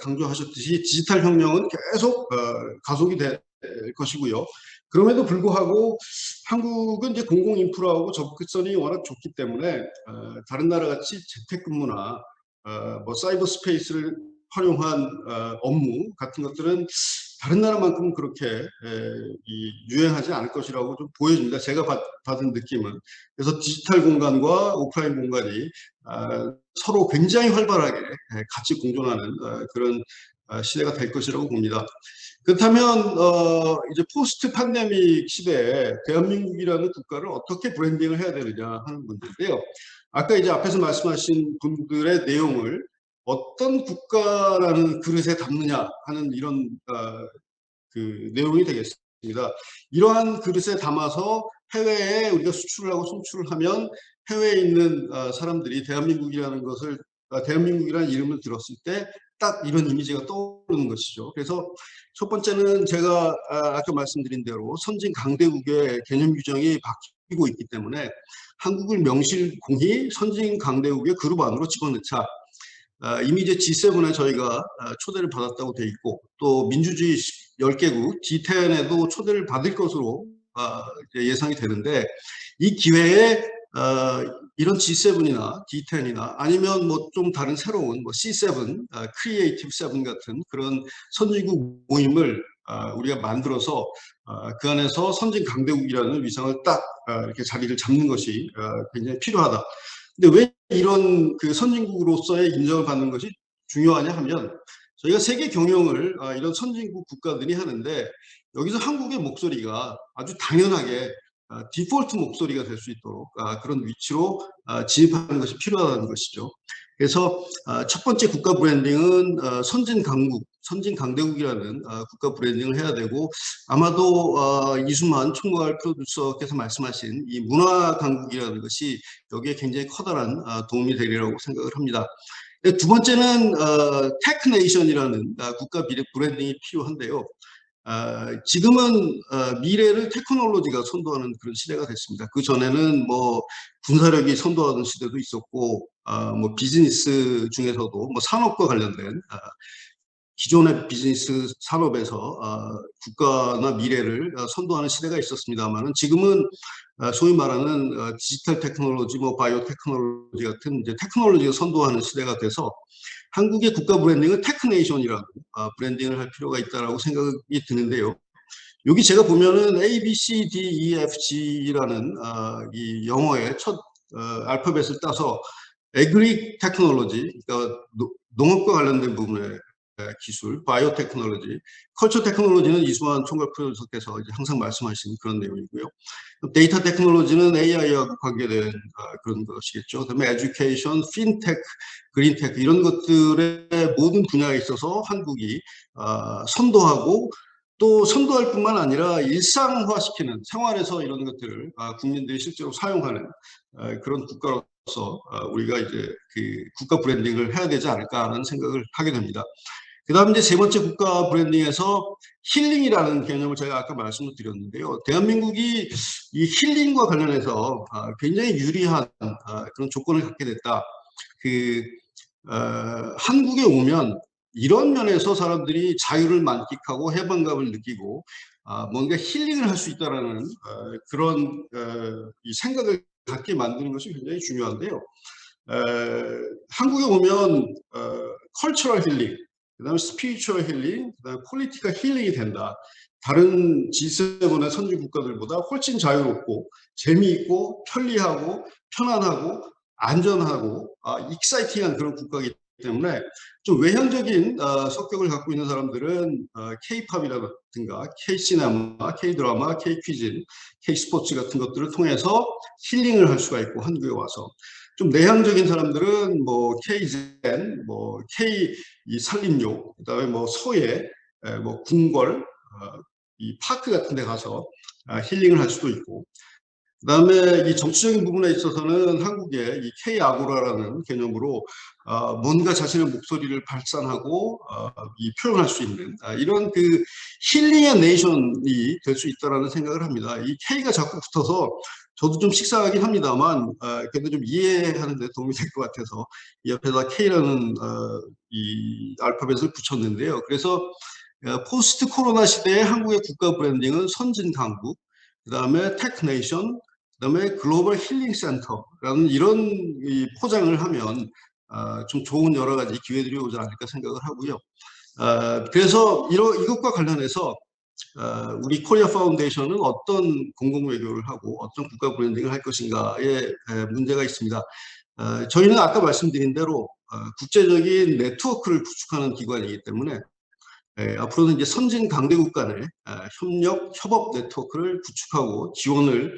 강조하셨듯이 디지털 혁명은 계속 가속이 될 것이고요. 그럼에도 불구하고 한국은 이제 공공 인프라하고 접근성이 워낙 좋기 때문에 다른 나라 같이 재택근무나 뭐 사이버 스페이스를 활용한 업무 같은 것들은 다른 나라만큼 그렇게 유행하지 않을 것이라고 좀 보여집니다. 제가 받은 느낌은. 그래서 디지털 공간과 오프라인 공간이 서로 굉장히 활발하게 같이 공존하는 그런 시대가 될 것이라고 봅니다. 그렇다면 이제 포스트 팬데믹 시대에 대한민국이라는 국가를 어떻게 브랜딩을 해야 되느냐 하는 문제인데요. 아까 이제 앞에서 말씀하신 분들의 내용을 어떤 국가라는 그릇에 담느냐 하는 이런 그 내용이 되겠습니다. 이러한 그릇에 담아서 해외에 우리가 수출을 하고 송출을 하면 해외에 있는 사람들이 대한민국이라는 것을 대한민국이라는 이름을 들었을 때 딱 이런 이미지가 떠오르는 것이죠. 그래서 첫 번째는 제가 아까 말씀드린 대로 선진 강대국의 개념 규정이 바뀌고 있기 때문에 한국을 명실공히 선진 강대국의 그룹 안으로 집어넣자. 이미 이제 G7에 저희가 초대를 받았다고 돼 있고, 또 민주주의 10개국 G10에도 초대를 받을 것으로 예상이 되는데, 이 기회에 이런 G7이나 D10이나 아니면 뭐 좀 다른 새로운 뭐 C7, 크리에이티브 7 같은 그런 선진국 모임을 우리가 만들어서 그 안에서 선진 강대국이라는 위상을 딱 이렇게 자리를 잡는 것이 굉장히 필요하다. 근데 왜 이런 그 선진국으로서의 인정을 받는 것이 중요하냐 하면, 저희가 세계 경영을 이런 선진국 국가들이 하는데 여기서 한국의 목소리가 아주 당연하게 디폴트 목소리가 될 수 있도록 그런 위치로 진입하는 것이 필요하다는 것이죠. 그래서 첫 번째 국가 브랜딩은 선진 강국, 선진 강대국이라는 국가 브랜딩을 해야 되고, 아마도 이수만 총괄 프로듀서께서 말씀하신 이 문화 강국이라는 것이 여기에 굉장히 커다란 도움이 되리라고 생각을 합니다. 두 번째는 테크네이션이라는 국가 브랜딩이 필요한데요. 지금은 미래를 테크놀로지가 선도하는 그런 시대가 됐습니다. 그 전에는 뭐 군사력이 선도하는 시대도 있었고, 뭐 비즈니스 중에서도 뭐 산업과 관련된 기존의 비즈니스 산업에서 국가나 미래를 선도하는 시대가 있었습니다만은, 지금은 소위 말하는 디지털 테크놀로지, 뭐 바이오 테크놀로지 같은 이제 테크놀로지가 선도하는 시대가 돼서 한국의 국가 브랜딩은 테크네이션이라고 브랜딩을 할 필요가 있다라고 생각이 드는데요. 여기 제가 보면은 A, B, C, D, E, F, G라는 이 영어의 첫 알파벳을 따서 에그리 테크놀로지, 그러니까 농업과 관련된 부분의 기술, 바이오 테크놀로지, 컬처 테크놀로지는 이수만 총괄 프로듀서께서 항상 말씀하시는 그런 내용이고요. 데이터 테크놀로지는 AI하고 관계된 그런 것이겠죠. 그다음에 에듀케이션, 핀테크, 그린테크 이런 것들의 모든 분야에 있어서 한국이 선도하고, 또 선도할 뿐만 아니라 일상화시키는, 생활에서 이런 것들을 국민들이 실제로 사용하는 그런 국가로서 우리가 이제 그 국가 브랜딩을 해야 되지 않을까 하는 생각을 하게 됩니다. 그 다음 이제 세 번째 국가 브랜딩에서 힐링이라는 개념을 제가 아까 말씀을 드렸는데요. 대한민국이 이 힐링과 관련해서 굉장히 유리한 그런 조건을 갖게 됐다. 한국에 오면 이런 면에서 사람들이 자유를 만끽하고 해방감을 느끼고 뭔가 힐링을 할 수 있다라는 그런 이 생각을 갖게 만드는 것이 굉장히 중요한데요. 한국에 오면 컬처럴 힐링, 그다음에 스피리추얼 힐링, 그다음에 폴리티컬 힐링이 된다. 다른 G7의 선진 국가들보다 훨씬 자유롭고 재미있고 편리하고 편안하고 안전하고 익사이팅한 그런 국가이기 때문에 좀 외향적인 성격을 갖고 있는 사람들은 K-팝이라든가 K-시네마, K-드라마, K-퀴즈, K-스포츠 같은 것들을 통해서 힐링을 할 수가 있고, 한국에 와서 좀 내향적인 사람들은 뭐 K-젠, 뭐 K 이 산림욕, 그다음에 뭐 서예, 뭐 궁궐, 이 파크 같은 데 가서 힐링을 할 수도 있고, 그다음에 이 정치적인 부분에 있어서는 한국의 이 K-아고라라는 개념으로 뭔가 자신의 목소리를 발산하고 이 표현할 수 있는 이런 그 힐링의 네이션이 될 수 있다라는 생각을 합니다. 이 K가 자꾸 붙어서 저도 좀 식상하긴 합니다만 그래도 좀 이해하는 데 도움이 될 것 같아서 이 옆에다 K라는 이 알파벳을 붙였는데요. 그래서 포스트 코로나 시대의 한국의 국가 브랜딩은 선진 강국, 그다음에 테크네이션, 그다음에 글로벌 힐링 센터라는 이런 이 포장을 하면 좀 좋은 여러 가지 기회들이 오지 않을까 생각을 하고요. 그래서 이것과 관련해서 우리 코리아 파운데이션은 어떤 공공외교를 하고 어떤 국가 브랜딩을 할 것인가에 문제가 있습니다. 저희는 아까 말씀드린 대로 국제적인 네트워크를 구축하는 기관이기 때문에 앞으로는 이제 선진 강대국 간의 협력, 협업 네트워크를 구축하고 지원을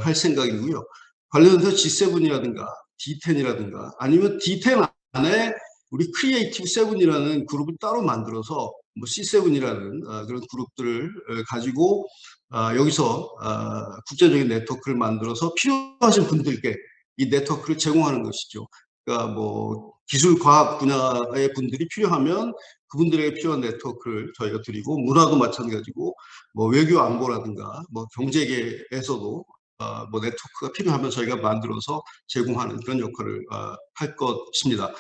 할 생각이고요. 관련해서 G7이라든가 D10이라든가 아니면 D10 안에 우리 크리에이티브 세븐이라는 그룹을 따로 만들어서 뭐 C7이라는 그런 그룹들을 가지고 여기서 국제적인 네트워크를 만들어서 필요하신 분들께 이 네트워크를 제공하는 것이죠. 그러니까 뭐 기술 과학 분야의 분들이 필요하면 그분들에게 필요한 네트워크를 저희가 드리고, 문화도 마찬가지고 뭐 외교 안보라든가 뭐 경제계에서도 뭐 네트워크가 필요하면 저희가 만들어서 제공하는 그런 역할을 할 것입니다.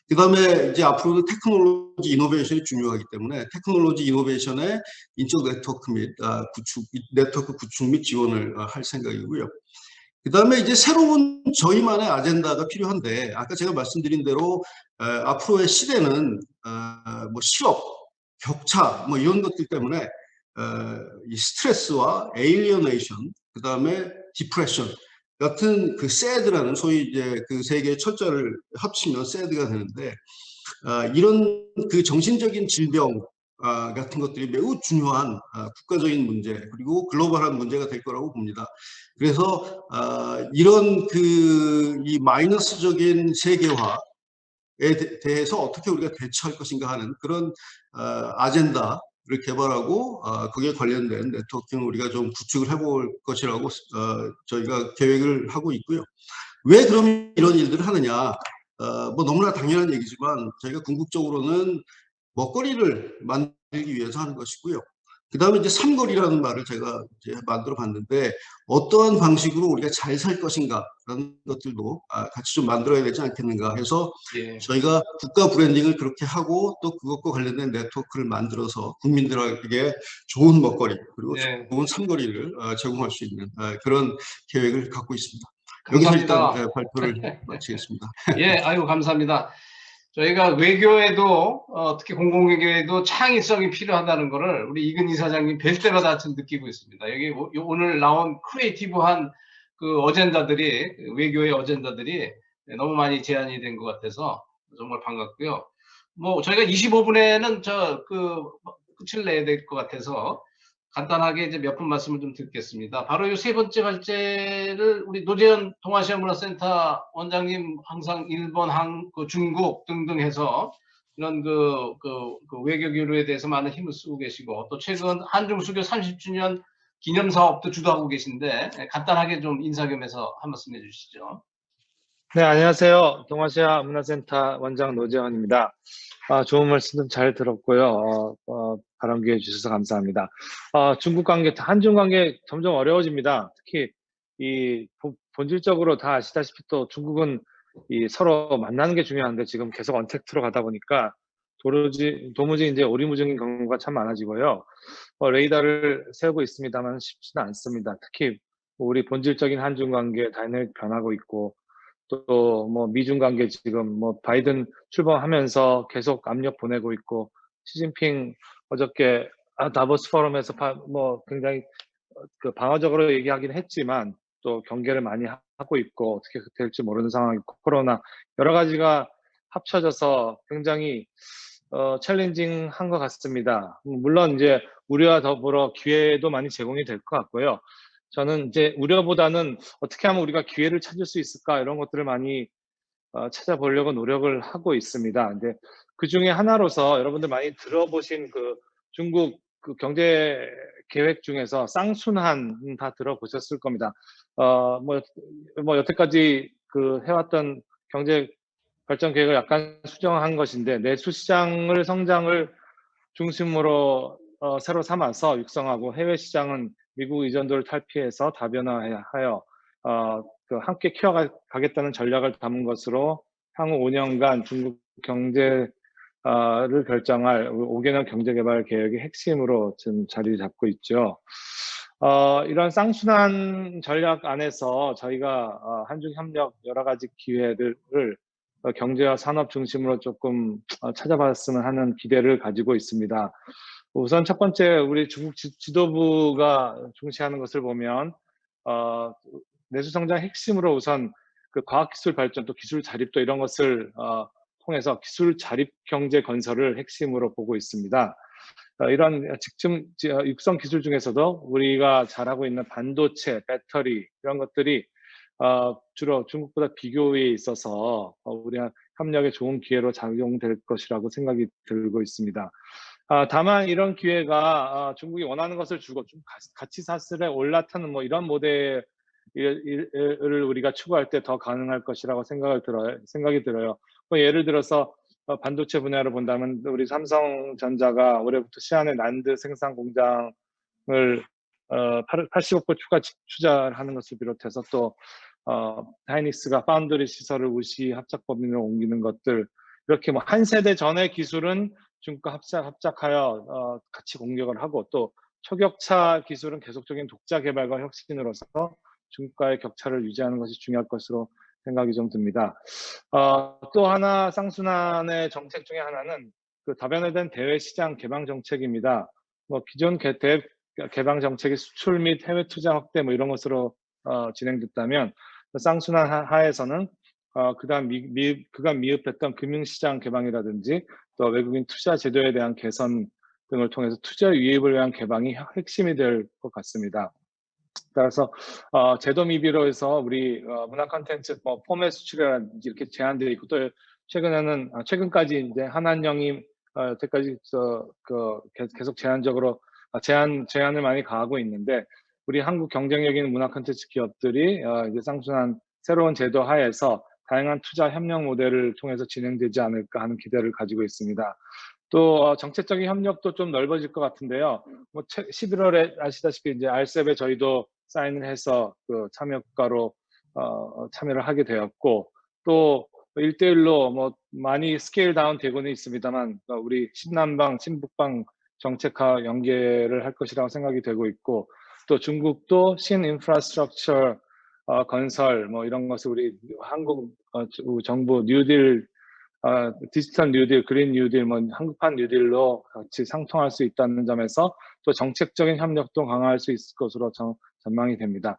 그 다음에 이제 앞으로는 테크놀로지 이노베이션이 중요하기 때문에 테크놀로지 이노베이션의 인적 네트워크 및 네트워크 구축 및 지원을 할 생각이고요. 그 다음에 이제 새로운 저희만의 아젠다가 필요한데, 아까 제가 말씀드린 대로 앞으로의 시대는 뭐 실업, 격차 뭐 이런 것들 때문에 이 스트레스와 에일리어네이션, 그 다음에 디프레션 같은 그 새드라는 소위 이제 그 세 개의 철자를 합치면 새드가 되는데, 이런 그 정신적인 질병 같은 것들이 매우 중요한 국가적인 문제 그리고 글로벌한 문제가 될 거라고 봅니다. 그래서 이런 그 이 마이너스적인 세계화에 대해서 어떻게 우리가 대처할 것인가 하는 그런 아젠다를 개발하고 거기에 관련된 네트워킹을 우리가 좀 구축을 해볼 것이라고 저희가 계획을 하고 있고요. 왜 그럼 이런 일들을 하느냐? 뭐 너무나 당연한 얘기지만 저희가 궁극적으로는 먹거리를 만들기 위해서 하는 것이고요. 그 다음에 이제 삼거리라는 말을 제가 이제 만들어 봤는데, 어떠한 방식으로 우리가 잘 살 것인가라는 것들도 같이 좀 만들어야 되지 않겠는가 해서 저희가 국가 브랜딩을 그렇게 하고 또 그것과 관련된 네트워크를 만들어서 국민들에게 좋은 먹거리 그리고 좋은 삼거리를 제공할 수 있는 그런 계획을 갖고 있습니다. 여기서 일단 발표를 마치겠습니다. 예, 아유, 감사합니다. 저희가 외교에도 특히 공공외교에도 창의성이 필요하다는 것을 우리 이근 이사장님 뵐 때마다 좀 느끼고 있습니다. 여기 오늘 나온 크리에이티브한 그 어젠다들이, 외교의 어젠다들이 너무 많이 제안이 된 것 같아서 정말 반갑고요. 뭐 저희가 25분에는 끝을 내야 될 것 같아서 간단하게 이제 몇 분 말씀을 좀 듣겠습니다. 바로 이 세 번째 발제를 우리 노재현 동아시아문화센터 원장님 항상 일본, 중국 등등 해서 이런 그 외교 교류에 대해서 많은 힘을 쓰고 계시고, 또 최근 한중수교 30주년 기념 사업도 주도하고 계신데 간단하게 좀 인사 겸해서 한 말씀 해주시죠. 네, 안녕하세요. 동아시아 문화센터 원장 노재현입니다. 좋은 말씀 잘 들었고요. 발언 기회 주셔서 감사합니다. 중국 관계, 한중 관계 점점 어려워집니다. 특히 이 본질적으로 다 아시다시피 또 중국은 이 서로 만나는 게 중요한데 지금 계속 언택트로 가다 보니까 도무지 이제 오리무중인 경우가 참 많아지고요. 레이더를 세우고 있습니다만 쉽지는 않습니다. 특히 우리 본질적인 한중 관계 다이내믹 변하고 있고, 또 뭐 미중 관계 지금 뭐 바이든 출범하면서 계속 압력 보내고 있고, 시진핑 어저께 다보스 포럼에서 뭐 굉장히 그 방어적으로 얘기하긴 했지만 또 경계를 많이 하고 있고, 어떻게 될지 모르는 상황이고, 코로나 여러 가지가 합쳐져서 굉장히 챌린징한 것 같습니다. 물론 이제 우려와 더불어 기회도 많이 제공이 될 것 같고요. 저는 이제 우려보다는 어떻게 하면 우리가 기회를 찾을 수 있을까, 이런 것들을 많이 찾아보려고 노력을 하고 있습니다. 근데 그 중에 하나로서 여러분들 많이 들어보신 그 중국 그 경제 계획 중에서 쌍순환 다 들어보셨을 겁니다. 뭐 여태까지 그 해왔던 경제 발전 계획을 약간 수정한 것인데 내수 시장을 성장을 중심으로 새로 삼아서 육성하고 해외 시장은 미국 의존도를 탈피해서 다변화하여 그 함께 키워가겠다는 전략을 담은 것으로 향후 5년간 중국 경제를 결정할 5개년 경제개발 계획의 핵심으로 지금 자리 잡고 있죠. 이런 쌍순환 전략 안에서 저희가 한중협력 여러 가지 기회들을 경제와 산업 중심으로 조금 찾아봤으면 하는 기대를 가지고 있습니다. 우선 첫 번째 우리 중국 지도부가 중시하는 것을 보면 내수성장 핵심으로 우선 그 과학기술 발전 또 기술 자립도 이런 것을 통해서 기술 자립 경제 건설을 핵심으로 보고 있습니다. 이런 육성 기술 중에서도 우리가 잘하고 있는 반도체, 배터리 이런 것들이 주로 중국보다 비교에 있어서 우리가 협력에 좋은 기회로 작용될 것이라고 생각이 들고 있습니다. 다만 이런 기회가 중국이 원하는 것을 주고 좀 가치 사슬에 올라타는 뭐 이런 모델을 우리가 추구할 때 더 가능할 것이라고 생각이 들어요. 뭐 예를 들어서 반도체 분야를 본다면 우리 삼성전자가 올해부터 시안에 난드 생산 공장을 80억 추가 투자하는 것을 비롯해서 또 하이닉스가 파운드리 시설을 우시 합작법인으로 옮기는 것들 이렇게 뭐 한 세대 전의 기술은 중국과 합작하여 같이 공격을 하고 또 초격차 기술은 계속적인 독자 개발과 혁신으로서 중국과의 격차를 유지하는 것이 중요할 것으로 생각이 좀 듭니다. 또 하나 쌍순환의 정책 중에 하나는 그 다변화된 대외 시장 개방 정책입니다. 뭐 기존 개방 정책이 수출 및 해외 투자 확대 뭐 이런 것으로 진행됐다면 쌍순환 하에서는 그간 미흡했던 금융시장 개방이라든지 또 외국인 투자 제도에 대한 개선 등을 통해서 투자 유입을 위한 개방이 핵심이 될 것 같습니다. 따라서 제도 미비로 해서 우리 문화 콘텐츠 뭐 포맷 수출이라든지 이렇게 제한되어 있고 또 최근까지 이제 한한령이 여태까지 계속 제한적으로 제한을 많이 가하고 있는데 우리 한국 경쟁력 있는 문화 콘텐츠 기업들이 이제 쌍순환 새로운 제도 하에서 다양한 투자 협력 모델을 통해서 진행되지 않을까 하는 기대를 가지고 있습니다. 또 정책적인 협력도 좀 넓어질 것 같은데요. 뭐 11월에 아시다시피 이제 RCEP에 저희도 사인을 해서 그 참여국가로 참여를 하게 되었고 또 1대1로 뭐 많이 스케일 다운 되고는 있습니다만 우리 신남방, 신북방 정책화 연계를 할 것이라고 생각이 되고 있고 또 중국도 신인프라스트럭처 건설 뭐 이런 것을 우리 한국 정부 뉴딜 디지털 뉴딜, 그린 뉴딜, 뭐 한국판 뉴딜로 같이 상통할 수 있다는 점에서 또 정책적인 협력도 강화할 수 있을 것으로 전망이 됩니다.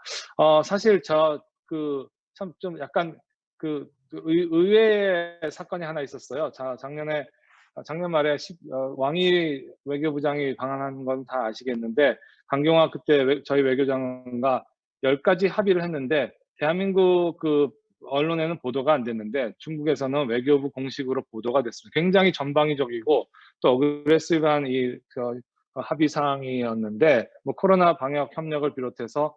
사실 참 좀 약간 의외의 사건이 하나 있었어요. 작년 말에 왕이 외교부장이 방한한 건 다 아시겠는데 강경화 그때 저희 외교장관과 10가지 합의를 했는데 대한민국 언론에는 보도가 안 됐는데 중국에서는 외교부 공식으로 보도가 됐습니다. 굉장히 전방위적이고 또 어그레시브한 합의 사항이었는데 뭐 코로나 방역 협력을 비롯해서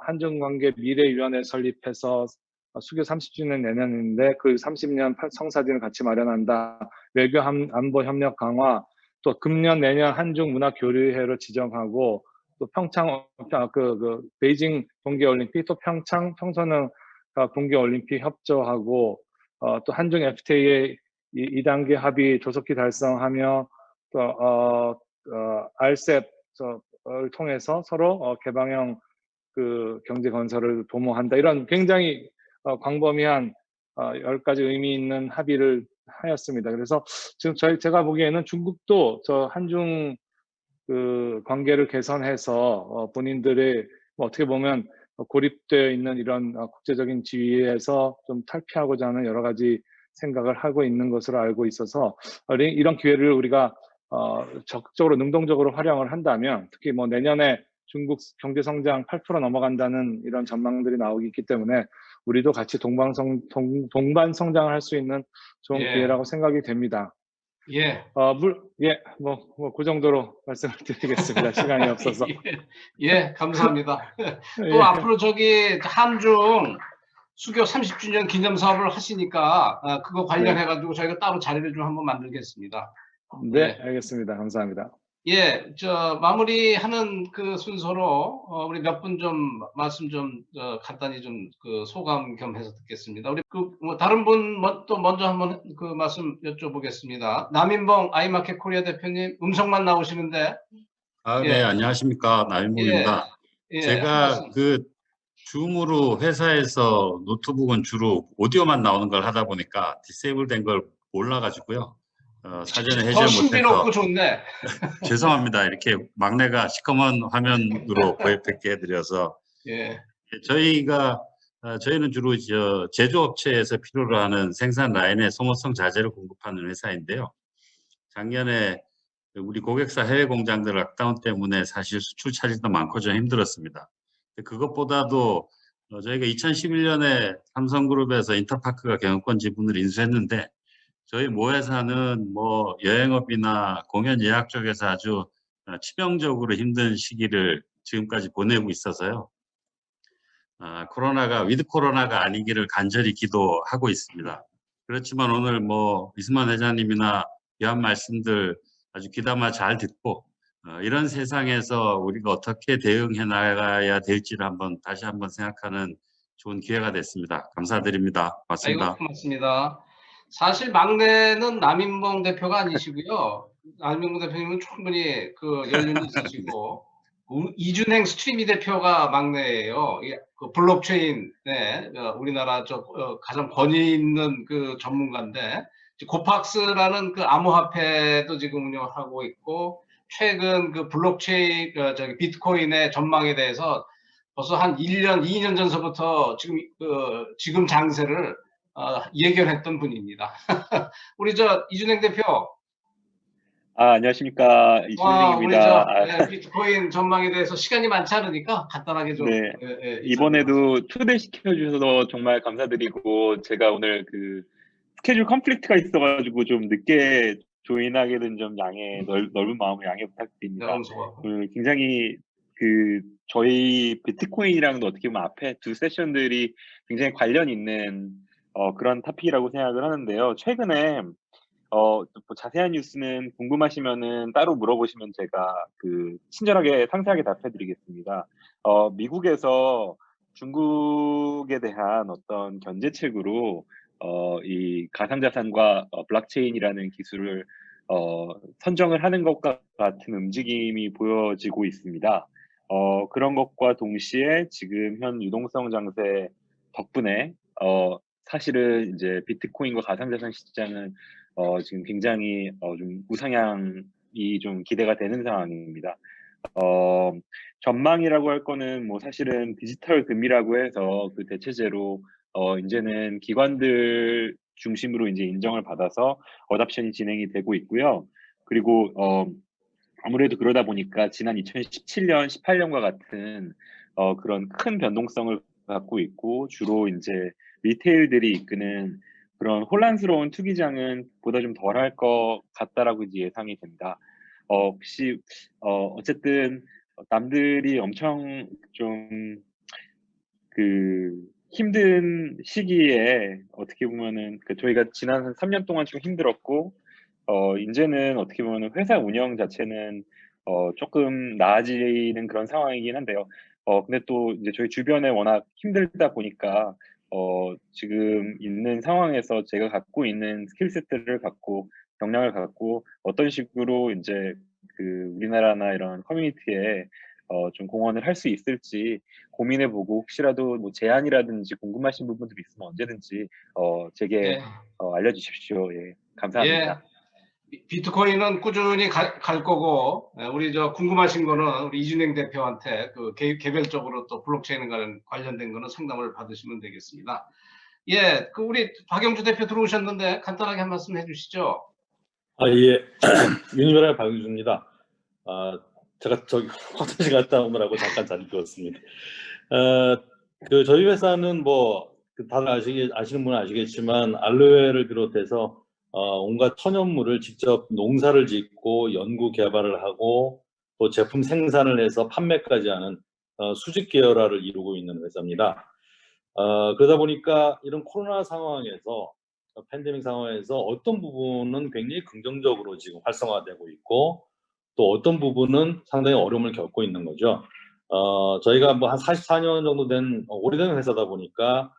한중관계 미래위원회 설립해서 수교 30주년 내년인데 그 30년 성사진을 같이 마련한다. 외교 안보 협력 강화, 또 금년 내년 한중 문화 교류회로 지정하고 또 평창 베이징 동계올림픽 또 평창 청소년 동계올림픽 협조하고 또 한중 FTA의 2단계 합의 조속히 달성하며 또 RCEP을 통해서 서로 개방형 경제 건설을 도모한다. 이런 굉장히 광범위한 10가지 의미 있는 합의를 하였습니다. 그래서 지금 제가 보기에는 중국도 한중 관계를 개선해서 본인들의 어떻게 보면 고립되어 있는 이런 국제적인 지위에서 좀 탈피하고자 하는 여러 가지 생각을 하고 있는 것으로 알고 있어서 이런 기회를 우리가 적극적으로 능동적으로 활용을 한다면 특히 뭐 내년에 중국 경제 성장 8% 넘어간다는 이런 전망들이 나오기 있기 때문에 우리도 같이 동반 성장을 할 수 있는 좋은 기회라고 생각이 됩니다. 예. 그 정도로 말씀을 드리겠습니다. 시간이 없어서. 예, 감사합니다. 또 예. 앞으로 저기 한중 수교 30주년 기념 사업을 하시니까 그거 관련해 가지고 저희가 따로 자리를 좀 한번 만들겠습니다. 네, 알겠습니다. 감사합니다. 예, 마무리하는 그 순서로 우리 몇 분 좀 말씀 좀 간단히 좀 그 소감 겸해서 듣겠습니다. 우리 뭐 다른 분 또 먼저 한번 그 말씀 여쭤보겠습니다. 남인봉 아이마켓 코리아 대표님 음성만 나오시는데. 네, 안녕하십니까. 남인봉입니다. 예, 제가 그 줌으로 회사에서 노트북은 주로 오디오만 나오는 걸 하다 보니까 디세이블 된 걸 몰라가지고요. 사전에 해제 더 신비롭고 못해서 좋네. 죄송합니다. 이렇게 막내가 시커먼 화면으로 뵙게 해드려서. 예. 저희는 주로 제조업체에서 필요로 하는 생산 라인에 소모성 자재를 공급하는 회사인데요. 작년에 우리 고객사 해외 공장들 락다운 때문에 사실 수출 차질도 많고 좀 힘들었습니다. 그것보다도 저희가 2011년에 삼성그룹에서 인터파크가 경영권 지분을 인수했는데 저희 모회사는 뭐 여행업이나 공연 예약 쪽에서 아주 치명적으로 힘든 시기를 지금까지 보내고 있어서요. 코로나가 위드 코로나가 아니기를 간절히 기도하고 있습니다. 그렇지만 오늘 뭐 이승만 회장님이나 귀한 말씀들 아주 귀담아 잘 듣고 이런 세상에서 우리가 어떻게 대응해 나가야 될지를 다시 한번 생각하는 좋은 기회가 됐습니다. 감사드립니다. 고맙습니다. 아이고, 고맙습니다. 사실 막내는 남인봉 대표가 아니시고요. 남인봉 대표님은 충분히 그 연륜이 있으시고 이준행 스트리미 대표가 막내예요. 그 블록체인, 우리나라 가장 권위 있는 그 전문가인데 고팍스라는 그 암호화폐도 지금 운영하고 있고 최근 그 블록체인 비트코인의 전망에 대해서 벌써 한 1년, 2년 전서부터 지금 장세를 예견했던 분입니다. 우리 이준행 대표. 안녕하십니까. 이준행입니다. 우리 비트코인 전망에 대해서 시간이 많지 않으니까 간단하게 좀. 네. 이번에도 초대시켜 주셔서 정말 감사드리고 제가 오늘 그 스케줄 컨플릭트가 있어가지고 좀 늦게 조인하게 된 점 넓은 마음을 양해 부탁드립니다. 굉장히 저희 비트코인이랑도 어떻게 보면 앞에 두 세션들이 굉장히 관련 있는 그런 토픽이라고 생각을 하는데요. 최근에 뭐 자세한 뉴스는 궁금하시면은 따로 물어보시면 제가 친절하게 상세하게 답해드리겠습니다. 미국에서 중국에 대한 어떤 견제책으로 이 가상자산과 블록체인이라는 기술을 선정을 하는 것과 같은 움직임이 보여지고 있습니다. 그런 것과 동시에 지금 현 유동성 장세 덕분에 사실은 이제 비트코인과 가상자산 시장은 지금 굉장히 좀 우상향이 좀 기대가 되는 상황입니다. 전망이라고 할 거는 뭐 사실은 디지털 금이라고 해서 그 대체제로 이제는 기관들 중심으로 이제 인정을 받아서 어답션이 진행이 되고 있고요. 그리고 아무래도 그러다 보니까 지난 2017년, 18년과 같은 그런 큰 변동성을 갖고 있고 주로 이제 리테일들이 이끄는 그런 혼란스러운 투기장은 보다 좀 덜할 것 같다라고 이제 예상이 됩니다. 혹시 어쨌든 남들이 엄청 좀 힘든 시기에 어떻게 보면은 저희가 지난 한 3년 동안 좀 힘들었고 이제는 어떻게 보면은 회사 운영 자체는 조금 나아지는 그런 상황이긴 한데요. 근데 또 이제 저희 주변에 워낙 힘들다 보니까 지금 있는 상황에서 제가 갖고 있는 스킬셋들을 갖고 역량을 갖고 어떤 식으로 이제 우리나라나 이런 커뮤니티에 좀 공헌을 할 수 있을지 고민해보고 혹시라도 뭐 제안이라든지 궁금하신 부분들이 있으면 언제든지 제게 알려주십시오. 예, 감사합니다. 비트코인은 꾸준히 갈 거고 우리 궁금하신 거는 우리 이준행 대표한테 개별적으로 또 블록체인 관련된 거는 상담을 받으시면 되겠습니다. 예, 우리 박영주 대표 들어오셨는데 간단하게 한 말씀 해주시죠. 예, 유니버럴 박영주입니다. 제가 화장실 갔다 오느라고 잠깐 자리 비웠습니다. 저희 회사는 뭐 다들 아시는 분은 아시겠지만 알로에를 비롯해서 온갖 천연물을 직접 농사를 짓고 연구 개발을 하고 또 제품 생산을 해서 판매까지 하는 수직 계열화를 이루고 있는 회사입니다. 그러다 보니까 이런 코로나 상황에서 팬데믹 상황에서 어떤 부분은 굉장히 긍정적으로 지금 활성화되고 있고 또 어떤 부분은 상당히 어려움을 겪고 있는 거죠. 저희가 뭐 한 44년 정도 된 오래된 회사다 보니까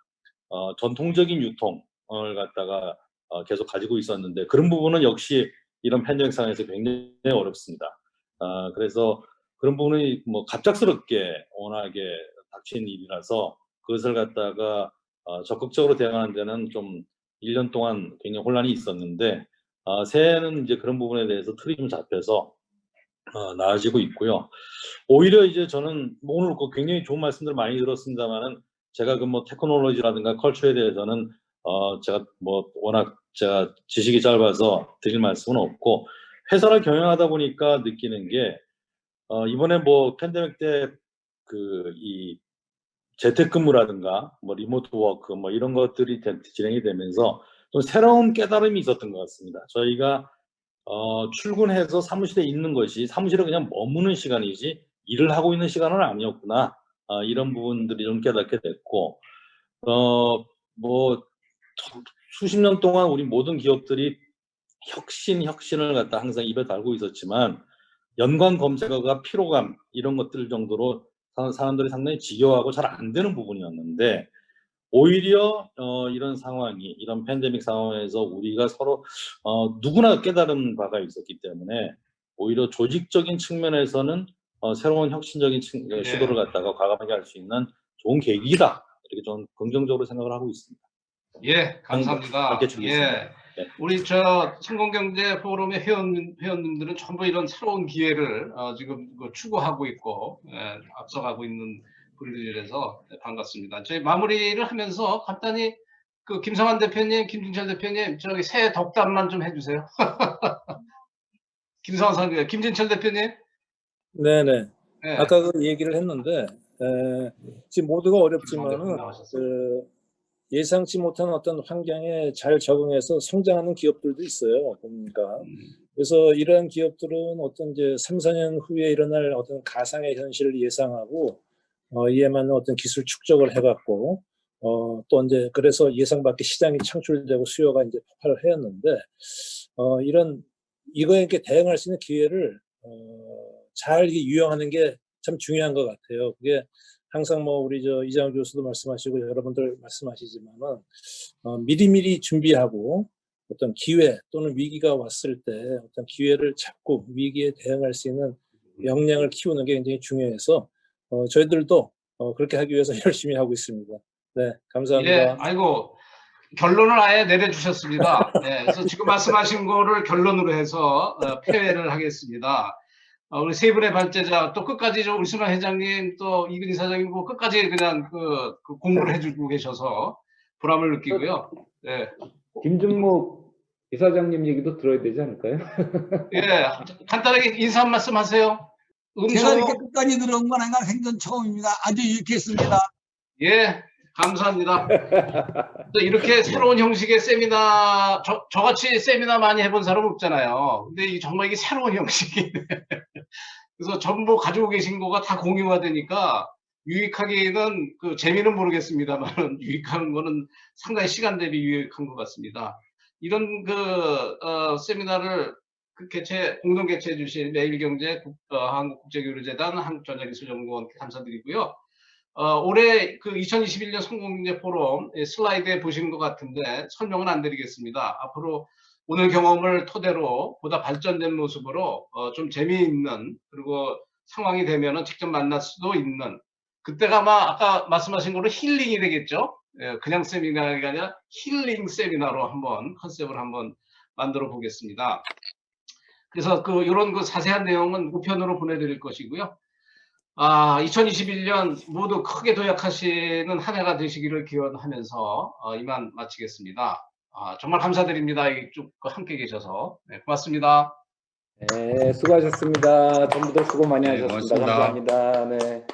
전통적인 유통을 갖다가 계속 가지고 있었는데 그런 부분은 역시 이런 팬데믹 상황에서 굉장히 어렵습니다. 그래서 그런 부분이 뭐 갑작스럽게 워낙에 닥친 일이라서 그것을 갖다가 적극적으로 대응하는 데는 좀 1년 동안 굉장히 혼란이 있었는데 새해에는 이제 그런 부분에 대해서 틀이 좀 잡혀서 나아지고 있고요. 오히려 이제 저는 오늘 굉장히 좋은 말씀들 많이 들었습니다만은 제가 그 뭐 테크놀로지라든가 컬처에 대해서는 제가 뭐 워낙 제가 지식이 짧아서 드릴 말씀은 없고 회사를 경영하다 보니까 느끼는 게 이번에 뭐 팬데믹 때 그 이 재택근무라든가 뭐 리모트 워크 뭐 이런 것들이 진행이 되면서 좀 새로운 깨달음이 있었던 것 같습니다. 저희가 출근해서 사무실에 있는 것이 사무실에 그냥 머무는 시간이지 일을 하고 있는 시간은 아니었구나. 이런 부분들이 좀 깨닫게 됐고 뭐 수십 년 동안 우리 모든 기업들이 혁신을 갖다 항상 입에 달고 있었지만 연관 검색어가 피로감 이런 것들 정도로 사람들이 상당히 지겨워하고 잘 안 되는 부분이었는데 오히려 이런 상황이 이런 팬데믹 상황에서 우리가 서로 누구나 깨달은 바가 있었기 때문에 오히려 조직적인 측면에서는 새로운 혁신적인 시도를 갖다가 과감하게 할 수 있는 좋은 계기다 이렇게 저는 긍정적으로 생각을 하고 있습니다. 예, 감사합니다. 예, 네. 우리 저 성공경제 포럼의 회원님들은 전부 이런 새로운 기회를 지금 추구하고 있고 앞서가고 있는 분들이라서 반갑습니다. 저희 마무리를 하면서 간단히 그 김성환 대표님, 김진철 대표님 저기 새해 덕담만 좀 해주세요. 김성환 상대, 김진철 대표님. 네네. 네. 아까 그 얘기를 했는데 지금 모두가 어렵지만은 예상치 못한 어떤 환경에 잘 적응해서 성장하는 기업들도 있어요. 보니까. 그래서 이러한 기업들은 어떤 이제 3, 4년 후에 일어날 어떤 가상의 현실을 예상하고 이에 맞는 어떤 기술 축적을 해갖고 또 이제 그래서 예상 밖의 시장이 창출되고 수요가 이제 폭발을 했는데 이거에 대응할 수 있는 기회를 잘 유용하는 게 참 중요한 것 같아요. 그게 항상 뭐 우리 이장우 교수도 말씀하시고 여러분들 말씀하시지만은 미리미리 준비하고 어떤 기회 또는 위기가 왔을 때 어떤 기회를 잡고 위기에 대응할 수 있는 역량을 키우는 게 굉장히 중요해서 저희들도 그렇게 하기 위해서 열심히 하고 있습니다. 네, 감사합니다. 예, 아이고 결론을 아예 내려주셨습니다. 네, 그래서 지금 말씀하신 거를 결론으로 해서 폐회를 하겠습니다. 우리 세 분의 발제자 또 끝까지 우리 수만 회장님 또 이근희 사장님 끝까지 그냥 그 공부를 해주고 계셔서 보람을 느끼고요. 네. 김준목 이사장님 얘기도 들어야 되지 않을까요? 예, 간단하게 인사 한 말씀 하세요. 제가 이렇게 끝까지 들어온 건 아니라 생전 처음입니다. 아주 유익했습니다. 예, 감사합니다. 이렇게 새로운 형식의 세미나, 저같이 세미나 많이 해본 사람 없잖아요. 근데 정말 이게 새로운 형식이네. 그래서 전부 가지고 계신 거가 다 공유화되니까 유익하기는 재미는 모르겠습니다만 유익한 거는 상당히 시간 대비 유익한 것 같습니다. 이런 세미나를 공동 개최해 주신 매일경제 한국국제교류재단 한국전자기술연구원께 감사드리고요. 올해 2021년 성공경제 포럼 슬라이드에 보시는 것 같은데 설명은 안 드리겠습니다. 앞으로 오늘 경험을 토대로 보다 발전된 모습으로 좀 재미있는 그리고 상황이 되면은 직접 만날 수도 있는 그때가 아마 아까 말씀하신 거로 힐링이 되겠죠. 그냥 세미나가 아니라 힐링 세미나로 한번 컨셉을 한번 만들어 보겠습니다. 그래서 이런 자세한 내용은 우편으로 보내드릴 것이고요. 2021년 모두 크게 도약하시는 한 해가 되시기를 기원하면서 이만 마치겠습니다. 정말 감사드립니다. 쭉 함께 계셔서. 네, 고맙습니다. 네, 수고하셨습니다. 전부들 수고 많이 네, 하셨습니다. 고맙습니다. 감사합니다. 네.